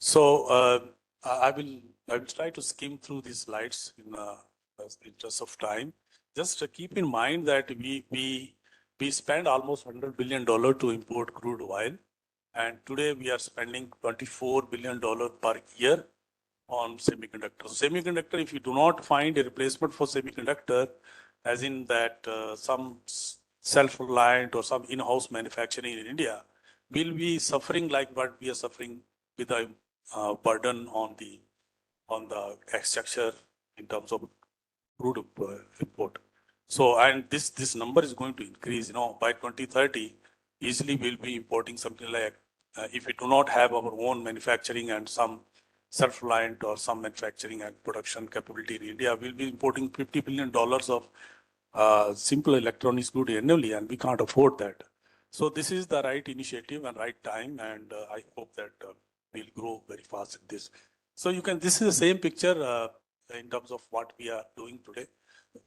So I will try to skim through these slides in the interest of time. Just keep in mind that we spend almost $100 billion to import crude oil, and today we are spending $24 billion per year on semiconductors. Semiconductor, if you do not find a replacement for semiconductor, as in that some self-reliant or some in-house manufacturing in India, will be suffering like what we are suffering with the burden on the exchequer in terms of crude import. So, and this number is going to increase. By 2030, easily we'll be importing something like, if we do not have our own manufacturing and some self-reliant or some manufacturing and production capability in India, we'll be importing $50 billion of simple electronics good annually, and we can't afford that. So this is the right initiative and right time, and I hope that we'll grow very fast in this. So this is the same picture in terms of what we are doing today.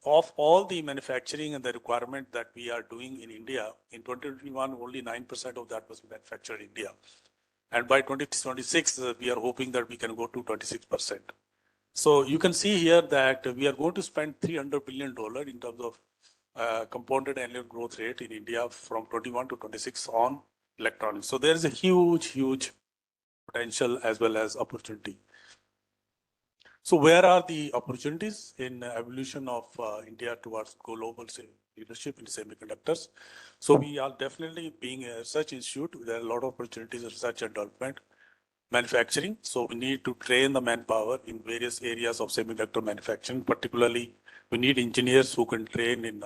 Of all the manufacturing and the requirement that we are doing in India, in 2021, only 9% of that was manufactured in India. And by 2026, we are hoping that we can go to 26%. So you can see here that we are going to spend $300 billion in terms of compounded annual growth rate in India from 21 to 26 on electronics. So there is a huge potential as well as opportunity. So where are the opportunities in evolution of India towards global leadership in semiconductors? So we are definitely being a research institute. There are a lot of opportunities in research and development, manufacturing. So we need to train the manpower in various areas of semiconductor manufacturing. Particularly, we need engineers who can train in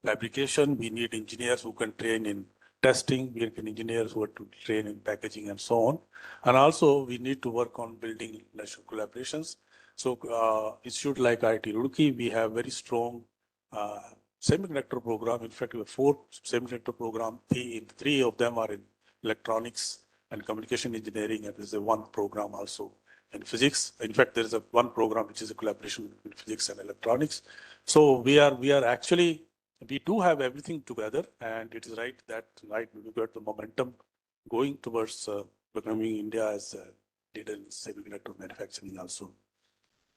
fabrication. We need engineers who can train in testing. We need engineers who are to train in packaging and so on. And also, we need to work on building national collaborations. So institute like IIT Roorkee, we have very strong semiconductor program. In fact, we have 4 semiconductor program. Three of them are in electronics and communication engineering, and there's one program also in physics. In fact, there is one program which is a collaboration between physics and electronics. So we do have everything together, and it is right that we got the momentum going towards becoming India as a leader in semiconductor manufacturing also.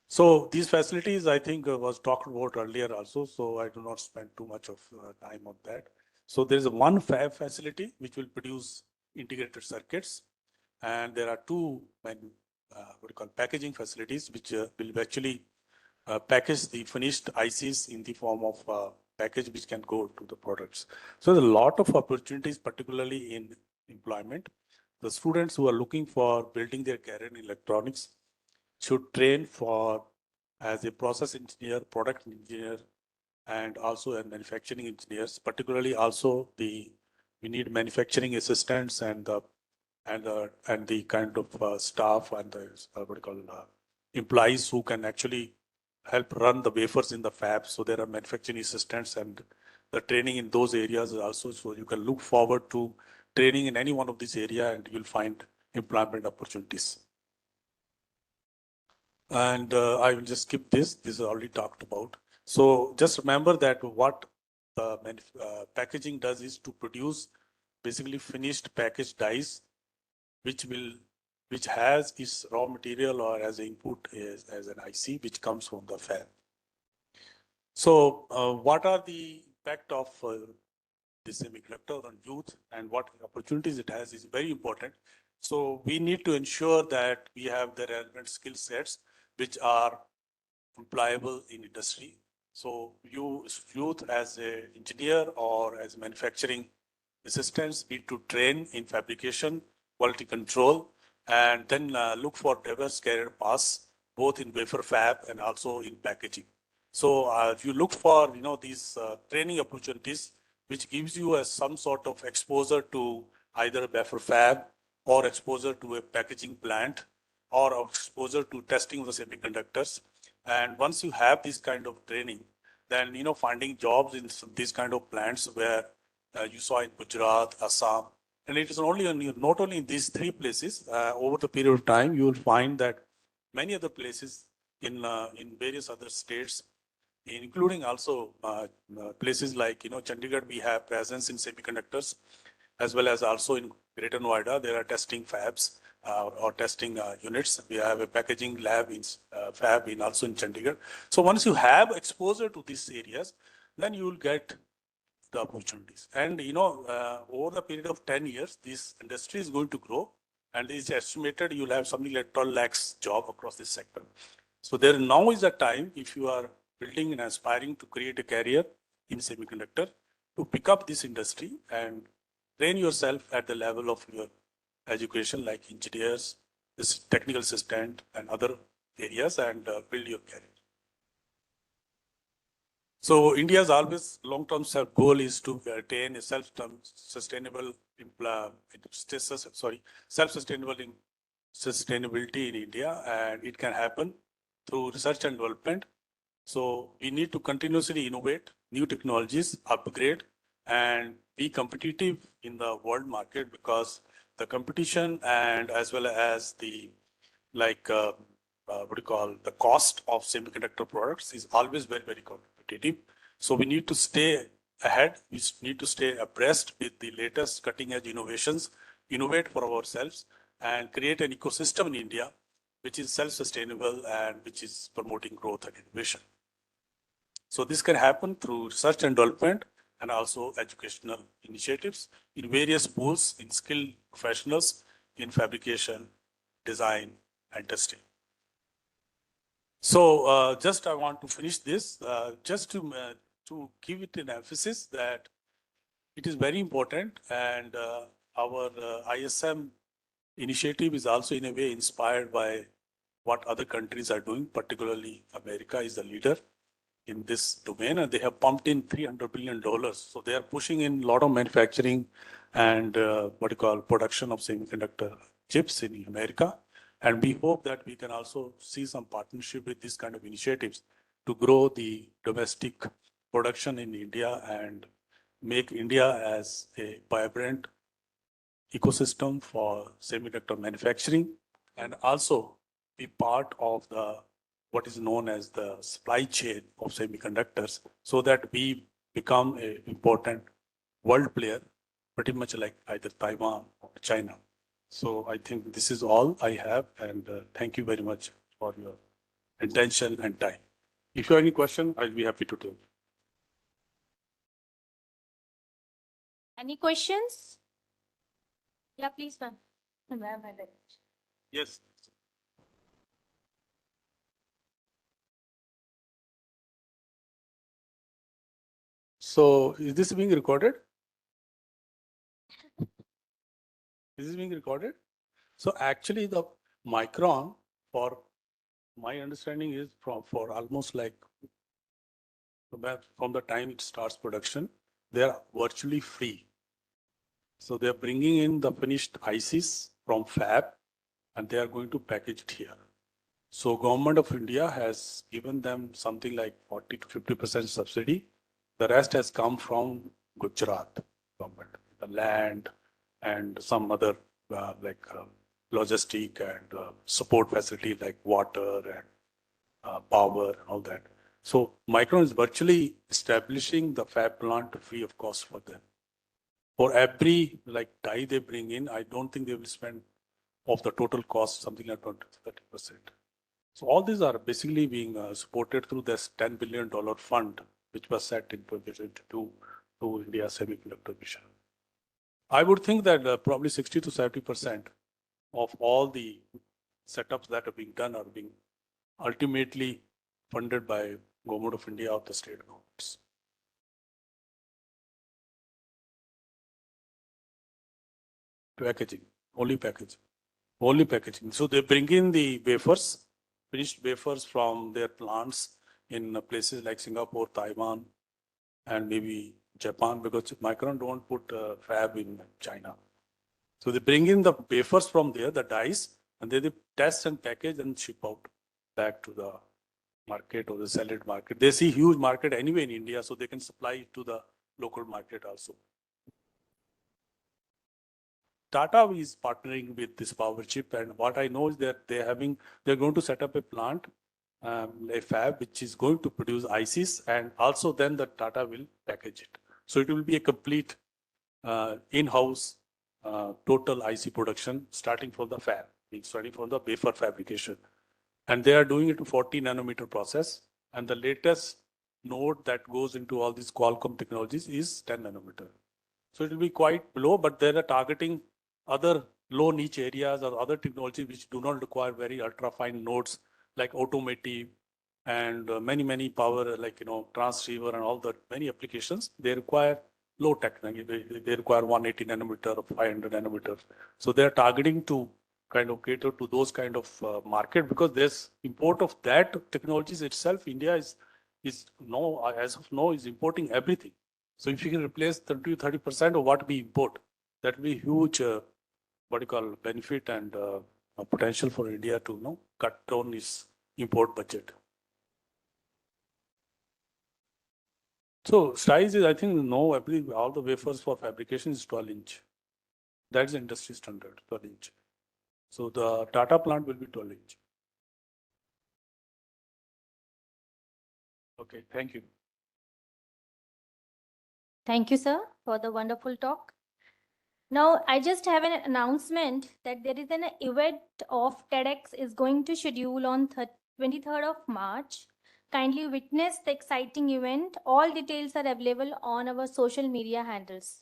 So these facilities, I think, was talked about earlier also, so I do not spend too much of time on that. So there is one fab facility which will produce integrated circuits, and there are 2 packaging facilities which will actually package the finished ICs in the form of package which can go to the products. So there's a lot of opportunities, particularly in employment. The students who are looking for building their career in electronics should train as a process engineer, product engineer, and also a manufacturing engineers. Particularly, also we need manufacturing assistants and the kind of staff and the employees who can actually help run the wafers in the fab. So there are manufacturing assistants, and the training in those areas also. So you can look forward to training in any one of these areas, and you'll find employment opportunities. And I will just skip this. This is already talked about. So just remember that what packaging does is to produce basically finished packaged dies, which has its raw material or as an input as an IC, which comes from the fab. So what are the impact of the semiconductor on youth and what opportunities it has is very important. So we need to ensure that we have the relevant skill sets which are employable in industry. So youth as an engineer or as manufacturing assistants need to train in fabrication, quality control, and then look for diverse career paths, both in wafer fab and also in packaging. So if you look for, these training opportunities, which gives you some sort of exposure to either a wafer fab or exposure to a packaging plant or exposure to testing of the semiconductors. And once you have this kind of training, then, finding jobs in these kind of plants where you saw in Gujarat, Assam, and it is not only in these three places, over the period of time, you will find that many other places in various other states, including also places like, Chandigarh, we have presence in semiconductors, as well as also in Greater Noida, there are testing fabs or testing units. We have a packaging lab in fab in also in Chandigarh. So once you have exposure to these areas, then you will get the opportunities. And, over the period of 10 years, this industry is going to grow, and it is estimated you'll have something like 12 lakhs job across this sector. So there now is a time, if you are building and aspiring to create a career in semiconductor, to pick up this industry and train yourself at the level of your education, like engineers, this technical assistant, and other areas, and build your career. So India's always long-term goal is to attain a self-sustainable sustainability in India, and it can happen through research and development. So we need to continuously innovate new technologies, upgrade, and be competitive in the world market, because the competition and as well as the the cost of semiconductor products is always very, very competitive. So we need to stay ahead. We need to stay abreast with the latest cutting edge innovations, innovate for ourselves, and create an ecosystem in India which is self-sustainable and which is promoting growth and innovation. So this can happen through research and development and also educational initiatives in various pools, in skilled professionals, in fabrication, design, and testing. So just I want to finish this, just to give it an emphasis that it is very important, and our ISM initiative is also in a way inspired by what other countries are doing, particularly America is the leader in this domain, and they have pumped in $300 billion. So they are pushing in a lot of manufacturing and production of semiconductor chips in America. And we hope that we can also see some partnership with these kind of initiatives to grow the domestic production in India and make India as a vibrant ecosystem for semiconductor manufacturing, and also be part of the what is known as the supply chain of semiconductors, so that we become an important world player, pretty much like either Taiwan or China. So I think this is all I have, and thank you very much for your attention and time. If you have any question, I'll be happy to do. Any questions? Yeah, please, ma'am. Yes. So is this being recorded? Is this being recorded? So actually the Micron, for my understanding, is for almost like from the time it starts production, they are virtually free. So they are bringing in the finished ICs from fab, and they are going to package it here. So government of India has given them something like 40 to 50% subsidy. The rest has come from Gujarat government, the land and some other logistic and support facility like water and power and all that. So Micron is virtually establishing the fab plant free of cost for them. For every die they bring in, I don't think they will spend of the total cost something like 20 to 30%. So all these are basically being supported through this $10 billion fund, which was set in 2022 to India Semiconductor Mission. I would think that probably 60 to 70% of all the setups that are being done are being ultimately funded by Government of India or the state governments. Packaging, only packaging, only packaging. So they bring in the wafers, finished wafers from their plants, in places like Singapore, Taiwan, and maybe Japan, because Micron don't put fab in China. So they bring in the wafers from there, the dies, and they test and package and ship out back to the market or the salad market. They see huge market anyway in India, so they can supply it to the local market also. Tata is partnering with this power chip, and what I know is that they're going to set up a plant, a fab, which is going to produce ICs, and also then the Tata will package it. So it will be a complete in-house total IC production, starting from the fab, starting from the wafer fabrication. And they are doing it to 40 nanometer process. And the latest node that goes into all these Qualcomm technologies is 10 nanometer. So it will be quite low, but they are targeting other low niche areas or other technologies which do not require very ultra fine nodes like automotive and many power, like, transceiver and all the many applications. They require low technology. They require 180 nanometer or 500 nanometer. So they are targeting to kind of cater to those kind of market, because there's import of that technologies itself. India is now, as of now, is importing everything. So if you can replace 30% of what we import, that will be huge, benefit and potential for India to cut down its import budget. So size is, I think, all the wafers for fabrication is 12 inch. That is industry standard, 12 inch. So the Tata plant will be 12 inch. Okay, thank you. Thank you, sir, for the wonderful talk. Now, I just have an announcement that there is an event of TEDx is going to schedule on 23rd of March. Kindly witness the exciting event. All details are available on our social media handles.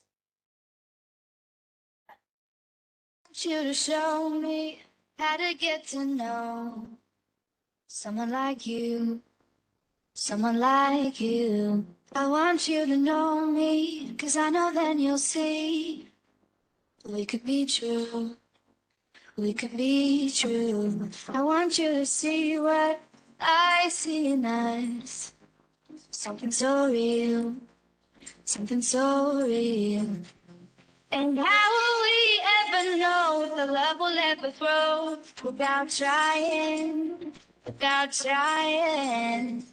You to show me how to get to know someone like you, someone like you. I want you to know me, 'cause I know then you'll see we could be true, we could be true. I want you to see what I see in us, something so real, something so real. And how will we ever know if the love will ever grow without trying, without trying?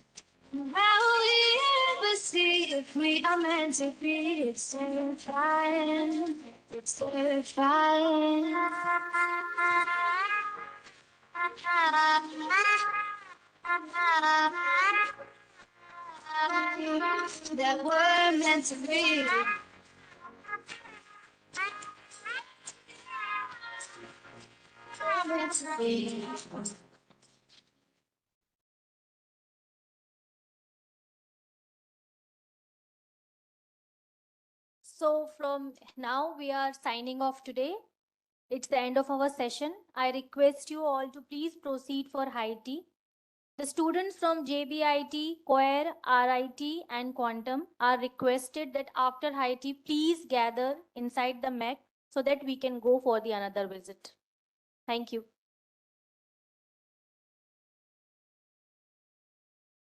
How will we ever see if we are meant to be? It's terrifying, it's terrifying. That we're meant to be. We're meant to be. So from now, we are signing off today. It's the end of our session. I request you all to please proceed for high tea. The students from JBIT, COER, RIT and Quantum are requested that after high tea, please gather inside the MEC so that we can go for the another visit. Thank you.